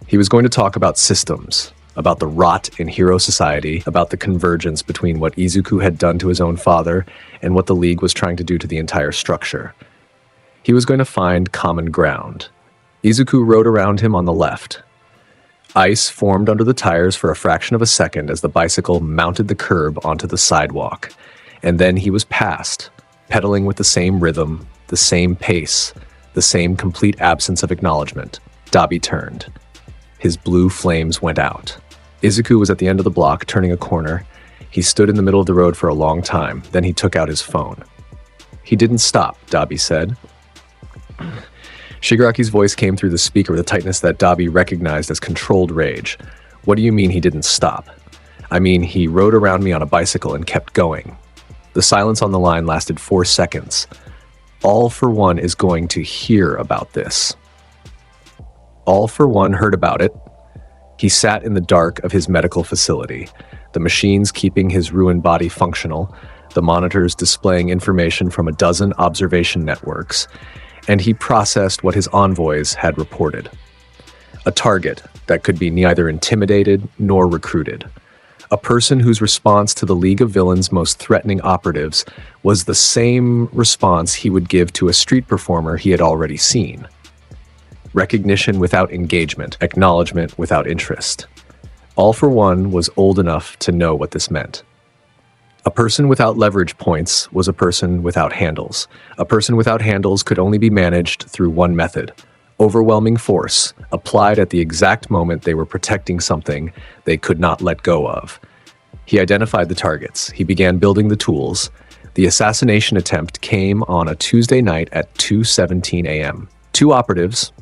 S3: He was going to talk about systems, about the rot in hero society, about the convergence between what Izuku had done to his own father and what the League was trying to do to the entire structure. He was going to find common ground. Izuku rode around him on the left. Ice formed under the tires for a fraction of a second as the bicycle mounted the curb onto the sidewalk. And then he was past, pedaling with the same rhythm, the same pace, the same complete absence of acknowledgement. Dabi turned. His blue flames went out. Izuku was at the end of the block, turning a corner. He stood in the middle of the road for a long time. Then he took out his phone. "He didn't stop," Dabi said. Shigaraki's voice came through the speaker with a tightness that Dabi recognized as controlled rage. "What do you mean he didn't stop?" "I mean, he rode around me on a bicycle and kept going." The silence on the line lasted 4 seconds. All for One is going to hear about this. All for One heard about it. He sat in the dark of his medical facility, the machines keeping his ruined body functional, the monitors displaying information from a dozen observation networks, and he processed what his envoys had reported. A target that could be neither intimidated nor recruited. A person whose response to the League of Villains' most threatening operatives was the same response he would give to a street performer he had already seen. Recognition without engagement, acknowledgement without interest. All for One was old enough to know what this meant. A person without leverage points was a person without handles. A person without handles could only be managed through one method: overwhelming force, applied at the exact moment they were protecting something they could not let go of. He identified the targets. He began building the tools. The assassination attempt came on a Tuesday night at 2:17 a.m. 2 operatives,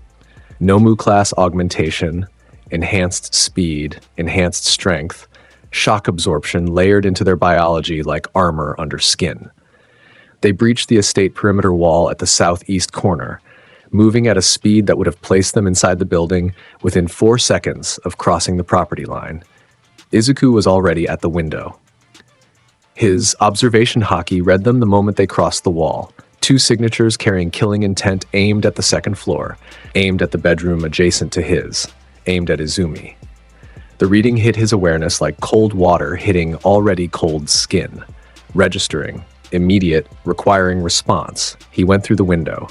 S3: Nomu class augmentation, enhanced speed, enhanced strength, shock absorption layered into their biology like armor under skin. They breached the estate perimeter wall at the southeast corner, moving at a speed that would have placed them inside the building within 4 seconds of crossing the property line. Izuku was already at the window. His observation hockey read them the moment they crossed the wall. 2 signatures carrying killing intent aimed at the second floor, aimed at the bedroom adjacent to his, aimed at Izumi. The reading hit his awareness like cold water hitting already cold skin. Registering, immediate, requiring response. He went through the window.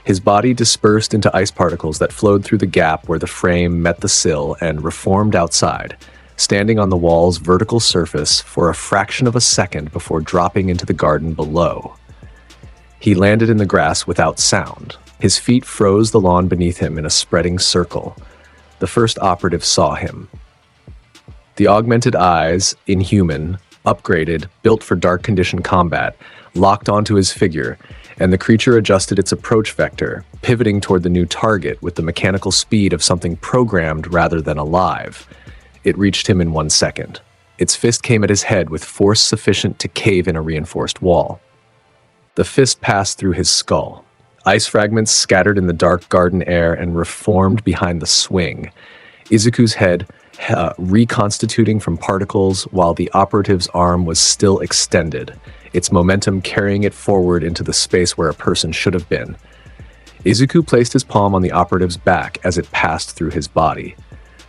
S3: His body dispersed into ice particles that flowed through the gap where the frame met the sill and reformed outside, standing on the wall's vertical surface for a fraction of a second before dropping into the garden below. He landed in the grass without sound. His feet froze the lawn beneath him in a spreading circle. The first operative saw him. The augmented eyes, inhuman, upgraded, built for dark condition combat, locked onto his figure, and the creature adjusted its approach vector, pivoting toward the new target with the mechanical speed of something programmed rather than alive. It reached him in 1 second. Its fist came at his head with force sufficient to cave in a reinforced wall. The fist passed through his skull. Ice fragments scattered in the dark garden air and reformed behind the swing. Izuku's head reconstituting from particles while the operative's arm was still extended, its momentum carrying it forward into the space where a person should have been. Izuku placed his palm on the operative's back as it passed through his body.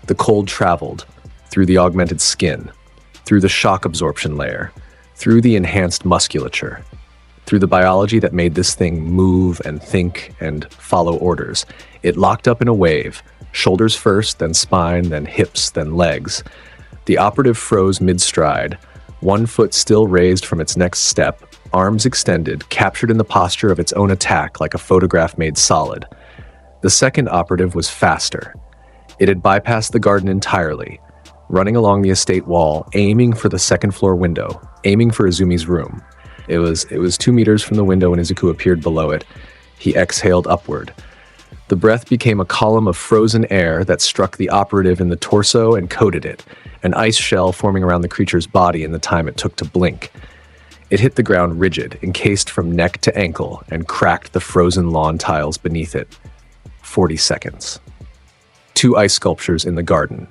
S3: The cold traveled through the augmented skin, through the shock absorption layer, through the enhanced musculature, through the biology that made this thing move and think and follow orders. It locked up in a wave, shoulders first, then spine, then hips, then legs. The operative froze mid-stride, 1 foot still raised from its next step, arms extended, captured in the posture of its own attack like a photograph made solid. The second operative was faster. It had bypassed the garden entirely, running along the estate wall, aiming for the second-floor window, aiming for Izumi's room. It was 2 meters from the window when Izuku appeared below it. He exhaled upward. The breath became a column of frozen air that struck the operative in the torso and coated it, an ice shell forming around the creature's body in the time it took to blink. It hit the ground rigid, encased from neck to ankle, and cracked the frozen lawn tiles beneath it. 40 seconds. 2 ice sculptures in the garden.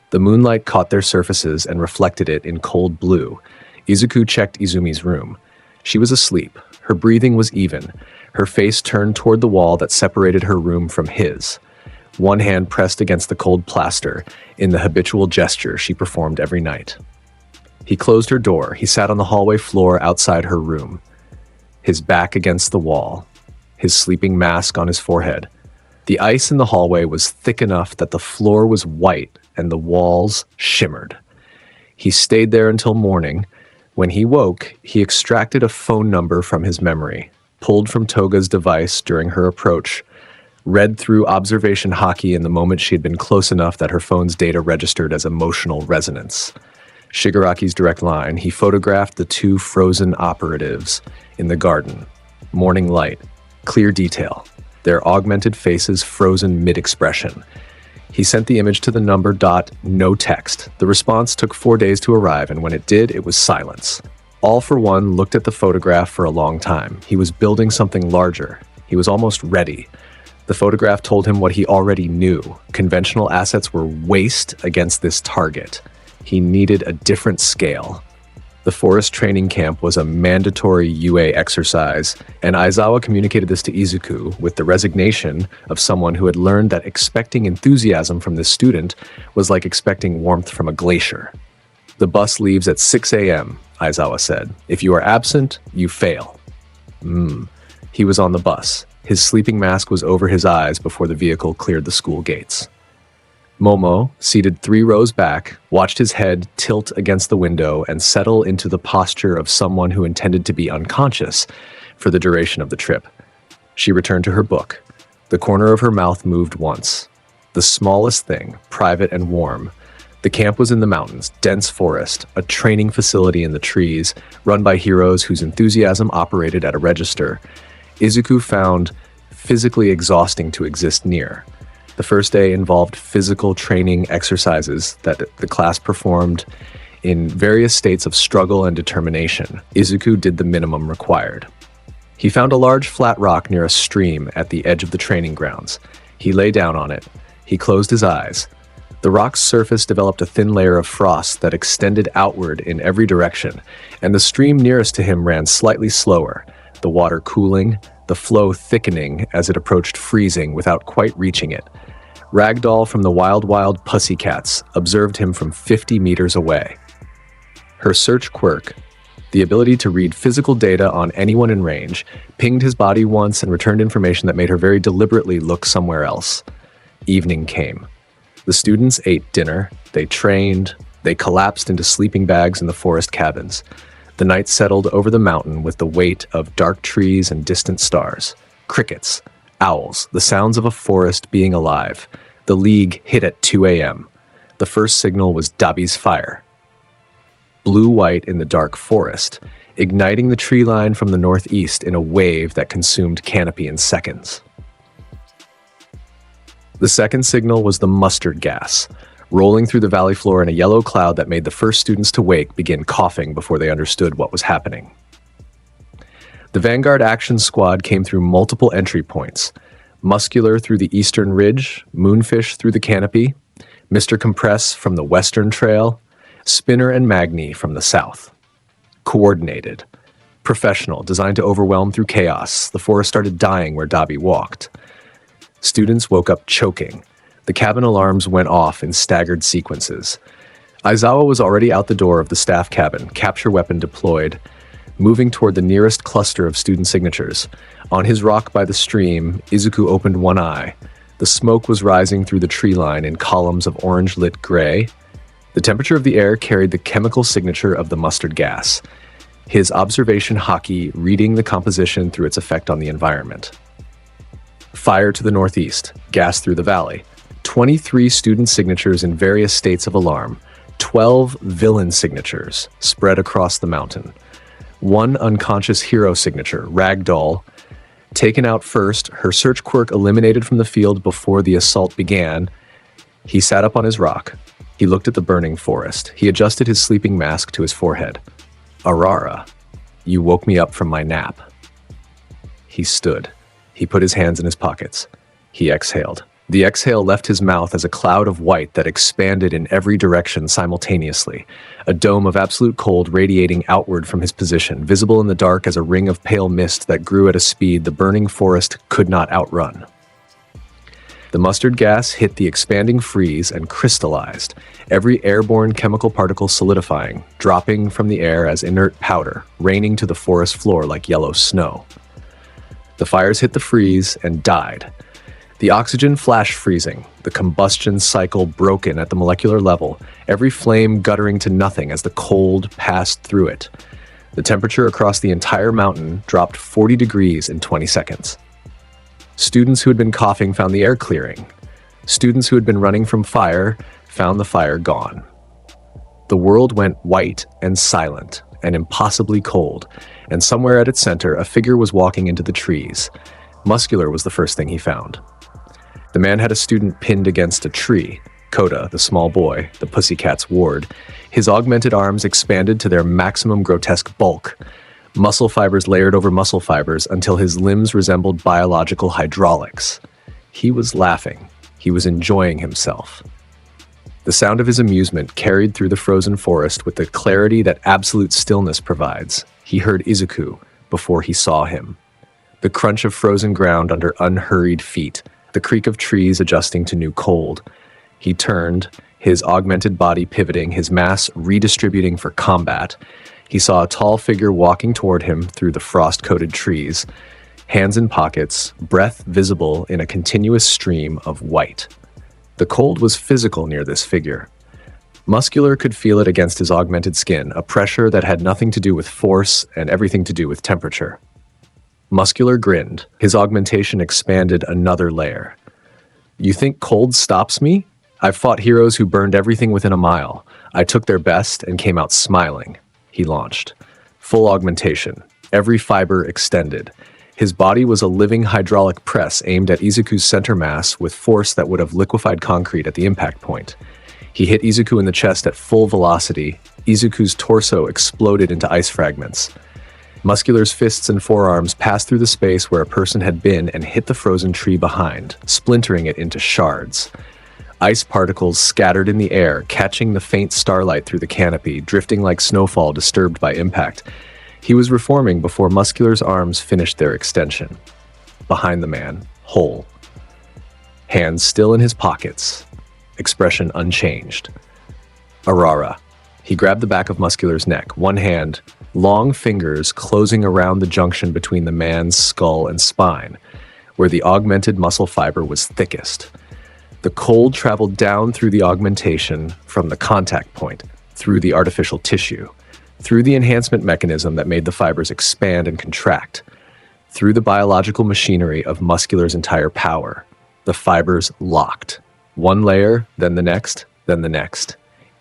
S3: The moonlight caught their surfaces and reflected it in cold blue. Izuku checked Izumi's room. She was asleep. Her breathing was even, her face turned toward the wall that separated her room from his. One hand pressed against the cold plaster, in the habitual gesture she performed every night. He closed her door. He sat on the hallway floor outside her room, his back against the wall, his sleeping mask on his forehead. The ice in the hallway was thick enough that the floor was white and the walls shimmered. He stayed there until morning. When he woke, he extracted a phone number from his memory, pulled from Toga's device during her approach, read through observation hockey in the moment she had been close enough that her phone's data registered as emotional resonance. Shigaraki's direct line, he photographed the 2 frozen operatives in the garden. Morning light, clear detail, their augmented faces frozen mid-expression. He sent the image to the number. No text. The response took 4 days to arrive, and when it did, it was silence. All for One looked at the photograph for a long time. He was building something larger. He was almost ready. The photograph told him what he already knew. Conventional assets were waste against this target. He needed a different scale. The forest training camp was a mandatory UA exercise, and Aizawa communicated this to Izuku with the resignation of someone who had learned that expecting enthusiasm from this student was like expecting warmth from a glacier. The bus leaves at 6 a.m., Aizawa said. If you are absent, you fail. He was on the bus. His sleeping mask was over his eyes before the vehicle cleared the school gates. Momo, seated 3 rows back, watched his head tilt against the window and settle into the posture of someone who intended to be unconscious for the duration of the trip. She returned to her book. The corner of her mouth moved once. The smallest thing, private and warm. The camp was in the mountains, dense forest, a training facility in the trees, run by heroes whose enthusiasm operated at a register. Izuku found physically exhausting to exist near. The first day involved physical training exercises that the class performed in various states of struggle and determination. Izuku did the minimum required. He found a large flat rock near a stream at the edge of the training grounds. He lay down on it. He closed his eyes. The rock's surface developed a thin layer of frost that extended outward in every direction, and the stream nearest to him ran slightly slower, the water cooling, the flow thickening as it approached freezing without quite reaching it. Ragdoll from the Wild Wild Pussycats observed him from 50 meters away. Her search quirk, the ability to read physical data on anyone in range, pinged his body once and returned information that made her very deliberately look somewhere else. Evening came. The students ate dinner, they trained, they collapsed into sleeping bags in the forest cabins. The night settled over the mountain with the weight of dark trees and distant stars. Crickets, owls, the sounds of a forest being alive. The League hit at 2 a.m. The first signal was Dabi's fire. Blue-white in the dark forest, igniting the tree line from the northeast in a wave that consumed canopy in seconds. The second signal was the mustard gas, rolling through the valley floor in a yellow cloud that made the first students to wake begin coughing before they understood what was happening. The Vanguard Action Squad came through multiple entry points. Muscular through the eastern ridge, Moonfish through the canopy, Mr. Compress from the western trail, Spinner and Magni from the south. Coordinated. Professional, designed to overwhelm through chaos. The forest started dying where Dabi walked. Students woke up choking. The cabin alarms went off in staggered sequences. Aizawa was already out the door of the staff cabin, capture weapon deployed, moving toward the nearest cluster of student signatures. On his rock by the stream, Izuku opened one eye. The smoke was rising through the tree line in columns of orange-lit gray. The temperature of the air carried the chemical signature of the mustard gas, his observation hockey reading the composition through its effect on the environment. Fire to the northeast, gas through the valley. 23 student signatures in various states of alarm. 12 villain signatures spread across the mountain. One unconscious hero signature, Ragdoll, Taken out first, her search quirk eliminated from the field before the assault began, he sat up on his rock. He looked at the burning forest. He adjusted his sleeping mask to his forehead. Arara, you woke me up from my nap. He stood. He put his hands in his pockets. He exhaled. The exhale left his mouth as a cloud of white that expanded in every direction simultaneously, a dome of absolute cold radiating outward from his position, visible in the dark as a ring of pale mist that grew at a speed the burning forest could not outrun. The mustard gas hit the expanding freeze and crystallized, every airborne chemical particle solidifying, dropping from the air as inert powder, raining to the forest floor like yellow snow. The fires hit the freeze and died. The oxygen flash freezing, the combustion cycle broken at the molecular level, every flame guttering to nothing as the cold passed through it. The temperature across the entire mountain dropped 40 degrees in 20 seconds. Students who had been coughing found the air clearing. Students who had been running from fire found the fire gone. The world went white and silent and impossibly cold, and somewhere at its center, a figure was walking into the trees. Muscular was the first thing he found. The man had a student pinned against a tree, Coda, the small boy, the pussycat's ward. His augmented arms expanded to their maximum grotesque bulk. Muscle fibers layered over muscle fibers until his limbs resembled biological hydraulics. He was laughing. He was enjoying himself. The sound of his amusement carried through the frozen forest with the clarity that absolute stillness provides. He heard Izuku before he saw him. The crunch of frozen ground under unhurried feet, the creak of trees adjusting to new cold. He turned, his augmented body pivoting, his mass redistributing for combat. He saw a tall figure walking toward him through the frost-coated trees, hands in pockets, breath visible in a continuous stream of white. The cold was physical near this figure. Muscular could feel it against his augmented skin, a pressure that had nothing to do with force and everything to do with temperature. Muscular grinned. His augmentation expanded another layer. You think cold stops me? I've fought heroes who burned everything within a mile. I took their best and came out smiling. He launched. Full augmentation. Every fiber extended. His body was a living hydraulic press aimed at Izuku's center mass with force that would have liquefied concrete at the impact point. He hit Izuku in the chest at full velocity. Izuku's torso exploded into ice fragments. Muscular's fists and forearms passed through the space where a person had been and hit the frozen tree behind, splintering it into shards. Ice particles scattered in the air, catching the faint starlight through the canopy, drifting like snowfall disturbed by impact. He was reforming before Muscular's arms finished their extension. Behind the man, whole. Hands still in his pockets. Expression unchanged. Arara. He grabbed the back of Muscular's neck, one hand, long fingers closing around the junction between the man's skull and spine, where the augmented muscle fiber was thickest. The cold traveled down through the augmentation from the contact point, through the artificial tissue, through the enhancement mechanism that made the fibers expand and contract, through the biological machinery of Muscular's entire power. The fibers locked. One layer, then the next,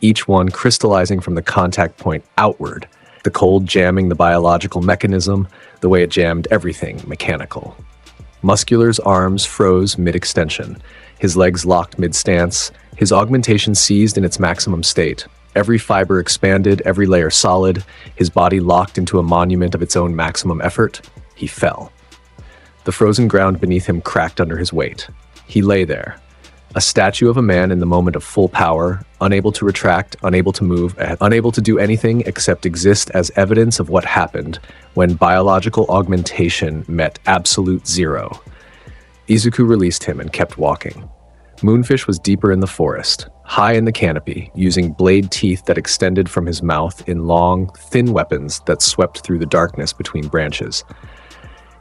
S3: each one crystallizing from the contact point outward, the cold jamming the biological mechanism the way it jammed everything mechanical. Muscular's arms froze mid-extension. His legs locked mid-stance, his augmentation seized in its maximum state. Every fiber expanded, every layer solid, his body locked into a monument of its own maximum effort. He fell. The frozen ground beneath him cracked under his weight. He lay there, a statue of a man in the moment of full power, unable to retract, unable to move, unable to do anything except exist as evidence of what happened when biological augmentation met absolute zero. Izuku released him and kept walking. Moonfish was deeper in the forest, high in the canopy, using blade teeth that extended from his mouth in long, thin weapons that swept through the darkness between branches.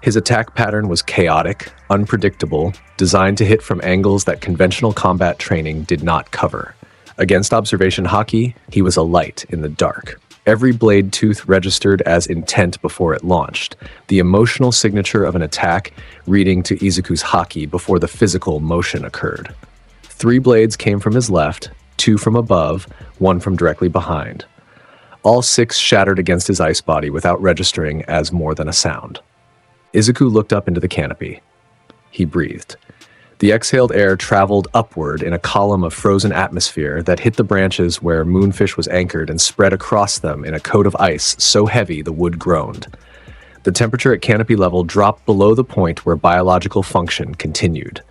S3: His attack pattern was chaotic, unpredictable, designed to hit from angles that conventional combat training did not cover. Against observation haki, he was a light in the dark. Every blade tooth registered as intent before it launched, the emotional signature of an attack reading to Izuku's haki before the physical motion occurred. 3 blades came from his left, 2 from above, 1 from directly behind. All 6 shattered against his ice body without registering as more than a sound. Izuku looked up into the canopy. He breathed. The exhaled air traveled upward in a column of frozen atmosphere that hit the branches where Moonfish was anchored and spread across them in a coat of ice so heavy the wood groaned. The temperature at canopy level dropped below the point where biological function continued.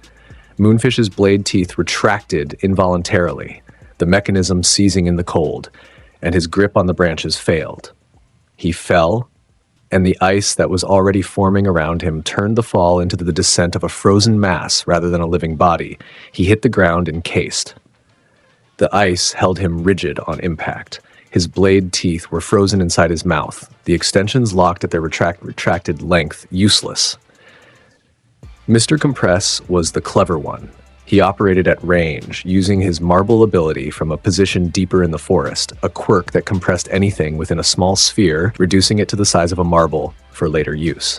S3: Moonfish's blade teeth retracted involuntarily, the mechanism seizing in the cold, and his grip on the branches failed. He fell, and the ice that was already forming around him turned the fall into the descent of a frozen mass rather than a living body. He hit the ground encased. The ice held him rigid on impact. His blade teeth were frozen inside his mouth, the extensions locked at their retracted length, useless. Mr. Compress was the clever one. He operated at range, using his marble ability from a position deeper in the forest, a quirk that compressed anything within a small sphere, reducing it to the size of a marble for later use.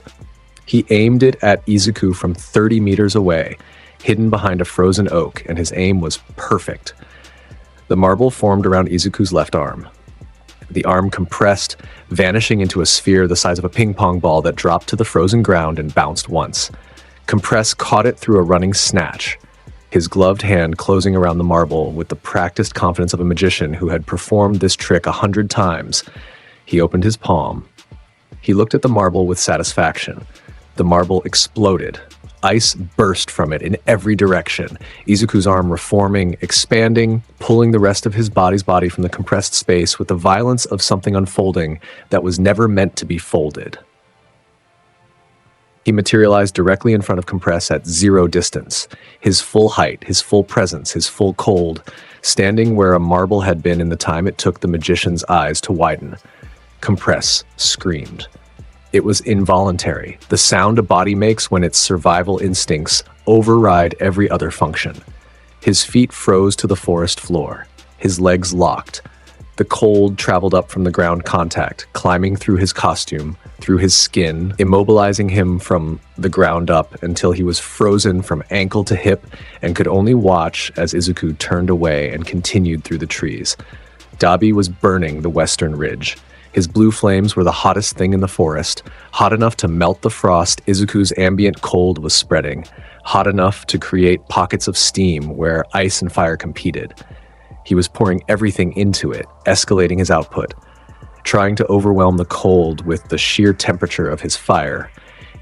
S3: He aimed it at Izuku from 30 meters away, hidden behind a frozen oak, and his aim was perfect. The marble formed around Izuku's left arm. The arm compressed, vanishing into a sphere the size of a ping-pong ball that dropped to the frozen ground and bounced once. Compress caught it through a running snatch, his gloved hand closing around the marble with the practiced confidence of a magician who had performed this trick 100 times. He opened his palm. He looked at the marble with satisfaction. The marble exploded. Ice burst from it in every direction, Izuku's arm reforming, expanding, pulling the rest of his body's body from the compressed space with the violence of something unfolding that was never meant to be folded. He materialized directly in front of Compress at 0 distance, his full height, his full presence, his full cold, standing where a marble had been in the time it took the magician's eyes to widen. Compress screamed. It was involuntary, the sound a body makes when its survival instincts override every other function. His feet froze to the forest floor, his legs locked. The cold traveled up from the ground contact, climbing through his costume, through his skin, immobilizing him from the ground up until he was frozen from ankle to hip and could only watch as Izuku turned away and continued through the trees. Dabi was burning the western ridge. His blue flames were the hottest thing in the forest, hot enough to melt the frost Izuku's ambient cold was spreading, hot enough to create pockets of steam where ice and fire competed. He was pouring everything into it, escalating his output, trying to overwhelm the cold with the sheer temperature of his fire.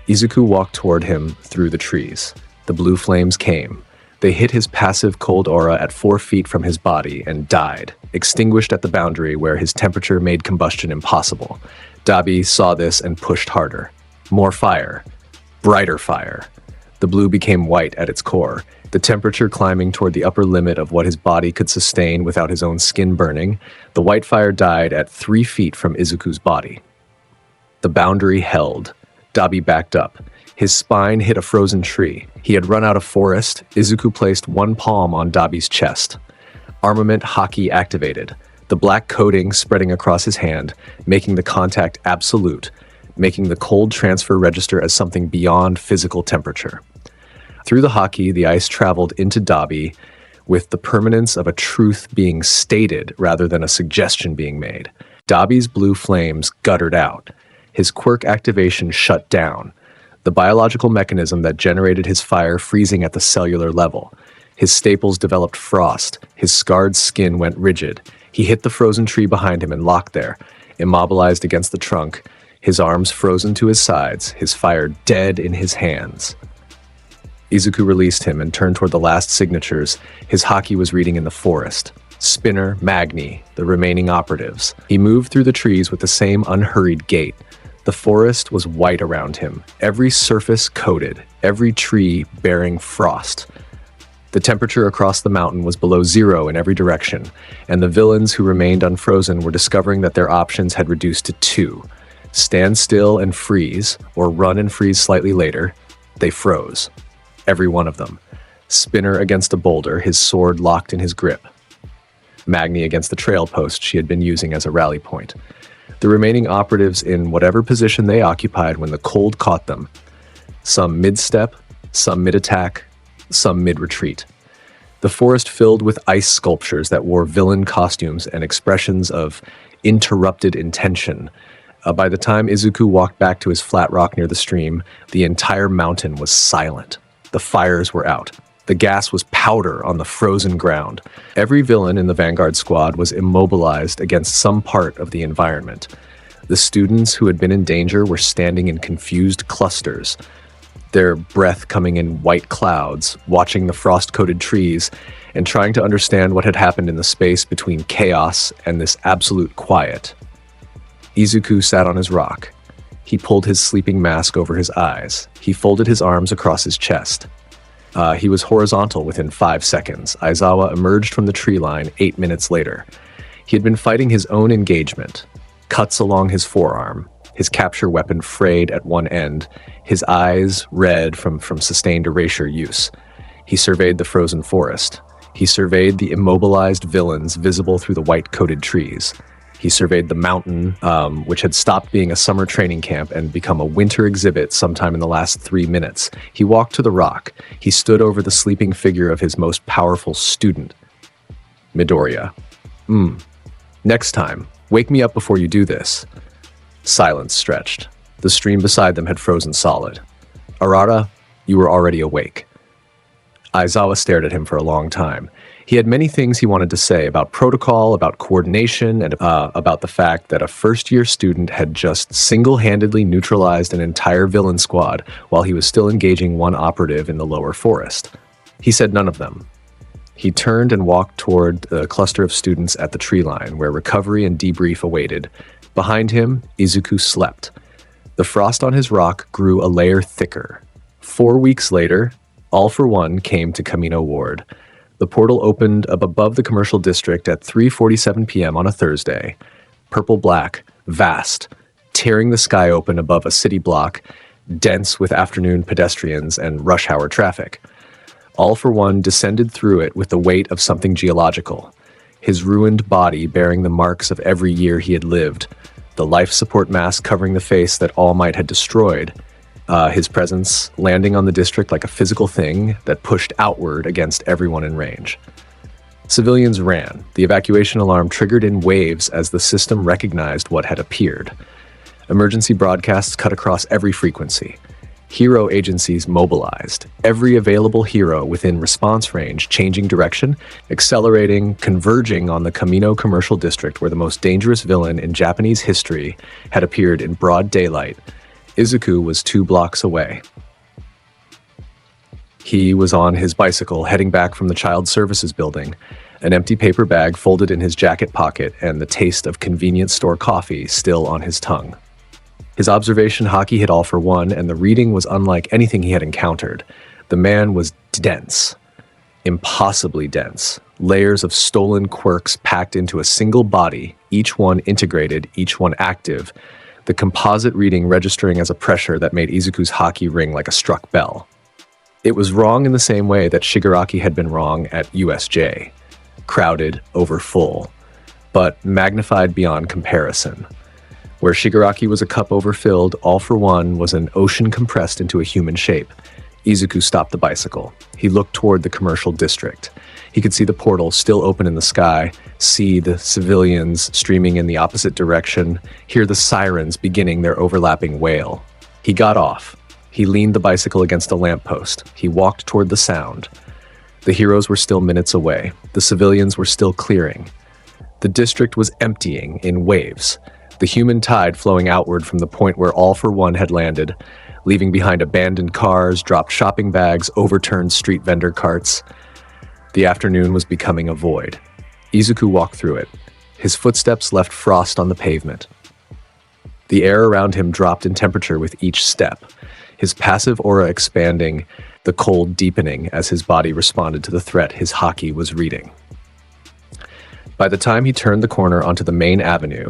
S3: Izuku walked toward him through the trees. The blue flames came. They hit his passive cold aura at 4 feet from his body and died, extinguished at the boundary where his temperature made combustion impossible. Dabi saw this and pushed harder. More fire. Brighter fire. The blue became white at its core, the temperature climbing toward the upper limit of what his body could sustain without his own skin burning. The white fire died at 3 feet from Izuku's body. The boundary held. Dabi backed up. His spine hit a frozen tree. He had run out of forest. Izuku placed one palm on Dabi's chest. Armament Haki activated, the black coating spreading across his hand, making the contact absolute, making the cold transfer register as something beyond physical temperature. Through the Haki, the ice traveled into Dabi with the permanence of a truth being stated rather than a suggestion being made. Dabi's blue flames guttered out. His quirk activation shut down, the biological mechanism that generated his fire freezing at the cellular level. His staples developed frost. His scarred skin went rigid. He hit the frozen tree behind him and locked there, immobilized against the trunk, his arms frozen to his sides, his fire dead in his hands. Izuku released him and turned toward the last signatures his Haki was reading in the forest. Spinner, Magni, the remaining operatives. He moved through the trees with the same unhurried gait. The forest was white around him, every surface coated, every tree bearing frost. The temperature across the mountain was below 0 in every direction, and the villains who remained unfrozen were discovering that their options had reduced to 2. Stand still and freeze, or run and freeze slightly later. They froze. Every one of them. Spinner against a boulder, his sword locked in his grip. Magni against the trail post she had been using as a rally point. The remaining operatives in whatever position they occupied when the cold caught them. Some mid-step, some mid-attack, some mid-retreat. The forest filled with ice sculptures that wore villain costumes and expressions of interrupted intention, By the time Izuku walked back to his flat rock near the stream, the entire mountain was silent. The fires were out. The gas was powder on the frozen ground. Every villain in the Vanguard squad was immobilized against some part of the environment. The students who had been in danger were standing in confused clusters, their breath coming in white clouds, watching the frost-coated trees, and trying to understand what had happened in the space between chaos and this absolute quiet. Izuku sat on his rock. He pulled his sleeping mask over his eyes. He folded his arms across his chest. He was horizontal within 5 seconds. Aizawa emerged from the tree line 8 minutes later. He had been fighting his own engagement. Cuts along his forearm, his capture weapon frayed at one end, his eyes red from sustained erasure use. He surveyed the frozen forest. He surveyed the immobilized villains visible through the white-coated trees. He surveyed the mountain, which had stopped being a summer training camp and become a winter exhibit sometime in the last 3 minutes. He walked to the rock. He stood over the sleeping figure of his most powerful student, Midoriya. Next time, wake me up before you do this. Silence stretched. The stream beside them had frozen solid. Arara, you were already awake. Aizawa stared at him for a long time. He had many things he wanted to say about protocol, about coordination, and about the fact that a first-year student had just single-handedly neutralized an entire villain squad while he was still engaging one operative in the lower forest. He said none of them. He turned and walked toward the cluster of students at the tree line, where recovery and debrief awaited. Behind him, Izuku slept. The frost on his rock grew a layer thicker. 4 weeks later, All for One came to Kamino Ward. The portal opened up above the commercial district at 3:47 p.m. on a Thursday. Purple-black, vast, tearing the sky open above a city block, dense with afternoon pedestrians and rush hour traffic. All for One descended through it with the weight of something geological, his ruined body bearing the marks of every year he had lived, the life support mask covering the face that All Might had destroyed, his presence landing on the district like a physical thing that pushed outward against everyone in range. Civilians ran. The evacuation alarm triggered in waves as the system recognized what had appeared. Emergency broadcasts cut across every frequency. Hero agencies mobilized, every available hero within response range changing direction, accelerating, converging on the Kamino commercial district where the most dangerous villain in Japanese history had appeared in broad daylight. Izuku was 2 blocks away. He was on his bicycle heading back from the child services building, an empty paper bag folded in his jacket pocket and the taste of convenience store coffee still on his tongue. His observation hockey hit All for One, and the reading was unlike anything he had encountered. The man was dense, impossibly dense, layers of stolen quirks packed into a single body, each one integrated, each one active, the composite reading registering as a pressure that made Izuku's hockey ring like a struck bell. It was wrong in the same way that Shigaraki had been wrong at USJ. Crowded, overfull, but magnified beyond comparison. Where Shigaraki was a cup overfilled, All for One was an ocean compressed into a human shape. Izuku stopped the bicycle. He looked toward the commercial district. He could see the portal still open in the sky, see the civilians streaming in the opposite direction, hear the sirens beginning their overlapping wail. He got off. He leaned the bicycle against a lamppost. He walked toward the sound. The heroes were still minutes away. The civilians were still clearing. The district was emptying in waves, the human tide flowing outward from the point where All for One had landed, leaving behind abandoned cars, dropped shopping bags, overturned street vendor carts. The afternoon was becoming a void. Izuku walked through it. His footsteps left frost on the pavement. The air around him dropped in temperature with each step, his passive aura expanding, the cold deepening as his body responded to the threat his hockey was reading. By the time he turned the corner onto the main avenue,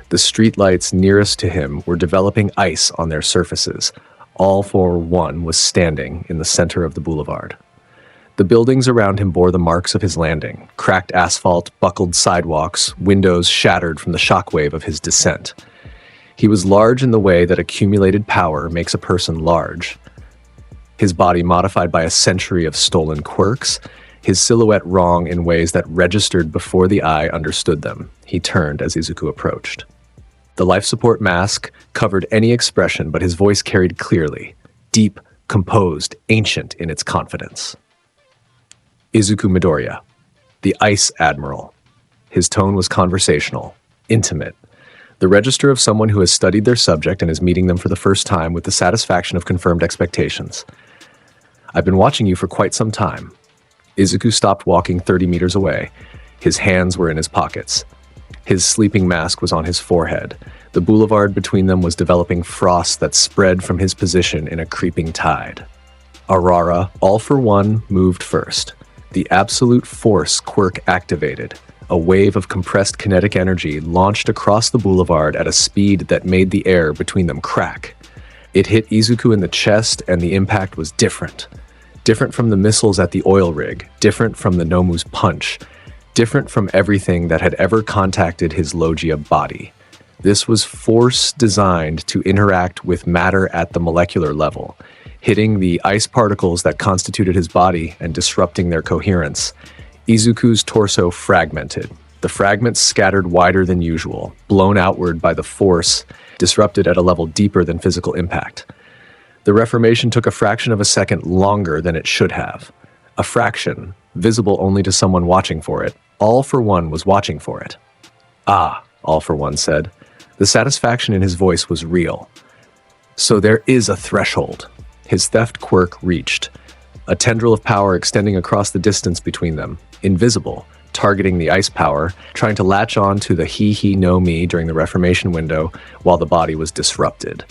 S3: the streetlights nearest to him were developing ice on their surfaces. All for One was standing in the center of the boulevard. The buildings around him bore the marks of his landing, cracked asphalt, buckled sidewalks, windows shattered from the shockwave of his descent. He was large in the way that accumulated power makes a person large. His body modified by a century of stolen quirks, his silhouette wrong in ways that registered before the eye understood them. He turned as Izuku approached. The life support mask covered any expression, but his voice carried clearly, deep, composed, ancient in its confidence. Izuku Midoriya, the Ice Admiral. His tone was conversational, intimate, the register of someone who has studied their subject and is meeting them for the first time with the satisfaction of confirmed expectations. I've been watching you for quite some time. Izuku stopped walking 30 meters away. His hands were in his pockets. His sleeping mask was on his forehead. The boulevard between them was developing frost that spread from his position in a creeping tide. Arara, all for one, moved first. The absolute force quirk activated. A wave of compressed kinetic energy launched across the boulevard at a speed that made the air between them crack. It hit Izuku in the chest, and the impact was different. Different from the missiles at the oil rig, different from the Nomu's punch, different from everything that had ever contacted his Logia body. This was force designed to interact with matter at the molecular level, hitting the ice particles that constituted his body and disrupting their coherence. Izuku's torso fragmented. The fragments scattered wider than usual, blown outward by the force, disrupted at a level deeper than physical impact. The reformation took a fraction of a second longer than it should have. A fraction, visible only to someone watching for it. All for One was watching for it. Ah, All for One said. The satisfaction in his voice was real. So there is a threshold. His theft quirk reached. A tendril of power extending across the distance between them, invisible, targeting the ice power, trying to latch on to the he no me during the reformation window while the body was disrupted.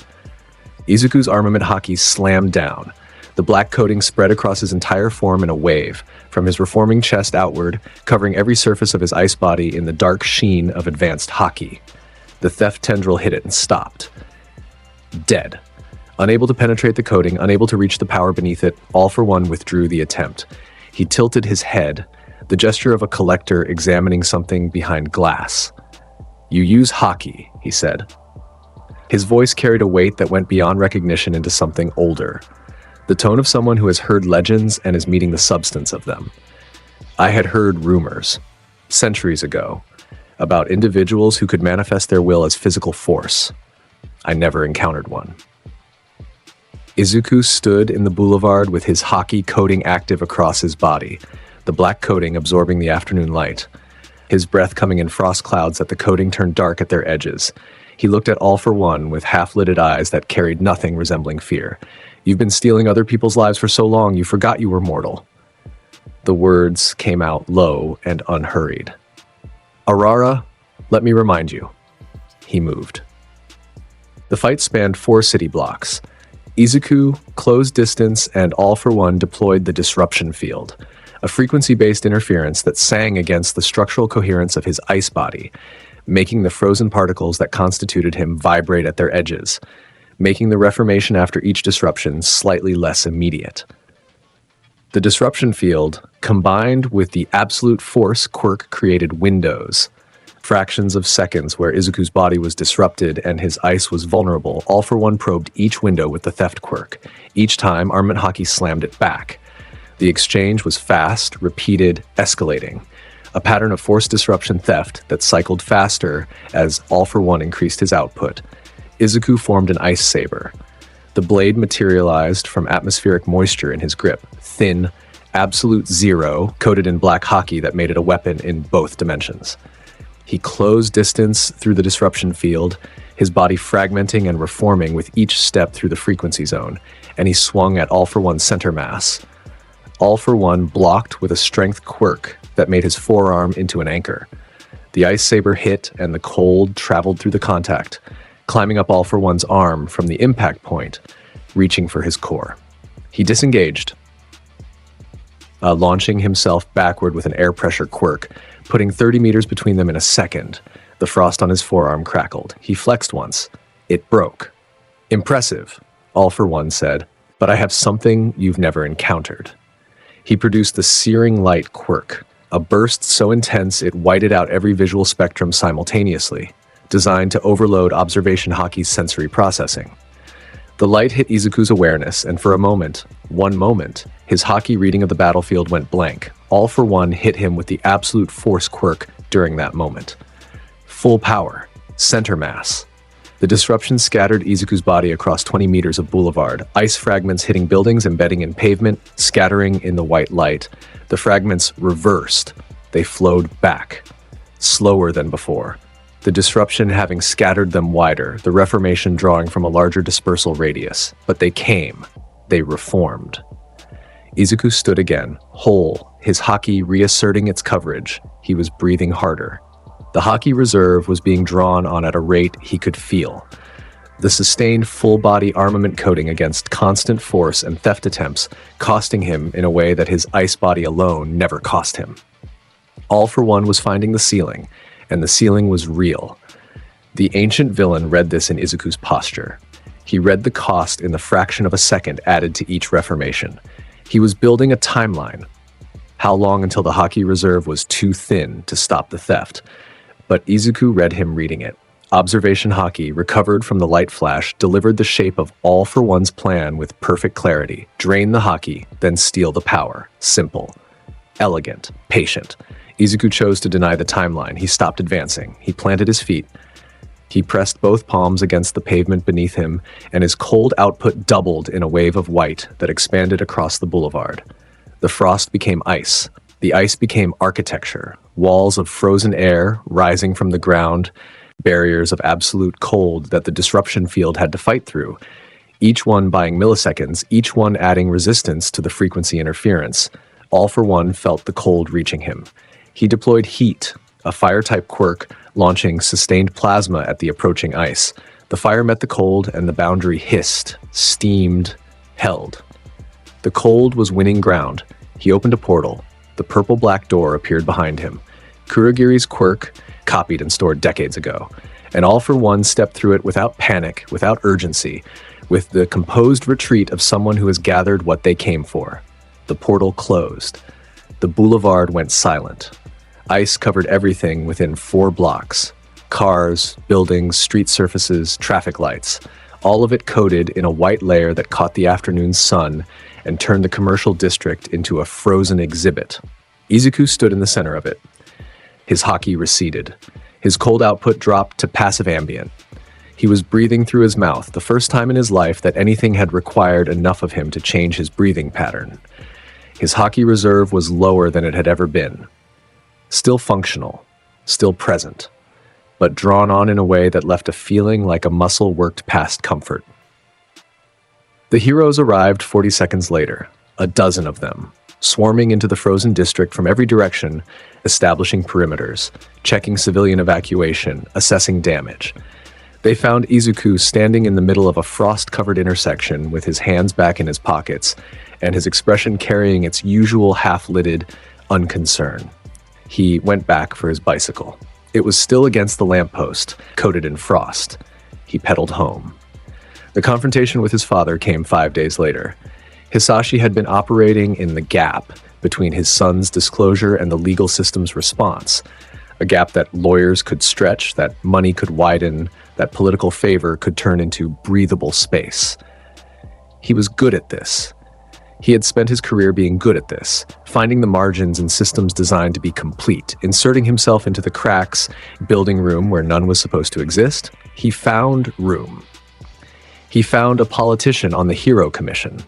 S3: Izuku's armament haki slammed down. The black coating spread across his entire form in a wave, from his reforming chest outward, covering every surface of his ice body in the dark sheen of advanced haki. The theft tendril hit it and stopped. Dead. Unable to penetrate the coating, unable to reach the power beneath it, All for One withdrew the attempt. He tilted his head, the gesture of a collector examining something behind glass. You use haki, he said. His voice carried a weight that went beyond recognition into something older. The tone of someone who has heard legends and is meeting the substance of them. I had heard rumors, centuries ago, about individuals who could manifest their will as physical force. I never encountered one. Izuku stood in the boulevard with his haki coating active across his body, the black coating absorbing the afternoon light. His breath coming in frost clouds that the coating turned dark at their edges. He looked at All for One with half-lidded eyes that carried nothing resembling fear. You've been stealing other people's lives for so long, you forgot you were mortal. The words came out low and unhurried. Arara, let me remind you. He moved. The fight spanned 4 city blocks. Izuku, closed distance, and All for One deployed the disruption field, a frequency-based interference that sang against the structural coherence of his ice body, making the frozen particles that constituted him vibrate at their edges, making the reformation after each disruption slightly less immediate. The disruption field, combined with the absolute force quirk, created windows, fractions of seconds where Izuku's body was disrupted and his ice was vulnerable. All for One probed each window with the theft quirk. Each time, armament haki slammed it back. The exchange was fast, repeated, escalating. A pattern of force disruption theft that cycled faster as All for One increased his output. Izuku formed an ice saber. The blade materialized from atmospheric moisture in his grip, thin, absolute zero, coated in black haki that made it a weapon in both dimensions. He closed distance through the disruption field, his body fragmenting and reforming with each step through the frequency zone, and he swung at All for One's center mass. All for One blocked with a strength quirk that made his forearm into an anchor. The ice saber hit and the cold traveled through the contact, climbing up All for One's arm from the impact point, reaching for his core. He disengaged, launching himself backward with an air pressure quirk, putting 30 meters between them in a second. The frost on his forearm crackled. He flexed once. It broke. Impressive, All for One said, but I have something you've never encountered. He produced the searing light quirk, a burst so intense it whited out every visual spectrum simultaneously, designed to overload observation haki's sensory processing. The light hit Izuku's awareness, and for a moment, one moment, his haki reading of the battlefield went blank. All for One hit him with the absolute force quirk during that moment. Full power, center mass, The disruption scattered Izuku's body across 20 meters of boulevard, ice fragments hitting buildings, embedding in pavement, scattering in the white light. The fragments reversed. They flowed back, slower than before. The disruption having scattered them wider, the reformation drawing from a larger dispersal radius. But they came. They reformed. Izuku stood again, whole, his haki reasserting its coverage. He was breathing harder. The haki reserve was being drawn on at a rate he could feel. The sustained full-body armament coating against constant force and theft attempts, costing him in a way that his ice body alone never cost him. All for One was finding the ceiling, and the ceiling was real. The ancient villain read this in Izuku's posture. He read the cost in the fraction of a second added to each reformation. He was building a timeline. How long until the haki reserve was too thin to stop the theft? But Izuku read him reading it. Observation haki, recovered from the light flash, delivered the shape of All for One's plan with perfect clarity. Drain the haki, then steal the power. Simple. Elegant. Patient. Izuku chose to deny the timeline. He stopped advancing. He planted his feet. He pressed both palms against the pavement beneath him, and his cold output doubled in a wave of white that expanded across the boulevard. The frost became ice. The ice became architecture, walls of frozen air rising from the ground, barriers of absolute cold that the disruption field had to fight through, each one buying milliseconds, each one adding resistance to the frequency interference. All for One felt the cold reaching him. He deployed heat, a fire-type quirk, launching sustained plasma at the approaching ice. The fire met the cold, and the boundary hissed, steamed, held. The cold was winning ground. He opened a portal. The purple-black door appeared behind him. Kurogiri's quirk, copied and stored decades ago. And All for One stepped through it without panic, without urgency, with the composed retreat of someone who has gathered what they came for. The portal closed. The boulevard went silent. Ice covered everything within 4 blocks. Cars, buildings, street surfaces, traffic lights. All of it coated in a white layer that caught the afternoon sun and turned the commercial district into a frozen exhibit. Izuku stood in the center of it. His haki receded. His cold output dropped to passive ambient. He was breathing through his mouth, the first time in his life that anything had required enough of him to change his breathing pattern. His haki reserve was lower than it had ever been. Still functional, still present, but drawn on in a way that left a feeling like a muscle worked past comfort. The heroes arrived 40 seconds later, a dozen of them, swarming into the frozen district from every direction, establishing perimeters, checking civilian evacuation, assessing damage. They found Izuku standing in the middle of a frost-covered intersection with his hands back in his pockets and his expression carrying its usual half-lidded unconcern. He went back for his bicycle. It was still against the lamppost, coated in frost. He pedaled home. The confrontation with his father came 5 days later. Hisashi had been operating in the gap between his son's disclosure and the legal system's response, a gap that lawyers could stretch, that money could widen, that political favor could turn into breathable space. He was good at this. He had spent his career being good at this, finding the margins in systems designed to be complete, inserting himself into the cracks, building room where none was supposed to exist. He found room. He found a politician on the Hero Commission,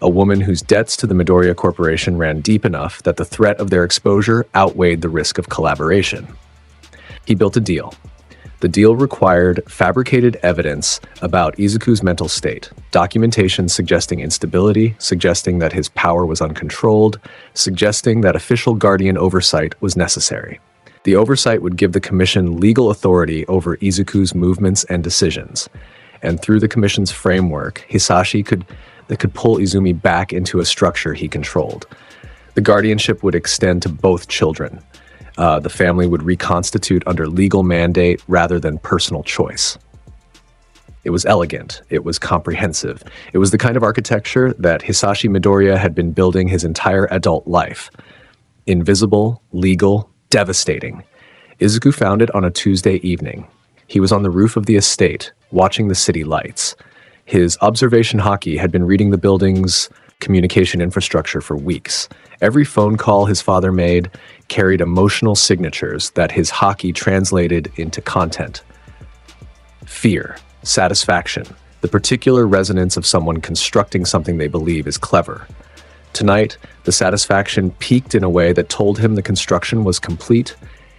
S3: a woman whose debts to the Midoriya Corporation ran deep enough that the threat of their exposure outweighed the risk of collaboration. He built a deal. The deal required fabricated evidence about Izuku's mental state, documentation suggesting instability, suggesting that his power was uncontrolled, suggesting that official guardian oversight was necessary. The oversight would give the commission legal authority over Izuku's movements and decisions, and through the commission's framework, Hisashi could pull Izumi back into a structure he controlled. The guardianship would extend to both children. The family would reconstitute under legal mandate rather than personal choice. It was elegant. It was comprehensive. It was the kind of architecture that Hisashi Midoriya had been building his entire adult life. Invisible, legal, devastating. Izuku found it on a Tuesday evening. He was on the roof of the estate, watching the city lights. His observation haki had been reading the building's communication infrastructure for weeks. Every phone call his father made carried emotional signatures that his haki translated into content. Fear, satisfaction, the particular resonance of someone constructing something they believe is clever. Tonight, the satisfaction peaked in a way that told him the construction was complete.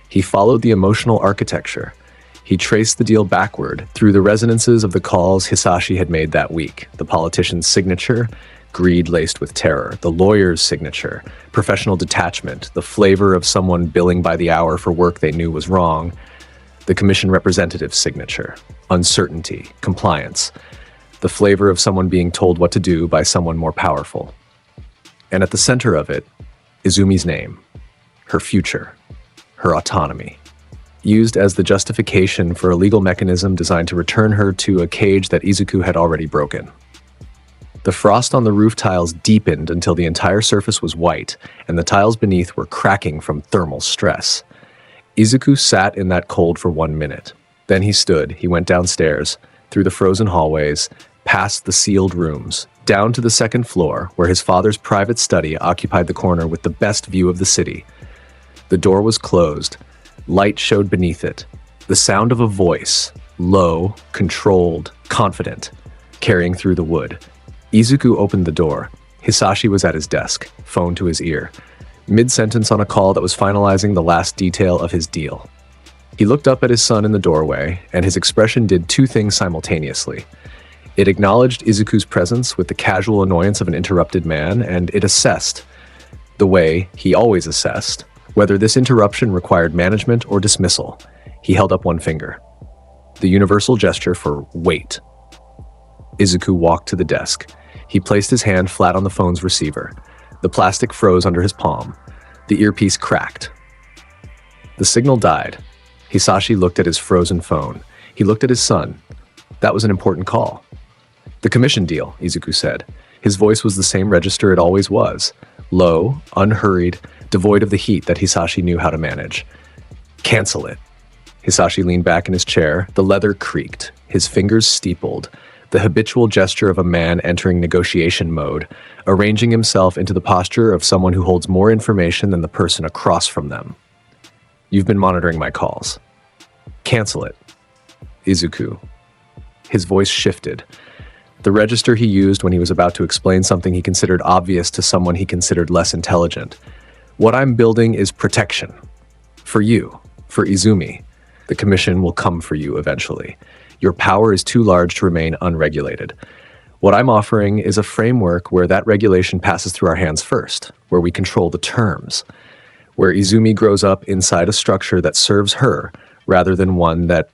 S3: He followed the emotional architecture. He traced the deal backward through the resonances of the calls Hisashi had made that week, the politician's signature, greed laced with terror, the lawyer's signature, professional detachment, the flavor of someone billing by the hour for work they knew was wrong, the commission representative's signature, uncertainty, compliance, the flavor of someone being told what to do by someone more powerful. And at the center of it, Izumi's name, her future, her autonomy, used as the justification for a legal mechanism designed to return her to a cage that Izuku had already broken. The frost on the roof tiles deepened until the entire surface was white, and the tiles beneath were cracking from thermal stress. Izuku sat in that cold for 1 minute. Then he stood, he went downstairs, through the frozen hallways, past the sealed rooms, down to the second floor, where his father's private study occupied the corner with the best view of the city. The door was closed. Light showed beneath it. The sound of a voice, low, controlled, confident, carrying through the wood. Izuku opened the door. Hisashi was at his desk, phone to his ear, mid-sentence on a call that was finalizing the last detail of his deal. He looked up at his son in the doorway, and his expression did two things simultaneously. It acknowledged Izuku's presence with the casual annoyance of an interrupted man, and it assessed, the way he always assessed, whether this interruption required management or dismissal. He held up one finger. The universal gesture for wait. Izuku walked to the desk. He placed his hand flat on the phone's receiver. The plastic froze under his palm. The earpiece cracked. The signal died. Hisashi looked at his frozen phone. He looked at his son. That was an important call. The commission deal, Izuku said. His voice was the same register it always was. Low, unhurried, devoid of the heat that Hisashi knew how to manage. Cancel it. Hisashi leaned back in his chair. The leather creaked. His fingers steepled. The habitual gesture of a man entering negotiation mode, arranging himself into the posture of someone who holds more information than the person across from them. You've been monitoring my calls. Cancel it. Izuku. His voice shifted. The register he used when he was about to explain something he considered obvious to someone he considered less intelligent. What I'm building is protection. For you. For Izumi. The commission will come for you eventually. Your power is too large to remain unregulated. What I'm offering is a framework where that regulation passes through our hands first, where we control the terms, where Izumi grows up inside a structure that serves her rather than one that...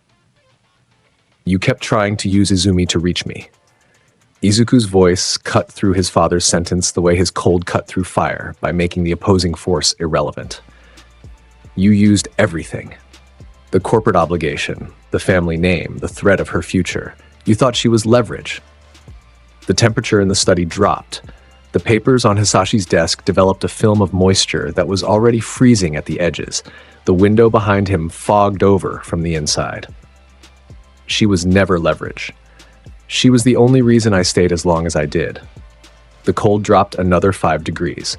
S3: You kept trying to use Izumi to reach me. Izuku's voice cut through his father's sentence the way his cold cut through fire, by making the opposing force irrelevant. You used everything. The corporate obligation, the family name, the threat of her future. You thought she was leverage. The temperature in the study dropped. The papers on Hisashi's desk developed a film of moisture that was already freezing at the edges. The window behind him fogged over from the inside. She was never leverage. She was the only reason I stayed as long as I did. The cold dropped another 5 degrees.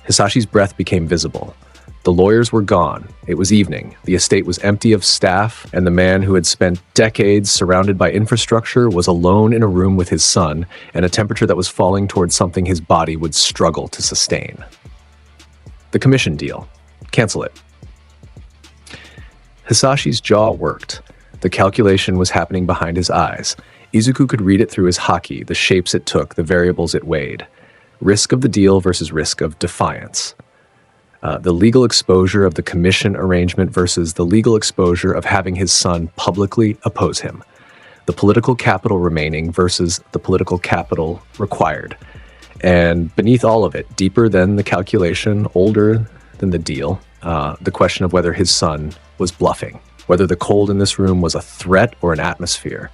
S3: Hisashi's breath became visible. The lawyers were gone. It was evening. The estate was empty of staff, and the man who had spent decades surrounded by infrastructure was alone in a room with his son, and a temperature that was falling towards something his body would struggle to sustain. The commission deal. Cancel it. Hisashi's jaw worked. The calculation was happening behind his eyes. Izuku could read it through his haki, the shapes it took, the variables it weighed. Risk of the deal versus risk of defiance. The legal exposure of the commission arrangement versus the legal exposure of having his son publicly oppose him. The political capital remaining versus the political capital required. And beneath all of it, deeper than the calculation, older than the deal, the question of whether his son was bluffing, whether the cold in this room was a threat or an atmosphere,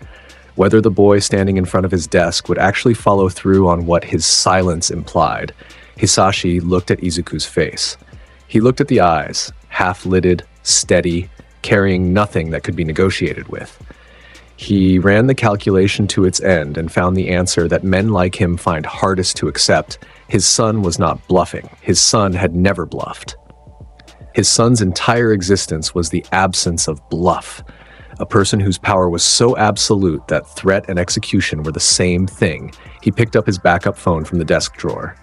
S3: whether the boy standing in front of his desk would actually follow through on what his silence implied. Hisashi looked at Izuku's face. He looked at the eyes, half-lidded, steady, carrying nothing that could be negotiated with. He ran the calculation to its end and found the answer that men like him find hardest to accept. His son was not bluffing. His son had never bluffed. His son's entire existence was the absence of bluff. a person whose power was so absolute that threat and execution were the same thing. He picked up his backup phone from the desk drawer.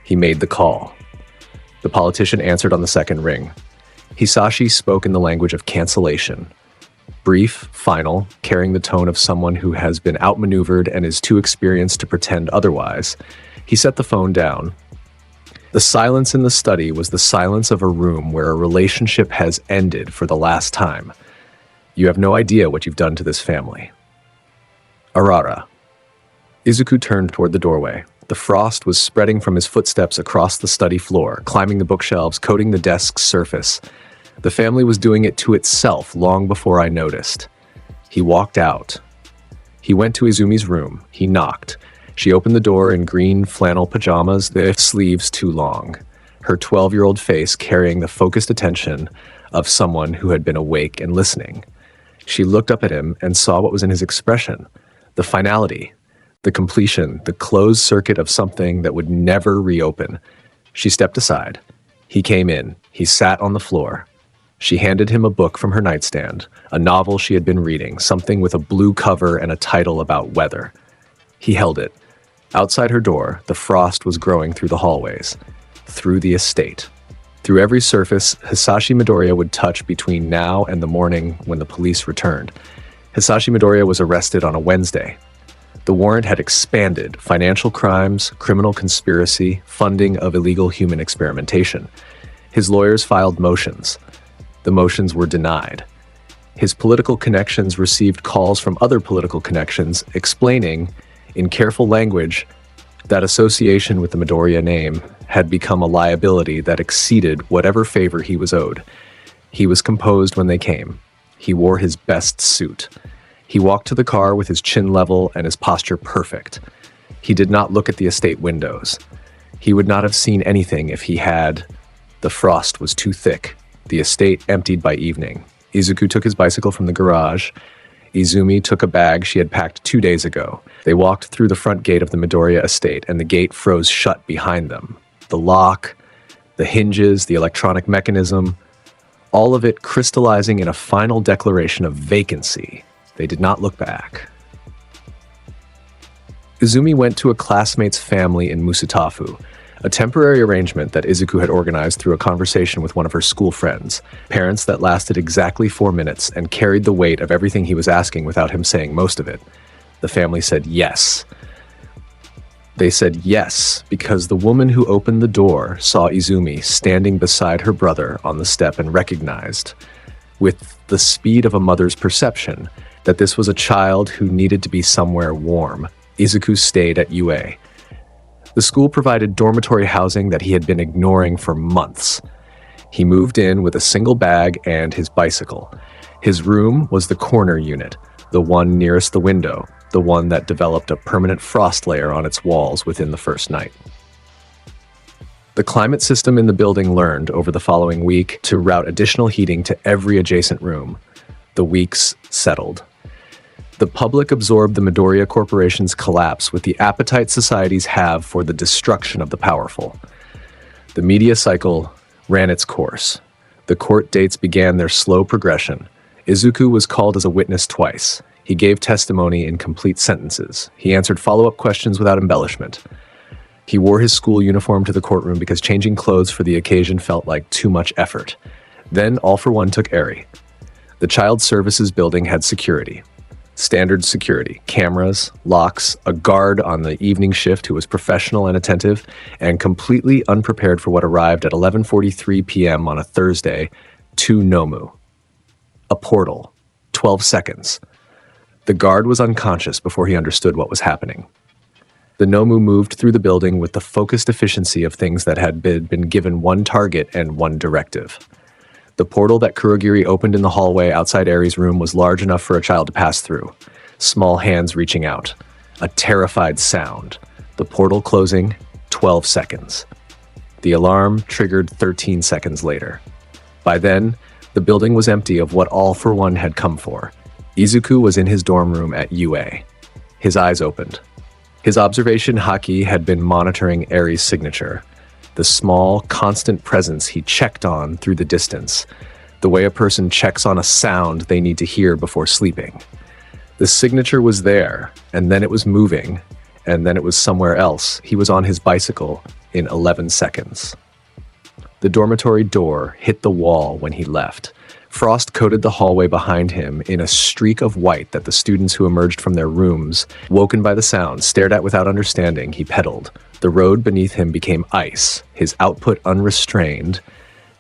S3: He made the call. The politician answered on the second ring. Hisashi spoke in the language of cancellation. Brief, final, carrying the tone of someone who has been outmaneuvered and is too experienced to pretend otherwise. He set the phone down. The silence in the study was the silence of a room where a relationship has ended for the last time. You have no idea what you've done to this family. Arara. Izuku turned toward the doorway. The frost was spreading from his footsteps across the study floor, climbing the bookshelves, coating the desk's surface. The family was doing it to itself long before I noticed. He walked out. He went to Izumi's room. He knocked. She opened the door in green flannel pajamas, the sleeves too long, her 12-year-old face carrying the focused attention of someone who had been awake and listening. She looked up at him and saw what was in his expression, the finality, the completion, the closed circuit of something that would never reopen. She stepped aside. He came in. He sat on the floor. She handed him a book from her nightstand, a novel she had been reading, something with a blue cover and a title about weather. He held it. Outside her door, the frost was growing through the hallways, through the estate. Through every surface Hisashi Midoriya would touch between now and the morning when the police returned. Hisashi Midoriya was arrested on a Wednesday. The warrant had expanded: financial crimes, criminal conspiracy, funding of illegal human experimentation. His lawyers filed motions. The motions were denied. His political connections received calls from other political connections explaining, in careful language, that association with the Midoriya name had become a liability that exceeded whatever favor he was owed. He was composed when they came. He wore his best suit. He walked to the car with his chin level and his posture perfect. He did not look at the estate windows. He would not have seen anything if he had. The frost was too thick. The estate emptied by evening. Izuku took his bicycle from the garage. Izumi took a bag she had packed 2 days ago. They walked through the front gate of the Midoriya estate, and the gate froze shut behind them. The lock, the hinges, the electronic mechanism, all of it crystallizing in a final declaration of vacancy. They did not look back. Izumi went to a classmate's family in Musutafu, a temporary arrangement that Izuku had organized through a conversation with one of her school friends, parents that lasted exactly 4 minutes and carried the weight of everything he was asking without him saying most of it. The family said yes. They said yes because the woman who opened the door saw Izumi standing beside her brother on the step and recognized, with the speed of a mother's perception, that this was a child who needed to be somewhere warm. Izuku stayed at UA. The school provided dormitory housing that he had been ignoring for months. He moved in with a single bag and his bicycle. His room was the corner unit, the one nearest the window, the one that developed a permanent frost layer on its walls within the first night. The climate system in the building learned over the following week to route additional heating to every adjacent room. The weeks settled. The public absorbed the Midoriya Corporation's collapse with the appetite societies have for the destruction of the powerful. The media cycle ran its course. The court dates began their slow progression. Izuku was called as a witness twice. He gave testimony in complete sentences. He answered follow-up questions without embellishment. He wore his school uniform to the courtroom because changing clothes for the occasion felt like too much effort. Then All for One took Eri. The Child Services building had security. Standard security, cameras, locks, a guard on the evening shift who was professional and attentive, and completely unprepared for what arrived at 11:43 p.m. on a Thursday, 2 Nomu. A portal. 12 seconds. The guard was unconscious before he understood what was happening. The Nomu moved through the building with the focused efficiency of things that had been given one target and one directive. The portal that Kurogiri opened in the hallway outside Eri's room was large enough for a child to pass through. Small hands reaching out. A terrified sound. The portal closing, 12 seconds. The alarm triggered 13 seconds later. By then, the building was empty of what All for One had come for. Izuku was in his dorm room at UA. His eyes opened. His observation Haki had been monitoring Eri's signature. The small, constant presence he checked on through the distance. the way a person checks on a sound they need to hear before sleeping. The signature was there, and then it was moving, and then it was somewhere else. He was on his bicycle in 11 seconds. The dormitory door hit the wall when he left. Frost coated the hallway behind him in a streak of white that the students who emerged from their rooms, woken by the sound, stared at without understanding. He pedaled. The road beneath him became ice, his output unrestrained,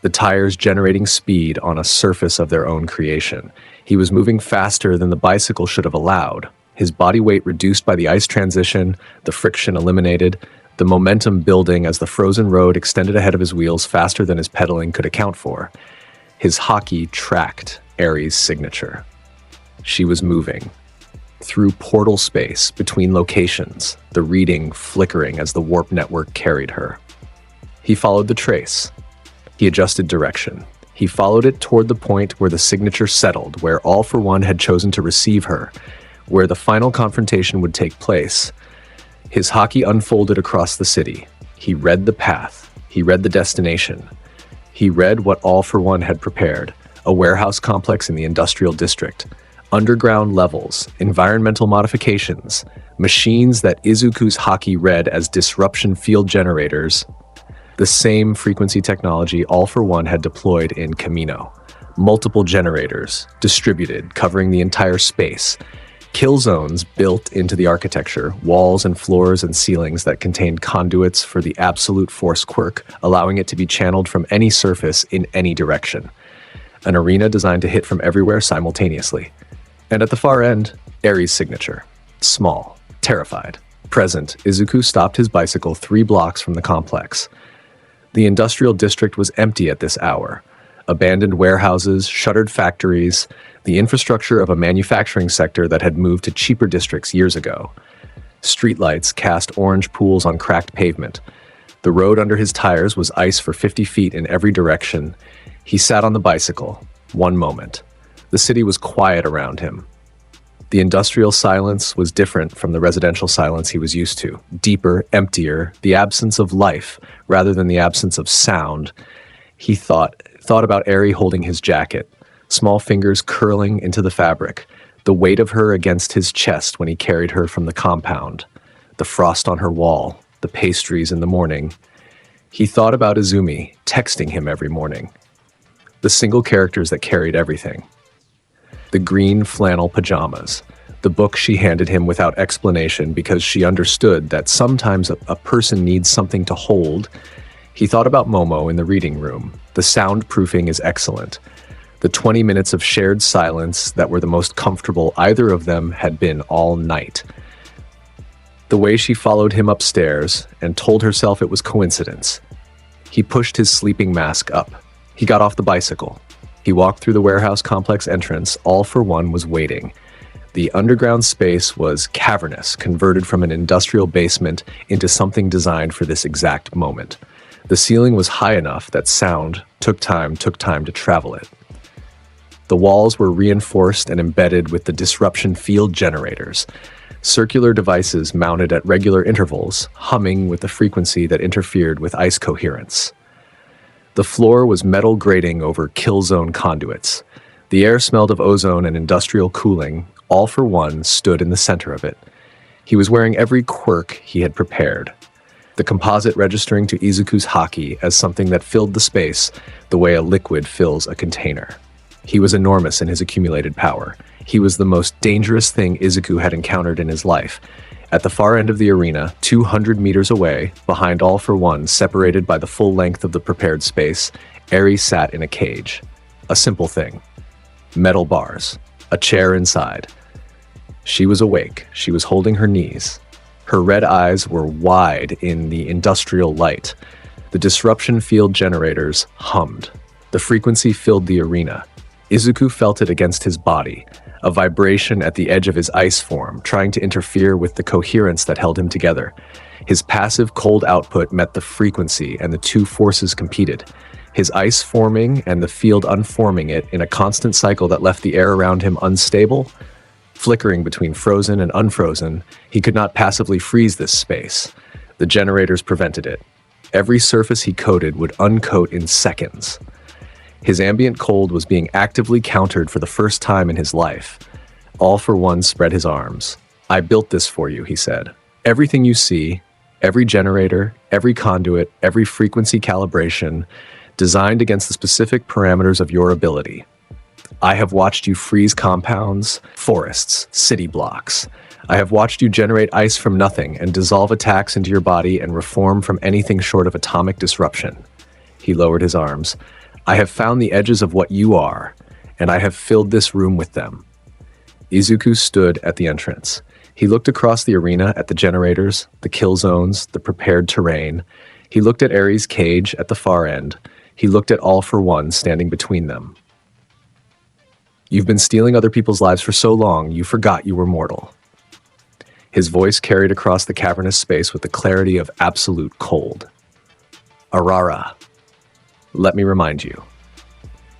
S3: the tires generating speed on a surface of their own creation. He was moving faster than the bicycle should have allowed. His body weight reduced by the ice transition, the friction eliminated, the momentum building as the frozen road extended ahead of his wheels faster than his pedaling could account for. His hockey tracked Aries' signature. She was moving. Through portal space between locations, the reading flickering as the warp network carried her. He followed the trace. He adjusted direction. He followed it toward the point where the signature settled, where All for One had chosen to receive her, where the final confrontation would take place. His hockey unfolded across the city. He read the path. He read the destination. He read what All for One had prepared, a warehouse complex in the industrial district, underground levels, environmental modifications, machines that Izuku's hockey read as disruption field generators, the same frequency technology All for One had deployed in Camino. Multiple generators, distributed, covering the entire space. Kill zones built into the architecture, walls and floors and ceilings that contained conduits for the absolute force quirk, allowing it to be channeled from any surface in any direction. An arena designed to hit from everywhere simultaneously. And at the far end, Aries' signature. Small, terrified. Present, Izuku stopped his bicycle 3 blocks from the complex. The industrial district was empty at this hour. Abandoned warehouses, shuttered factories, the infrastructure of a manufacturing sector that had moved to cheaper districts years ago. Streetlights cast orange pools on cracked pavement. The road under his tires was ice for 50 feet in every direction. He sat on the bicycle. One moment. The city was quiet around him. The industrial silence was different from the residential silence he was used to. Deeper, emptier, the absence of life rather than the absence of sound. He thought about Eri holding his jacket, small fingers curling into the fabric, the weight of her against his chest when he carried her from the compound, the frost on her wall, the pastries in the morning. He thought about Izumi, texting him every morning. The single characters that carried everything. The green flannel pajamas, the book she handed him without explanation because she understood that sometimes a person needs something to hold. He thought about Momo in the reading room. The soundproofing is excellent. The 20 minutes of shared silence that were the most comfortable either of them had been all night. The way she followed him upstairs and told herself it was coincidence. He pushed his sleeping mask up. He got off the bicycle. He walked through the warehouse complex entrance. All for One was waiting. The underground space was cavernous, converted from an industrial basement into something designed for this exact moment. The ceiling was high enough that sound took time to travel it. The walls were reinforced and embedded with the disruption field generators, circular devices mounted at regular intervals, humming with the frequency that interfered with ice coherence. The floor was metal grating over kill zone conduits. The air smelled of ozone and industrial cooling. All for One stood in the center of it. He was wearing every quirk he had prepared. The composite registering to Izuku's hockey as something that filled the space the way a liquid fills a container. He was enormous in his accumulated power. He was the most dangerous thing Izuku had encountered in his life. At the far end of the arena, 200 meters away, behind All for One, separated by the full length of the prepared space, Eri sat in a cage. A simple thing. Metal bars. A chair inside. She was awake. She was holding her knees. Her red eyes were wide in the industrial light. The disruption field generators hummed. The frequency filled the arena. Izuku felt it against his body, a vibration at the edge of his ice form, trying to interfere with the coherence that held him together. His passive cold output met the frequency, and the two forces competed. His ice forming and the field unforming it in a constant cycle that left the air around him unstable. Flickering between frozen and unfrozen, he could not passively freeze this space. The generators prevented it. Every surface he coated would uncoat in seconds. His ambient cold was being actively countered for the first time in his life. All for One spread his arms. "I built this for you," he said. "Everything you see, every generator, every conduit, every frequency calibration, designed against the specific parameters of your ability. I have watched you freeze compounds, forests, city blocks. I have watched you generate ice from nothing and dissolve attacks into your body and reform from anything short of atomic disruption." He lowered his arms. "I have found the edges of what you are, and I have filled this room with them." Izuku stood at the entrance. He looked across the arena at the generators, the kill zones, the prepared terrain. He looked at Ares' cage at the far end. He looked at All for One standing between them. "You've been stealing other people's lives for so long, you forgot you were mortal." His voice carried across the cavernous space with the clarity of absolute cold. "Arara, let me remind you."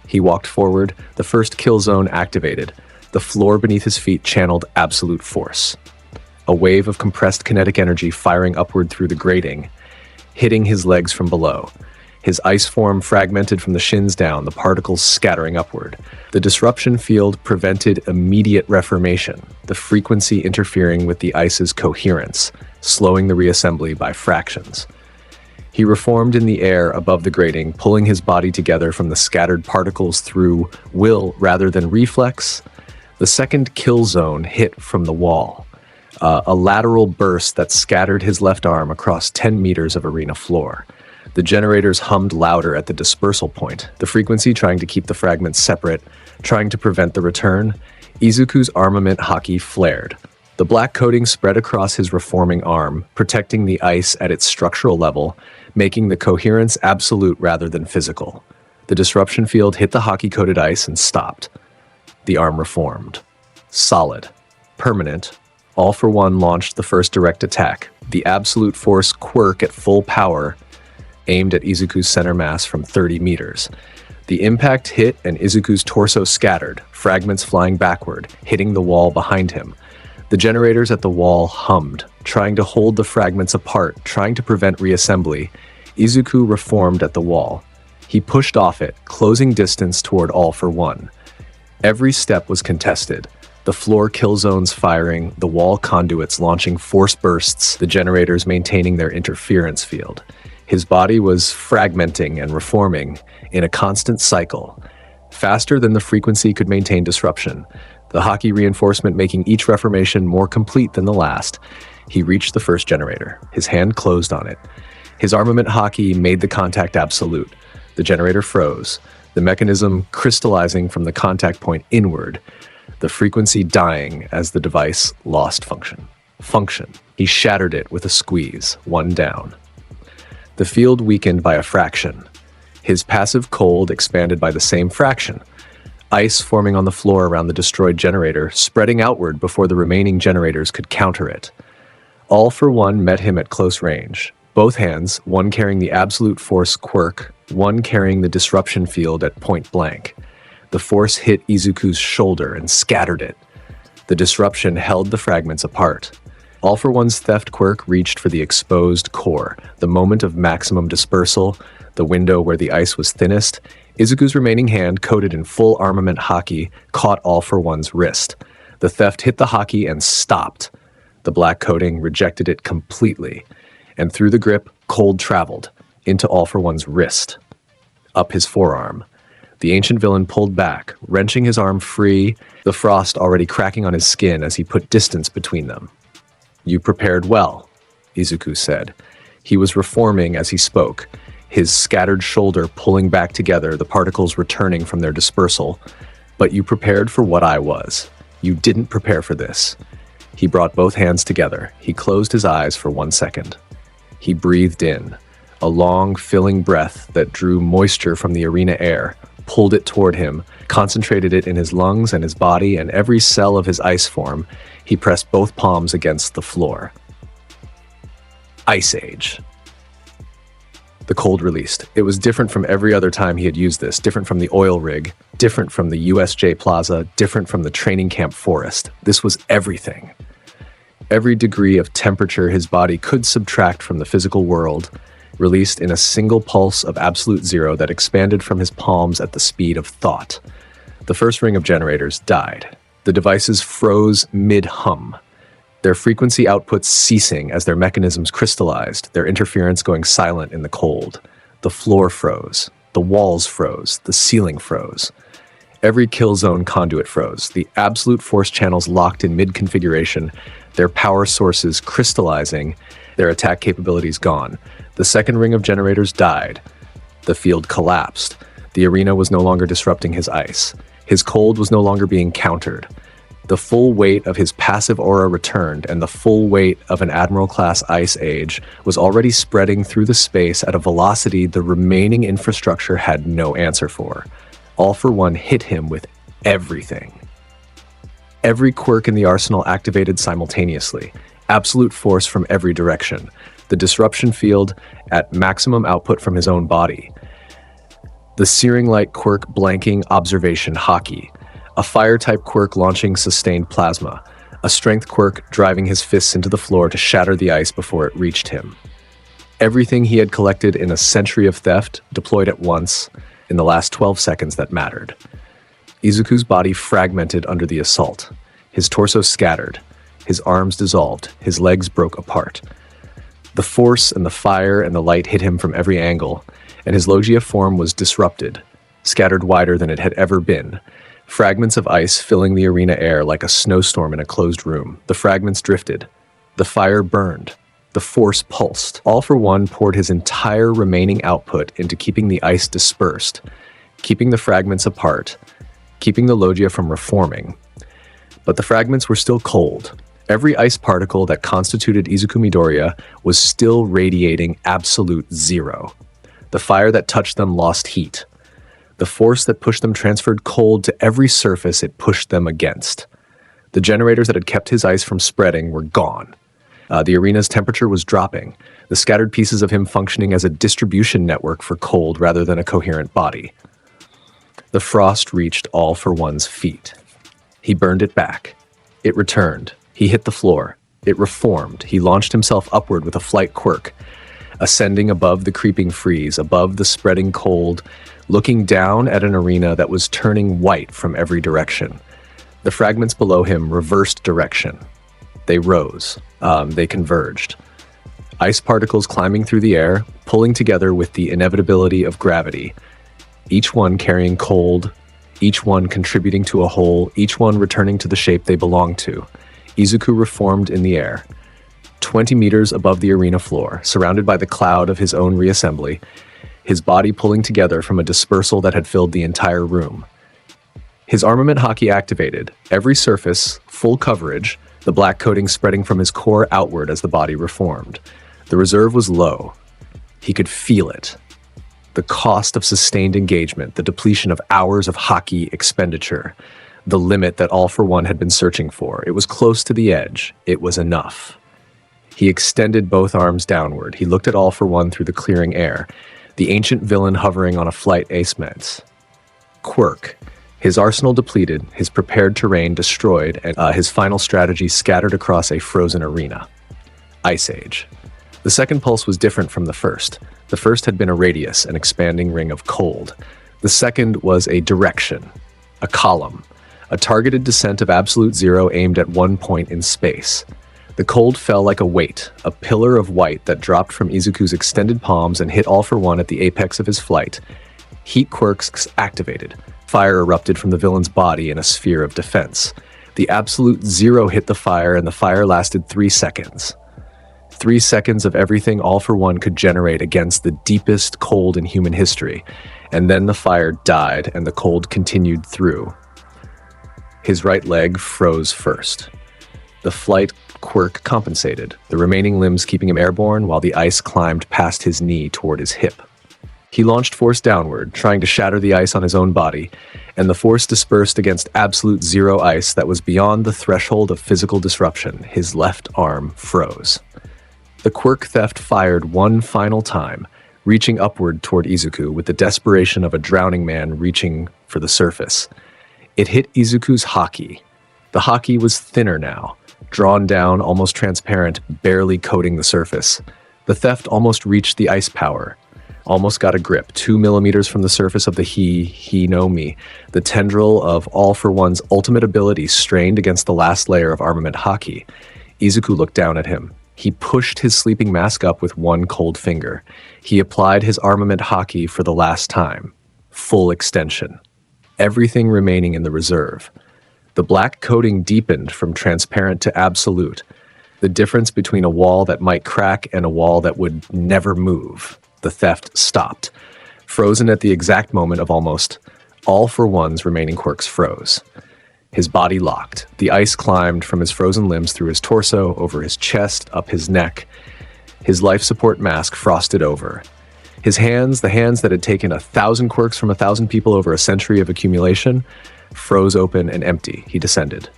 S3: He walked forward, the first kill zone activated. The floor beneath his feet channeled absolute force. A wave of compressed kinetic energy firing upward through the grating, hitting his legs from below. His ice form fragmented from the shins down, the particles scattering upward. The disruption field prevented immediate reformation, the frequency interfering with the ice's coherence, slowing the reassembly by fractions. He reformed in the air above the grating, pulling his body together from the scattered particles through will rather than reflex. The second kill zone hit from the wall, a lateral burst that scattered his left arm across 10 meters of arena floor. The generators hummed louder at the dispersal point, the frequency trying to keep the fragments separate, trying to prevent the return. Izuku's armament haki flared. The black coating spread across his reforming arm, protecting the ice at its structural level, making the coherence absolute rather than physical. The disruption field hit the haki-coated ice and stopped. The arm reformed. Solid. Permanent. All for One launched the first direct attack, the absolute force quirk at full power, aimed at Izuku's center mass from 30 meters. The impact hit and Izuku's torso scattered, fragments flying backward, hitting the wall behind him. The generators at the wall hummed, trying to hold the fragments apart, trying to prevent reassembly. Izuku reformed at the wall. He pushed off it, closing distance toward All for One. Every step was contested. The floor kill zones firing, the wall conduits launching force bursts, the generators maintaining their interference field. His body was fragmenting and reforming in a constant cycle, faster than the frequency could maintain disruption, the haki reinforcement making each reformation more complete than the last. He reached the first generator. His hand closed on it. His armament haki made the contact absolute. The generator froze, the mechanism crystallizing from the contact point inward, the frequency dying as the device lost function. He shattered it with a squeeze, one down. The field weakened by a fraction. His passive cold expanded by the same fraction. Ice forming on the floor around the destroyed generator, spreading outward before the remaining generators could counter it. All for One met him at close range. Both hands, one carrying the absolute force quirk, one carrying the disruption field at point blank. The force hit Izuku's shoulder and scattered it. The disruption held the fragments apart. All for One's theft quirk reached for the exposed core, the moment of maximum dispersal, the window where the ice was thinnest. Izuku's remaining hand, coated in full armament haki, caught All for One's wrist. The theft hit the haki and stopped. The black coating rejected it completely, and through the grip, cold traveled into All for One's wrist, up his forearm. The ancient villain pulled back, wrenching his arm free, the frost already cracking on his skin as he put distance between them. "You prepared well," Izuku said. He was reforming as he spoke, his scattered shoulder pulling back together, the particles returning from their dispersal. "But you prepared for what I was. You didn't prepare for this." He brought both hands together. He closed his eyes for 1 second. He breathed in, a long, filling breath that drew moisture from the arena air, pulled it toward him, concentrated it in his lungs and his body and every cell of his ice form. He pressed both palms against the floor. Ice Age. The cold released. It was different from every other time he had used this, different from the oil rig, different from the USJ Plaza, different from the training camp forest. This was everything. Every degree of temperature his body could subtract from the physical world, released in a single pulse of absolute zero that expanded from his palms at the speed of thought. The first ring of generators died. The devices froze mid-hum, their frequency outputs ceasing as their mechanisms crystallized, their interference going silent in the cold. The floor froze. The walls froze. The ceiling froze. Every kill zone conduit froze. The absolute force channels locked in mid-configuration, their power sources crystallizing, their attack capabilities gone. The second ring of generators died. The field collapsed. The arena was no longer disrupting his ice. His cold was no longer being countered. The full weight of his passive aura returned, and the full weight of an Admiral-class Ice Age was already spreading through the space at a velocity the remaining infrastructure had no answer for. All for One hit him with everything. Every quirk in the arsenal activated simultaneously, absolute force from every direction, the disruption field at maximum output from his own body. The Searing Light quirk blanking observation hockey, a fire-type quirk launching sustained plasma, a strength quirk driving his fists into the floor to shatter the ice before it reached him. Everything he had collected in a century of theft deployed at once in the last 12 seconds that mattered. Izuku's body fragmented under the assault. His torso scattered. His arms dissolved. His legs broke apart. The force and the fire and the light hit him from every angle, and his Logia form was disrupted, scattered wider than it had ever been. Fragments of ice filling the arena air like a snowstorm in a closed room. The fragments drifted. The fire burned. The force pulsed. All for One poured his entire remaining output into keeping the ice dispersed, keeping the fragments apart, keeping the Logia from reforming. But the fragments were still cold. Every ice particle that constituted Izuku Midoriya was still radiating absolute zero. The fire that touched them lost heat. The force that pushed them transferred cold to every surface it pushed them against. The generators that had kept his ice from spreading were gone. The arena's temperature was dropping, the scattered pieces of him functioning as a distribution network for cold rather than a coherent body. The frost reached All for One's feet. He burned it back. It returned. He hit the floor. It reformed. He launched himself upward with a flight quirk, ascending above the creeping freeze, above the spreading cold, looking down at an arena that was turning white from every direction. The fragments below him reversed direction. They rose. They converged. Ice particles climbing through the air, pulling together with the inevitability of gravity. Each one carrying cold, each one contributing to a whole, each one returning to the shape they belonged to. Izuku reformed in the air. 20 meters above the arena floor, surrounded by the cloud of his own reassembly, his body pulling together from a dispersal that had filled the entire room. His armament hockey activated, every surface, full coverage, the black coating spreading from his core outward as the body reformed. The reserve was low. He could feel it. The cost of sustained engagement, the depletion of hours of hockey expenditure, the limit that All for One had been searching for. It was close to the edge. It was enough. He extended both arms downward. He looked at All for One through the clearing air, the ancient villain hovering on a flight ace-meds. Quirk. His arsenal depleted, his prepared terrain destroyed, and his final strategy scattered across a frozen arena. Ice Age. The second pulse was different from the first. The first had been a radius, an expanding ring of cold. The second was a direction, a column, a targeted descent of absolute zero aimed at one point in space. The cold fell like a weight, a pillar of white that dropped from Izuku's extended palms and hit All for One at the apex of his flight. Heat quirks activated. Fire erupted from the villain's body in a sphere of defense. The absolute zero hit the fire, and the fire lasted 3 seconds. 3 seconds of everything All for One could generate against the deepest cold in human history. And then the fire died, and the cold continued through. His right leg froze first. The flight quirk compensated, the remaining limbs keeping him airborne while the ice climbed past his knee toward his hip. He launched force downward, trying to shatter the ice on his own body, and the force dispersed against absolute zero ice that was beyond the threshold of physical disruption. His left arm froze. The quirk theft fired one final time, reaching upward toward Izuku with the desperation of a drowning man reaching for the surface. It hit Izuku's hockey. The hockey was thinner now, drawn down, almost transparent, barely coating the surface. The theft almost reached the ice power, almost got a grip, 2 millimeters from the surface of the he no mi, the tendril of All for One's ultimate ability strained against the last layer of armament haki. Izuku looked down at him. He pushed his sleeping mask up with one cold finger. He applied his armament haki for the last time. Full extension. Everything remaining in the reserve. The black coating deepened from transparent to absolute. The difference between a wall that might crack and a wall that would never move. The theft stopped. Frozen at the exact moment of almost All for One's remaining quirks froze. His body locked. The ice climbed from his frozen limbs through his torso, over his chest, up his neck. His life support mask frosted over. His hands, the hands that had taken 1,000 quirks from 1,000 people over a century of accumulation, froze open and empty. He descended.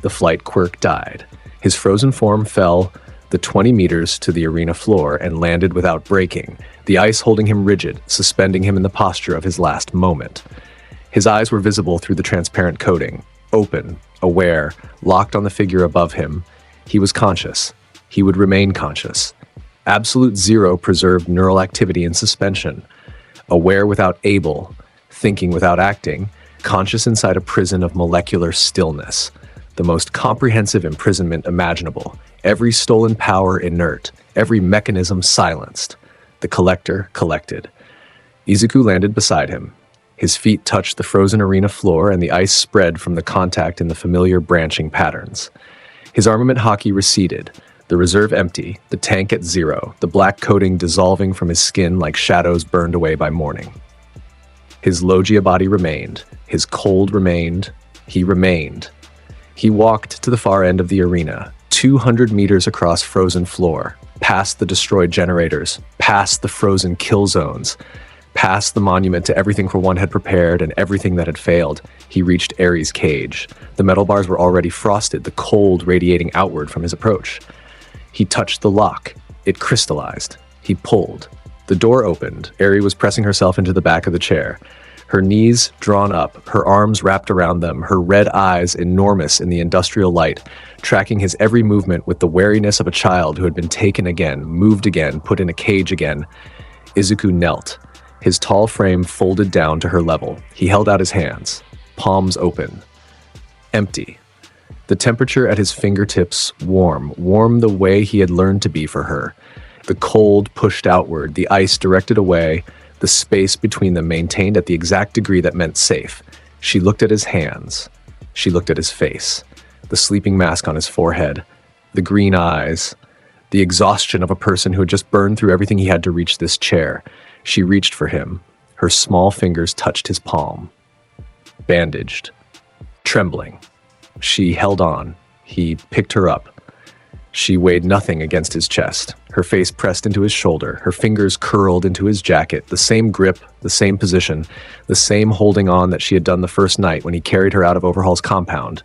S3: The flight quirk died. His frozen form fell the 20 meters to the arena floor and landed without breaking, the ice holding him rigid, suspending him in the posture of his last moment. His eyes were visible through the transparent coating, open, aware, locked on the figure above him. He was conscious. He would remain conscious. Absolute zero preserved neural activity in suspension. Aware without able, thinking without acting, conscious inside a prison of molecular stillness. The most comprehensive imprisonment imaginable. Every stolen power inert. Every mechanism silenced. The collector collected. Izuku landed beside him. His feet touched the frozen arena floor and the ice spread from the contact in the familiar branching patterns. His armament haki receded, the reserve empty, the tank at zero, the black coating dissolving from his skin like shadows burned away by morning. His Logia body remained, his cold remained, he remained. He walked to the far end of the arena, 200 meters across frozen floor, past the destroyed generators, past the frozen kill zones, past the monument to everything for one had prepared and everything that had failed. He reached Ares' cage. The metal bars were already frosted, the cold radiating outward from his approach. He touched the lock. It crystallized. He pulled. The door opened. Ares was pressing herself into the back of the chair. Her knees drawn up, her arms wrapped around them, her red eyes enormous in the industrial light, tracking his every movement with the wariness of a child who had been taken again, moved again, put in a cage again. Izuku knelt. His tall frame folded down to her level. He held out his hands, palms open. Empty. The temperature at his fingertips warm the way he had learned to be for her. The cold pushed outward, the ice directed away, the space between them maintained at the exact degree that meant safe. She looked at his hands. She looked at his face. The sleeping mask on his forehead. The green eyes. The exhaustion of a person who had just burned through everything he had to reach this chair. She reached for him. Her small fingers touched his palm. Bandaged. Trembling. She held on. He picked her up. She weighed nothing against his chest. Her face pressed into his shoulder, her fingers curled into his jacket, the same grip, the same position, the same holding on that she had done the first night when he carried her out of Overhaul's compound.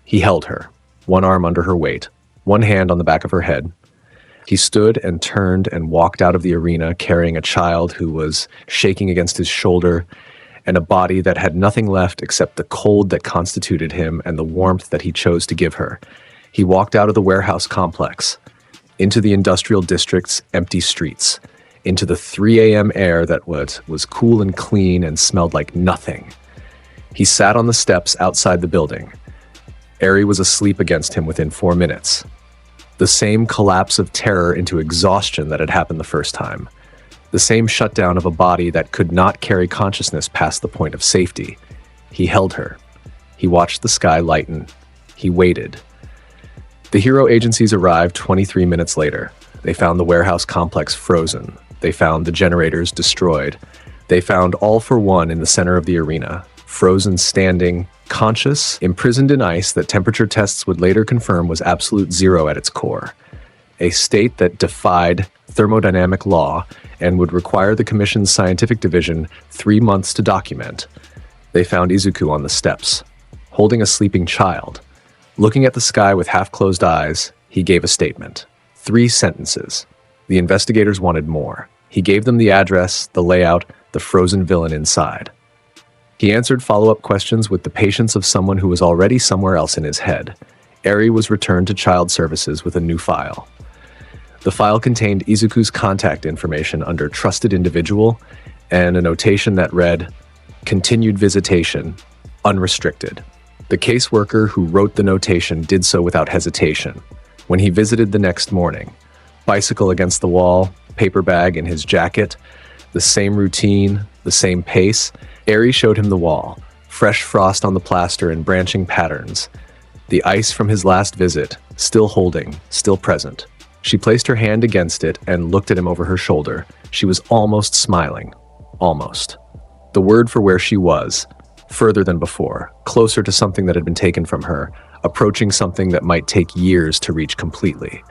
S3: He held her, one arm under her weight, one hand on the back of her head. He stood and turned and walked out of the arena carrying a child who was shaking against his shoulder and a body that had nothing left except the cold that constituted him and the warmth that he chose to give her. He walked out of the warehouse complex, into the industrial district's empty streets, into the 3 a.m. air that was cool and clean and smelled like nothing. He sat on the steps outside the building. Aerie was asleep against him within 4 minutes. The same collapse of terror into exhaustion that had happened the first time. The same shutdown of a body that could not carry consciousness past the point of safety. He held her. He watched the sky lighten. He waited. The hero agencies arrived 23 minutes later. They found the warehouse complex frozen. They found the generators destroyed. They found All for One in the center of the arena, frozen standing, conscious, imprisoned in ice that temperature tests would later confirm was absolute zero at its core. A state that defied thermodynamic law and would require the Commission's scientific division 3 months to document. They found Izuku on the steps, holding a sleeping child. Looking at the sky with half-closed eyes, he gave a statement. 3 sentences. The investigators wanted more. He gave them the address, the layout, the frozen villain inside. He answered follow-up questions with the patience of someone who was already somewhere else in his head. Aerie was returned to Child Services with a new file. The file contained Izuku's contact information under Trusted Individual and a notation that read, "Continued visitation, unrestricted." The caseworker who wrote the notation did so without hesitation. When he visited the next morning, bicycle against the wall, paper bag in his jacket, the same routine, the same pace, Eri showed him the wall, fresh frost on the plaster in branching patterns. The ice from his last visit, still holding, still present. She placed her hand against it and looked at him over her shoulder. She was almost smiling. Almost. The word for where she was, further than before, closer to something that had been taken from her, approaching something that might take years to reach completely.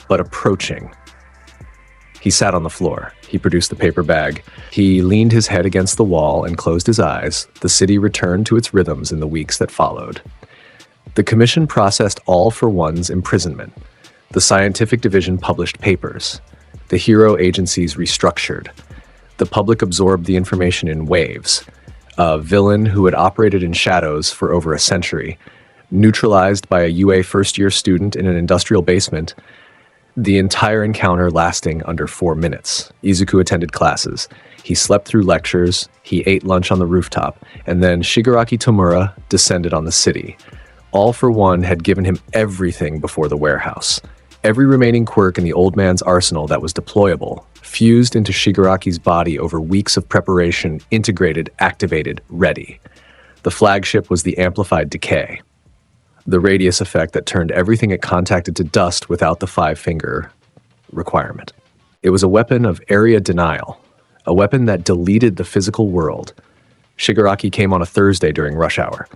S3: But approaching. He sat on the floor. He produced the paper bag. He leaned his head against the wall and closed his eyes. The city returned to its rhythms in the weeks that followed. The commission processed all for one's imprisonment. The scientific division published papers. The hero agencies restructured. The public absorbed the information in waves. A villain who had operated in shadows for over a century, neutralized by a UA first-year student in an industrial basement, the entire encounter lasting under 4 minutes. Izuku attended classes. He slept through lectures, he ate lunch on the rooftop, and then Shigaraki Tomura descended on the city. All for One had given him everything before the warehouse. Every remaining quirk in the old man's arsenal that was deployable, fused into Shigaraki's body over weeks of preparation, integrated, activated, ready. The flagship was the amplified decay. The radius effect that turned everything it contacted to dust without the 5-finger requirement. It was a weapon of area denial, a weapon that deleted the physical world. Shigaraki came on a Thursday during rush hour.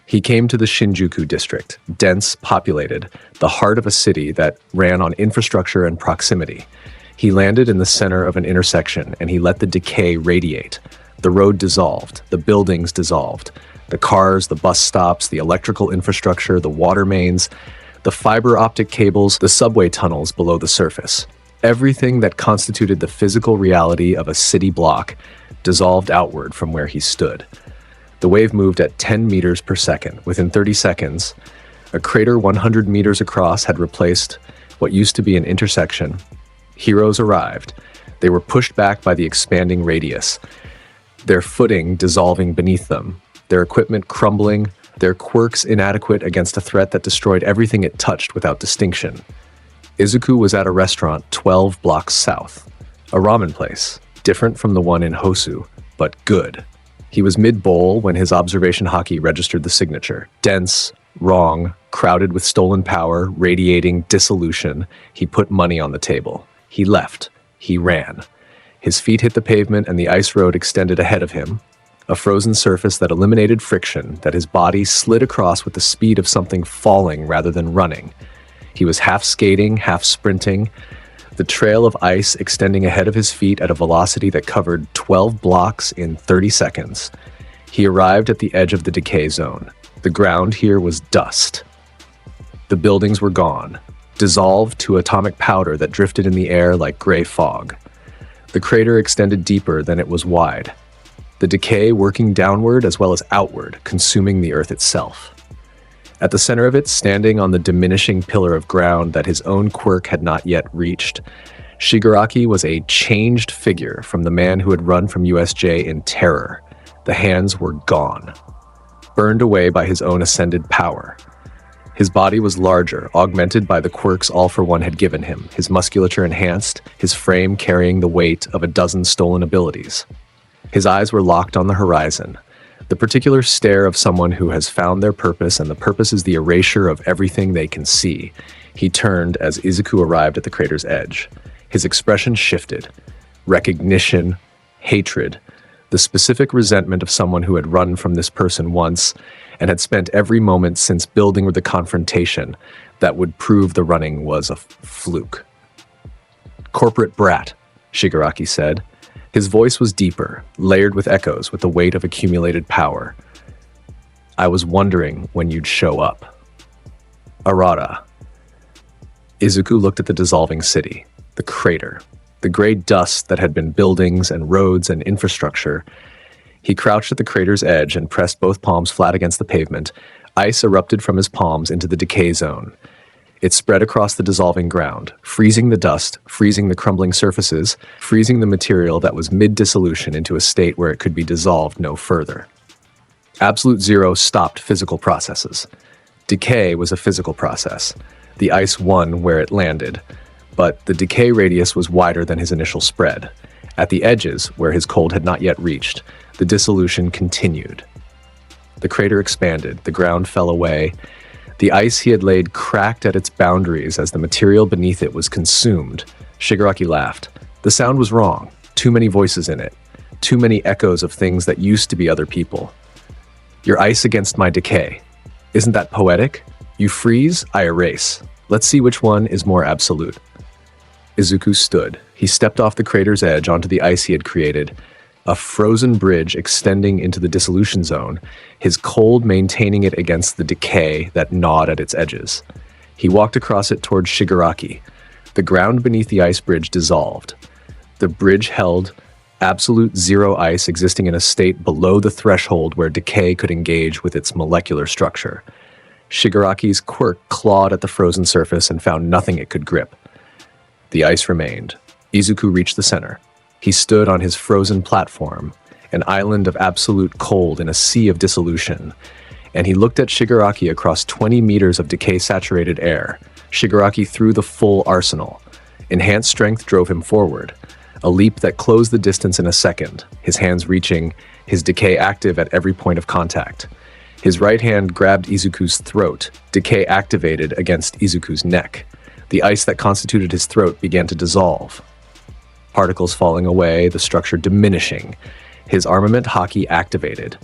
S3: He came to the Shinjuku district, dense, populated, the heart of a city that ran on infrastructure and proximity. He landed in the center of an intersection and he let the decay radiate. The road dissolved, the buildings dissolved, the cars, the bus stops, the electrical infrastructure, the water mains, the fiber optic cables, the subway tunnels below the surface. Everything that constituted the physical reality of a city block dissolved outward from where he stood. The wave moved at 10 meters per second. Within 30 seconds, a crater 100 meters across had replaced what used to be an intersection. Heroes arrived. They were pushed back by the expanding radius, their footing dissolving beneath them, their equipment crumbling, their quirks inadequate against a threat that destroyed everything it touched without distinction. Izuku was at a restaurant 12 blocks south, a ramen place, different from the one in Hosu, but good. He was mid-bowl when his observation hockey registered the signature. Dense, wrong, crowded with stolen power, radiating dissolution. He put money on the table. He left. He ran. His feet hit the pavement and the ice road extended ahead of him, a frozen surface that eliminated friction, that his body slid across with the speed of something falling rather than running. He was half skating, half sprinting, the trail of ice extending ahead of his feet at a velocity that covered 12 blocks in 30 seconds. He arrived at the edge of the decay zone. The ground here was dust. The buildings were gone, dissolved to atomic powder that drifted in the air like gray fog. The crater extended deeper than it was wide. The decay working downward as well as outward, consuming the earth itself. At the center of it, standing on the diminishing pillar of ground that his own quirk had not yet reached, Shigaraki was a changed figure from the man who had run from USJ in terror. The hands were gone, burned away by his own ascended power. His body was larger, augmented by the quirks All for One had given him, his musculature enhanced, his frame carrying the weight of a dozen stolen abilities. His eyes were locked on the horizon, the particular stare of someone who has found their purpose, and the purpose is the erasure of everything they can see. He turned as Izuku arrived at the crater's edge. His expression shifted. Recognition, hatred, the specific resentment of someone who had run from this person once and had spent every moment since building with the confrontation that would prove the running was a fluke. "Corporate brat," Shigaraki said. His voice was deeper, layered with echoes, with the weight of accumulated power. "I was wondering when you'd show up." Arata. Izuku looked at the dissolving city, the crater, the gray dust that had been buildings and roads and infrastructure. He crouched at the crater's edge and pressed both palms flat against the pavement. Ice erupted from his palms into the decay zone. It spread across the dissolving ground, freezing the dust, freezing the crumbling surfaces, freezing the material that was mid-dissolution into a state where it could be dissolved no further. Absolute zero stopped physical processes. Decay was a physical process. The ice won where it landed, but the decay radius was wider than his initial spread. At the edges, where his cold had not yet reached, the dissolution continued. The crater expanded, the ground fell away. The ice he had laid cracked at its boundaries as the material beneath it was consumed. Shigaraki laughed. The sound was wrong. Too many voices in it. Too many echoes of things that used to be other people. Your ice against my decay. Isn't that poetic? You freeze, I erase. Let's see which one is more absolute. Izuku stood. He stepped off the crater's edge onto the ice he had created, a frozen bridge extending into the dissolution zone, his cold maintaining it against the decay that gnawed at its edges. He walked across it toward Shigaraki. The ground beneath the ice bridge dissolved. The bridge held absolute zero ice existing in a state below the threshold where decay could engage with its molecular structure. Shigaraki's quirk clawed at the frozen surface and found nothing it could grip. The ice remained. Izuku reached the center. He stood on his frozen platform, an island of absolute cold in a sea of dissolution, and he looked at Shigaraki across 20 meters of decay-saturated air. Shigaraki threw the full arsenal. Enhanced strength drove him forward, a leap that closed the distance in a second, his hands reaching, his decay active at every point of contact. His right hand grabbed Izuku's throat, decay activated against Izuku's neck. The ice that constituted his throat began to dissolve. Particles falling away, the structure diminishing. His armament haki activated.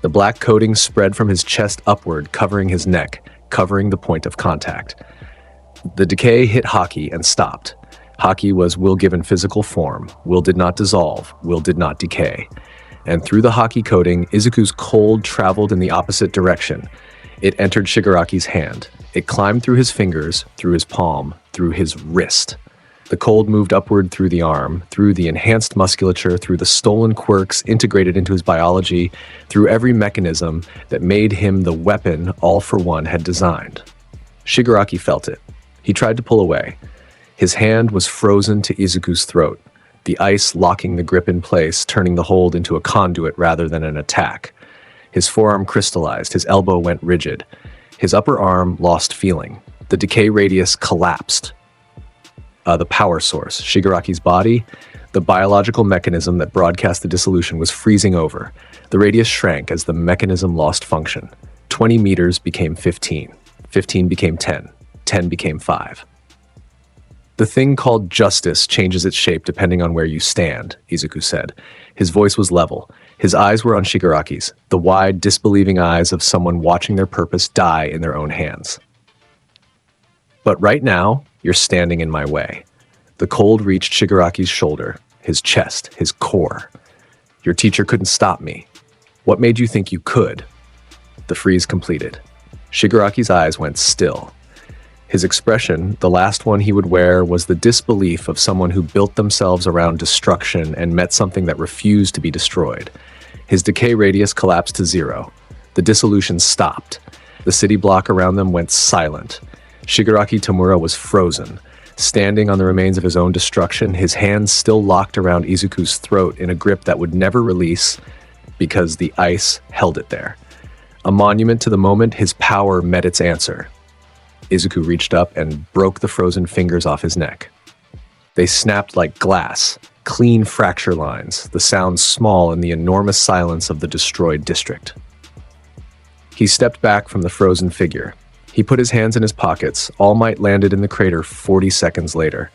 S3: The black coating spread from his chest upward, covering his neck, covering the point of contact. The decay hit haki and stopped. Haki was will given physical form. Will did not dissolve. Will did not decay. And through the haki coating, Izuku's cold traveled in the opposite direction. It entered Shigaraki's hand. It climbed through his fingers, through his palm, through his wrist. The cold moved upward through the arm, through the enhanced musculature, through the stolen quirks integrated into his biology, through every mechanism that made him the weapon All for One had designed. Shigaraki felt it. He tried to pull away. His hand was frozen to Izuku's throat, the ice locking the grip in place, turning the hold into a conduit rather than an attack. His forearm crystallized, his elbow went rigid. His upper arm lost feeling. The decay radius collapsed. The power source, Shigaraki's body, the biological mechanism that broadcast the dissolution, was freezing over. The radius shrank as the mechanism lost function. 20 meters became 15. 15 became 10. 10 became 5. The thing called justice changes its shape depending on where you stand, Izuku said. His voice was level. His eyes were on Shigaraki's, the wide, disbelieving eyes of someone watching their purpose die in their own hands. But right now, you're standing in my way. The cold reached Shigaraki's shoulder, his chest, his core. Your teacher couldn't stop me. What made you think you could? The freeze completed. Shigaraki's eyes went still. His expression, the last one he would wear, was the disbelief of someone who built themselves around destruction and met something that refused to be destroyed. His decay radius collapsed to zero. The dissolution stopped. The city block around them went silent. Shigaraki Tamura was frozen, standing on the remains of his own destruction, his hands still locked around Izuku's throat in a grip that would never release because the ice held it there. A monument to the moment his power met its answer. Izuku reached up and broke the frozen fingers off his neck. They snapped like glass, clean fracture lines, the sound small in the enormous silence of the destroyed district. He stepped back from the frozen figure. He put his hands in his pockets. All Might landed in the crater 40 seconds later.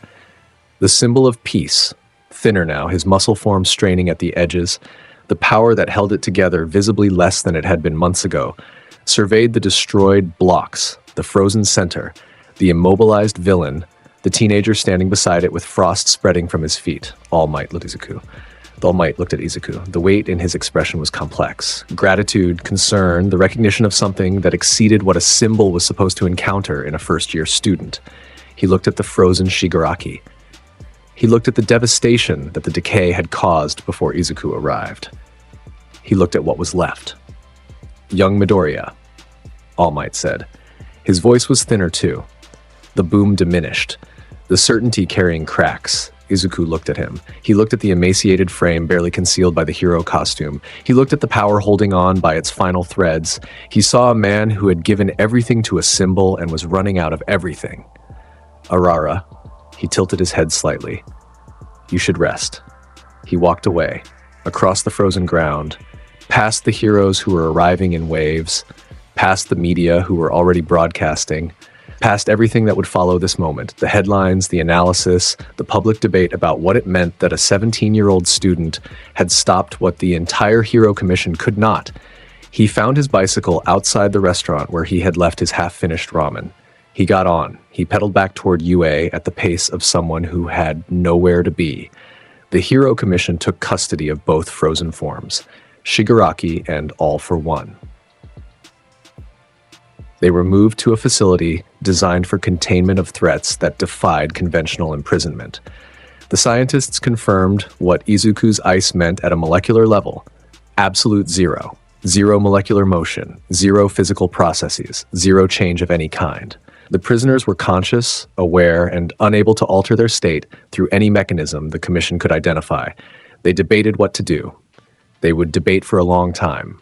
S3: The symbol of peace, thinner now, his muscle form straining at the edges, the power that held it together visibly less than it had been months ago, surveyed the destroyed blocks, the frozen center, the immobilized villain, the teenager standing beside it with frost spreading from his feet. All Might looked at Izuku. All Might looked at Izuku. The weight in his expression was complex. Gratitude, concern, the recognition of something that exceeded what a symbol was supposed to encounter in a first-year student. He looked at the frozen Shigaraki. He looked at the devastation that the decay had caused before Izuku arrived. He looked at what was left. Young Midoriya, All Might said. His voice was thinner too. The boom diminished, the certainty carrying cracks. Izuku looked at him. He looked at the emaciated frame barely concealed by the hero costume. He looked at the power holding on by its final threads. He saw a man who had given everything to a symbol and was running out of everything. Arara. He tilted his head slightly. You should rest. He walked away, across the frozen ground, past the heroes who were arriving in waves, past the media who were already broadcasting, past everything that would follow this moment, the headlines, the analysis, the public debate about what it meant that a 17-year-old student had stopped what the entire Hero Commission could not. He found his bicycle outside the restaurant where he had left his half-finished ramen. He got on. He pedaled back toward UA at the pace of someone who had nowhere to be. The Hero Commission took custody of both frozen forms, Shigaraki and All for One. They were moved to a facility designed for containment of threats that defied conventional imprisonment. The scientists confirmed what Izuku's ice meant at a molecular level. Absolute zero. Zero molecular motion. Zero physical processes. Zero change of any kind. The prisoners were conscious, aware, and unable to alter their state through any mechanism the Commission could identify. They debated what to do. They would debate for a long time.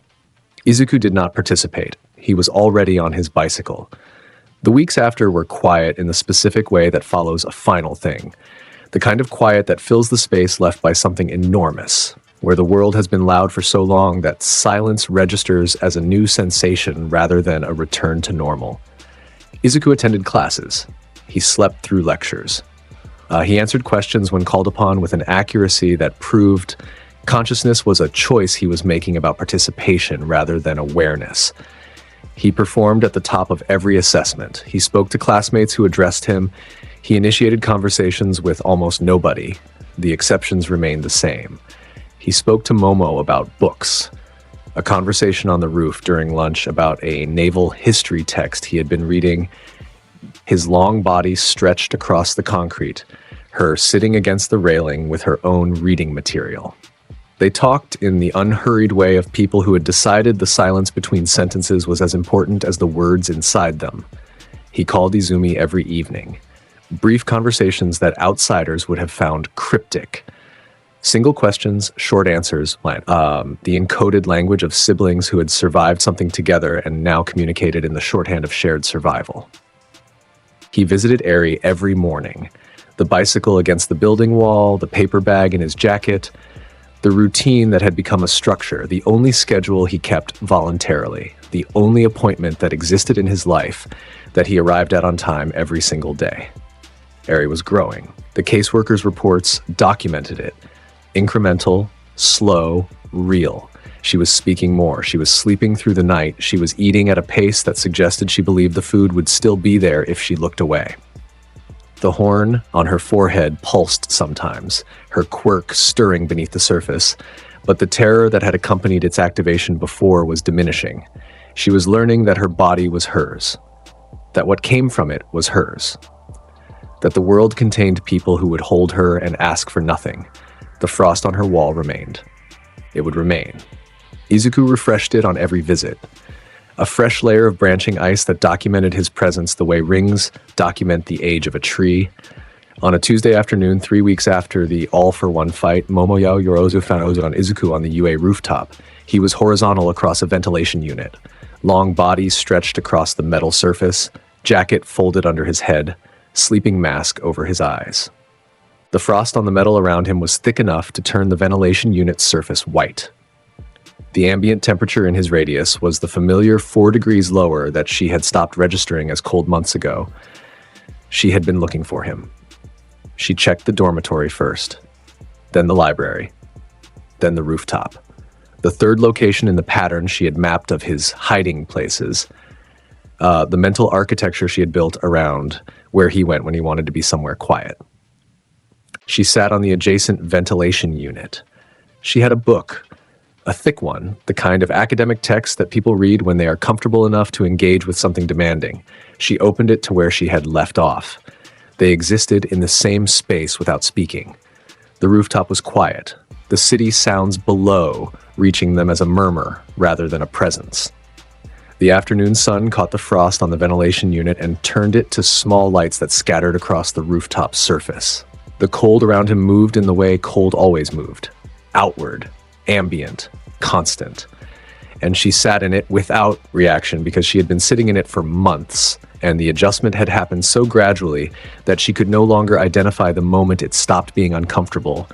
S3: Izuku did not participate. He was already on his bicycle. The weeks after were quiet in the specific way that follows a final thing. The kind of quiet that fills the space left by something enormous, where the world has been loud for so long that silence registers as a new sensation rather than a return to normal. Izuku attended classes. He slept through lectures. He answered questions when called upon with an accuracy that proved consciousness was a choice he was making about participation rather than awareness. He performed at the top of every assessment. He spoke to classmates who addressed him. He initiated conversations with almost nobody. The exceptions remained the same. He spoke to Momo about books. A conversation on the roof during lunch about a naval history text he had been reading. His long body stretched across the concrete, her sitting against the railing with her own reading material. They talked in the unhurried way of people who had decided the silence between sentences was as important as the words inside them. He called Izumi every evening. Brief conversations that outsiders would have found cryptic. Single questions, short answers, the encoded language of siblings who had survived something together and now communicated in the shorthand of shared survival. He visited Eri every morning. The bicycle against the building wall, the paper bag in his jacket, the routine that had become a structure, the only schedule he kept voluntarily, the only appointment that existed in his life that he arrived at on time every single day. Eri was growing. The caseworker's reports documented it. Incremental, slow, real. She was speaking more. She was sleeping through the night. She was eating at a pace that suggested she believed the food would still be there if she looked away. The horn on her forehead pulsed sometimes, her quirk stirring beneath the surface, but the terror that had accompanied its activation before was diminishing. She was learning that her body was hers, that what came from it was hers, that the world contained people who would hold her and ask for nothing. The frost on her wall remained. It would remain. Izuku refreshed it on every visit. A fresh layer of branching ice that documented his presence the way rings document the age of a tree. On a Tuesday afternoon, 3 weeks after the all-for-one fight, Momoyao Yorozu found Izuku on the UA rooftop. He was horizontal across a ventilation unit. Long body stretched across the metal surface, jacket folded under his head, sleeping mask over his eyes. The frost on the metal around him was thick enough to turn the ventilation unit's surface white. The ambient temperature in his radius was the familiar 4 degrees lower that she had stopped registering as cold months ago. She had been looking for him. She checked the dormitory first, then the library, then the rooftop. The third location in the pattern she had mapped of his hiding places, the mental architecture she had built around where he went when he wanted to be somewhere quiet. She sat on the adjacent ventilation unit. She had a book, a thick one, the kind of academic text that people read when they are comfortable enough to engage with something demanding. She opened it to where she had left off. They existed in the same space without speaking. The rooftop was quiet, the city sounds below reaching them as a murmur rather than a presence. The afternoon sun caught the frost on the ventilation unit and turned it to small lights that scattered across the rooftop surface. The cold around him moved in the way cold always moved. Outward, ambient, constant. And she sat in it without reaction because she had been sitting in it for months, and the adjustment had happened so gradually that she could no longer identify the moment it stopped being uncomfortable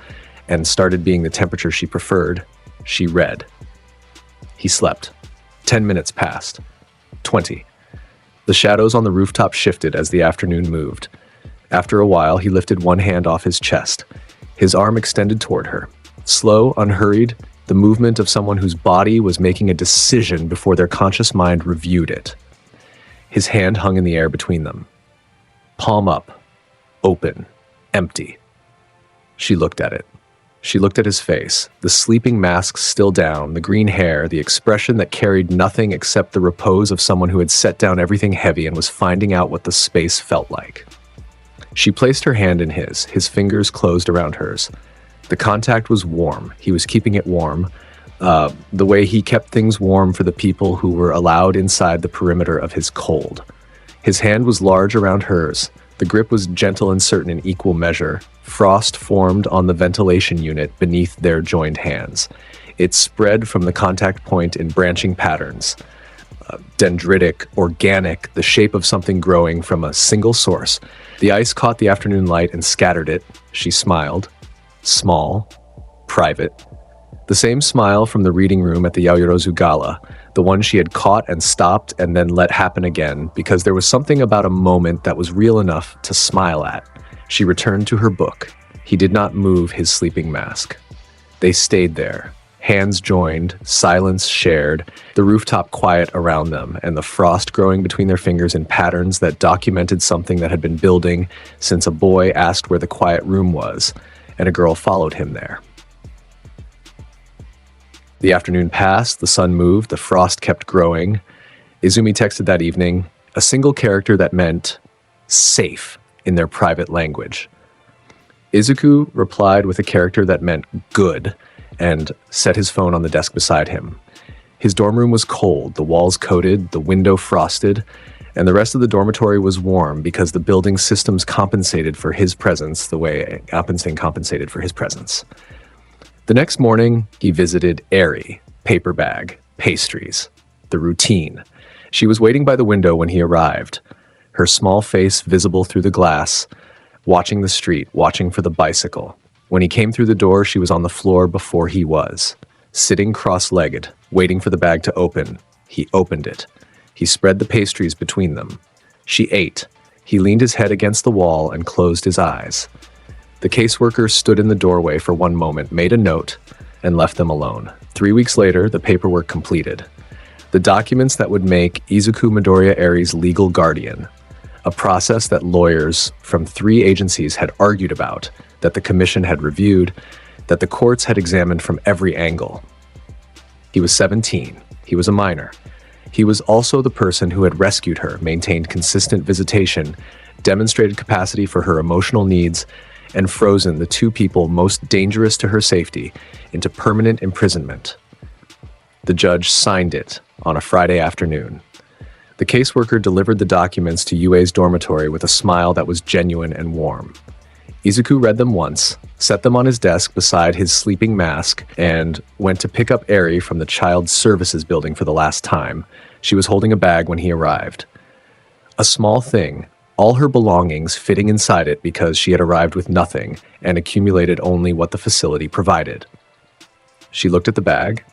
S3: and started being the temperature she preferred. She read. He slept. 10 minutes passed. 20. The shadows on the rooftop shifted as the afternoon moved. After a while, he lifted one hand off his chest. His arm extended toward her. Slow, unhurried, the movement of someone whose body was making a decision before their conscious mind reviewed it. His hand hung in the air between them. Palm up, open, empty. She looked at it. She looked at his face, the sleeping mask still down, the green hair, the expression that carried nothing except the repose of someone who had set down everything heavy and was finding out what the space felt like. She placed her hand in his fingers closed around hers. The contact was warm. He was keeping it warm, the way he kept things warm for the people who were allowed inside the perimeter of his cold. His hand was large around hers. The grip was gentle and certain in equal measure. Frost formed on the ventilation unit beneath their joined hands. It spread from the contact point in branching patterns. Dendritic, organic, the shape of something growing from a single source. The ice caught the afternoon light and scattered it. She smiled. Small. Private. The same smile from the reading room at the Yaoyorozu Gala, the one she had caught and stopped and then let happen again, because there was something about a moment that was real enough to smile at. She returned to her book. He did not move his sleeping mask. They stayed there, hands joined, silence shared, the rooftop quiet around them, and the frost growing between their fingers in patterns that documented something that had been building since a boy asked where the quiet room was, and a girl followed him there. The afternoon passed, the sun moved, the frost kept growing. Izumi texted that evening, a single character that meant safe in their private language. Izuku replied with a character that meant good and set his phone on the desk beside him. His dorm room was cold, the walls coated, the window frosted, and the rest of the dormitory was warm because the building systems compensated for his presence the way Appensing compensated for his presence. The next morning, he visited Eri, paper bag, pastries, the routine. She was waiting by the window when he arrived, her small face visible through the glass, watching the street, watching for the bicycle. When he came through the door, she was on the floor before he was, sitting cross-legged, waiting for the bag to open. He opened it. He spread the pastries between them. She ate. He leaned his head against the wall and closed his eyes. The caseworker stood in the doorway for one moment, made a note, and left them alone. 3 weeks later, the paperwork completed. The documents that would make Izuku Midoriya Eri's legal guardian, a process that lawyers from 3 agencies had argued about, that the commission had reviewed, that the courts had examined from every angle. He was 17. He was a minor. He was also the person who had rescued her, maintained consistent visitation, demonstrated capacity for her emotional needs, and frozen the 2 people most dangerous to her safety into permanent imprisonment. The judge signed it on a Friday afternoon. The caseworker delivered the documents to Yue's dormitory with a smile that was genuine and warm. Izuku read them once, set them on his desk beside his sleeping mask, and went to pick up Eri from the Child Services building for the last time. She was holding a bag when he arrived. A small thing, all her belongings fitting inside it because she had arrived with nothing and accumulated only what the facility provided. She looked at the bag.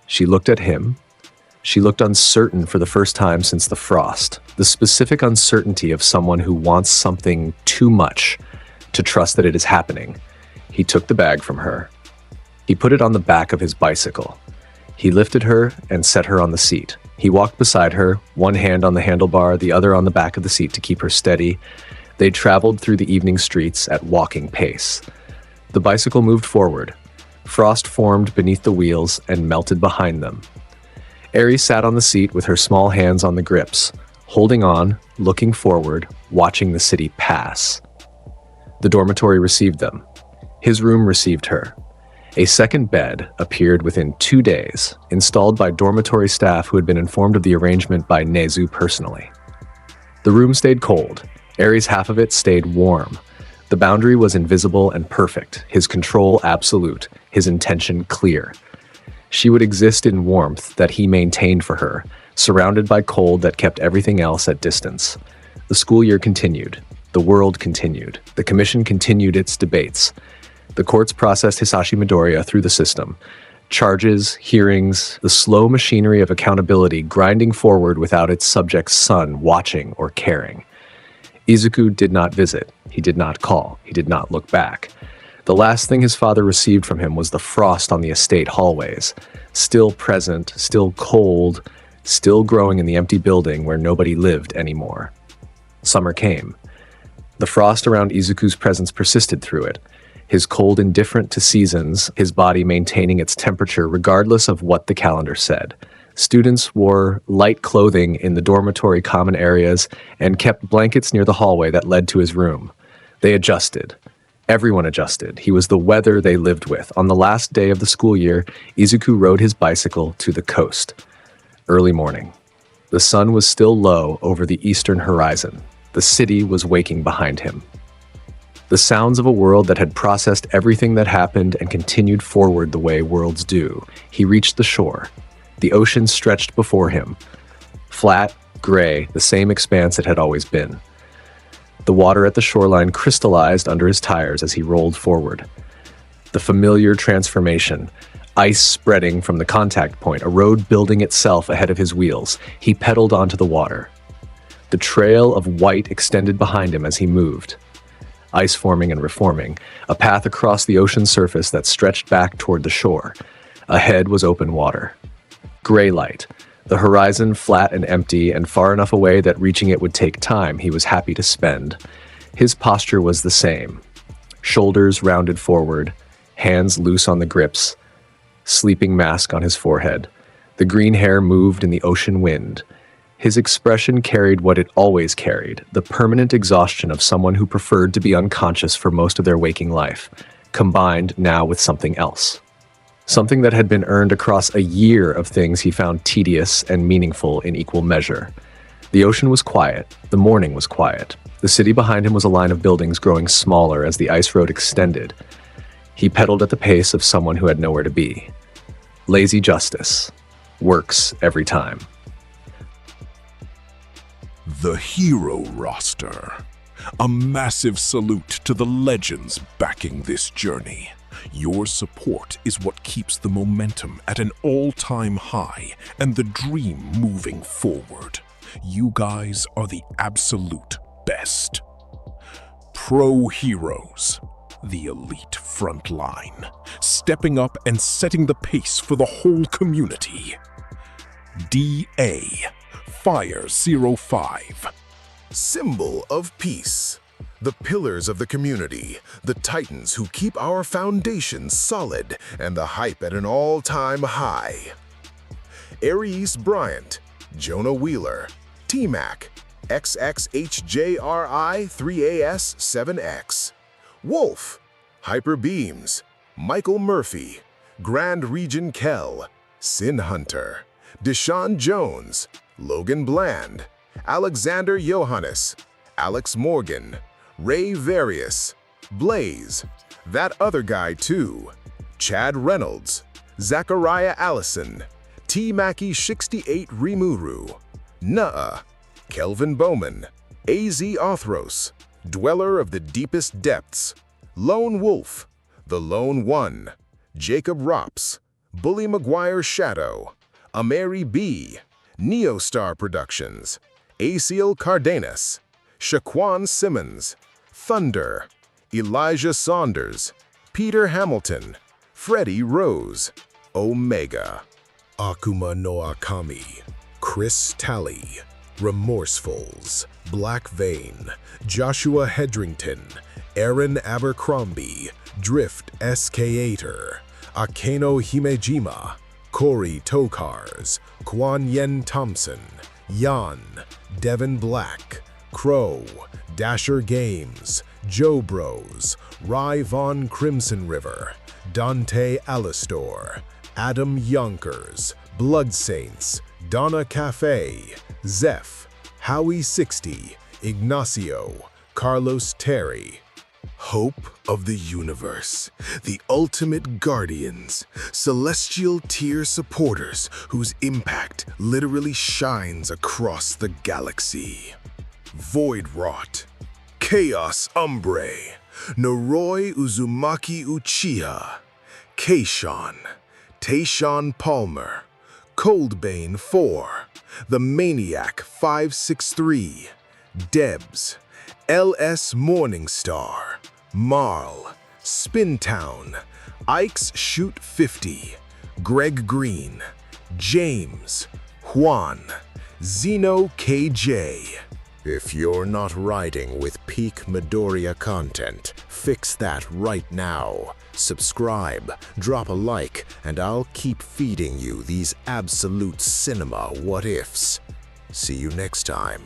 S3: She looked at him. She looked uncertain for the first time since the frost, the specific uncertainty of someone who wants something too much to trust that it is happening. He took the bag from her. He put it on the back of his bicycle. He lifted her and set her on the seat. He walked beside her, one hand on the handlebar, the other on the back of the seat to keep her steady. They traveled through the evening streets at walking pace. The bicycle moved forward. Frost formed beneath the wheels and melted behind them. Eri sat on the seat with her small hands on the grips, holding on, looking forward, watching the city pass. The dormitory received them. His room received her. A second bed appeared within 2 days, installed by dormitory staff who had been informed of the arrangement by Nezu personally. The room stayed cold. Aries' half of it stayed warm. The boundary was invisible and perfect, his control absolute, his intention clear. She would exist in warmth that he maintained for her, surrounded by cold that kept everything else at distance. The school year continued. The world continued. The commission continued its debates. The courts processed Hisashi Midoriya through the system. Charges, hearings, the slow machinery of accountability grinding forward without its subject's son watching or caring. Izuku did not visit. He did not call. He did not look back. The last thing his father received from him was the frost on the estate hallways, still present, still cold, still growing in the empty building where nobody lived anymore. Summer came. The frost around Izuku's presence persisted through it, his cold indifferent to seasons, his body maintaining its temperature regardless of what the calendar said. Students wore light clothing in the dormitory common areas and kept blankets near the hallway that led to his room. They adjusted. Everyone adjusted. He was the weather they lived with. On the last day of the school year, Izuku rode his bicycle to the coast. Early morning. The sun was still low over the eastern horizon. The city was waking behind him. The sounds of a world that had processed everything that happened and continued forward the way worlds do. He reached the shore. The ocean stretched before him. Flat, gray, the same expanse it had always been. The water at the shoreline crystallized under his tires as he rolled forward. The familiar transformation, ice spreading from the contact point, a road building itself ahead of his wheels. He pedaled onto the water. The trail of white extended behind him as he moved. Ice forming and reforming, a path across the ocean surface that stretched back toward the shore. Ahead was open water. Gray light, the horizon flat and empty and far enough away that reaching it would take time he was happy to spend. His posture was the same. Shoulders rounded forward, hands loose on the grips, sleeping mask on his forehead. The green hair moved in the ocean wind. His expression carried what it always carried, the permanent exhaustion of someone who preferred to be unconscious for most of their waking life, combined now with something else. Something that had been earned across a year of things he found tedious and meaningful in equal measure. The ocean was quiet. The morning was quiet. The city behind him was a line of buildings growing smaller as the ice road extended. He pedaled at the pace of someone who had nowhere to be. Lazy justice. Works every time.
S2: The hero roster. A massive salute to the legends backing this journey. Your support is what keeps the momentum at an all-time high and the dream moving forward. You guys are the absolute best. Pro heroes, the elite front line, stepping up and setting the pace for the whole community. DA Fire 05.
S1: Symbol of peace. The pillars of the community, the titans who keep our foundation solid and the hype at an all-time high. Aries Bryant, Jonah Wheeler, T-Mac, XXHJRI3AS7X. Wolf, Hyper Beams, Michael Murphy, Grand Region Kell, Sin Hunter, Deshaun Jones, Logan Bland, Alexander Johannes, Alex Morgan, Ray Various, Blaze, That Other Guy Too, Chad Reynolds, Zachariah Allison, T. Mackey 68 Rimuru, Nuh-uh, Kelvin Bowman, AZ Othros, Dweller of the Deepest Depths, Lone Wolf, The Lone One, Jacob Rops, Bully McGuire Shadow, Ameri B, Neostar Productions, Aciel Cardenas, Shaquan Simmons, Thunder, Elijah Saunders, Peter Hamilton, Freddie Rose, Omega, Akuma no Akami, Chris Talley, Remorsefuls, Black Vein, Joshua Hedrington, Aaron Abercrombie, Drift SK8er, Akeno Himejima, Corey Tokars, Kwan Yen Thompson, Jan, Devin Black, Crow, Dasher Games, Joe Bros, Rye Von Crimson River, Dante Alistor, Adam Yonkers, Blood Saints, Donna Cafe, Zeph, Howie 60, Ignacio, Carlos Terry. Hope of the universe, the ultimate guardians, celestial tier supporters whose impact literally shines across the galaxy. Voidrot, Chaos Umbre, Noroi Uzumaki Uchiha, Keishon, Tayshawn Palmer, Coldbane 4, The Maniac 563, Debs, LS Morningstar, Marl, Spintown, Ike's Shoot 50, Greg Green, James, Juan, Zeno KJ. If you're not riding with peak Midoriya content, fix that right now. Subscribe, drop a like, and I'll keep feeding you these absolute cinema what-ifs. See you next time.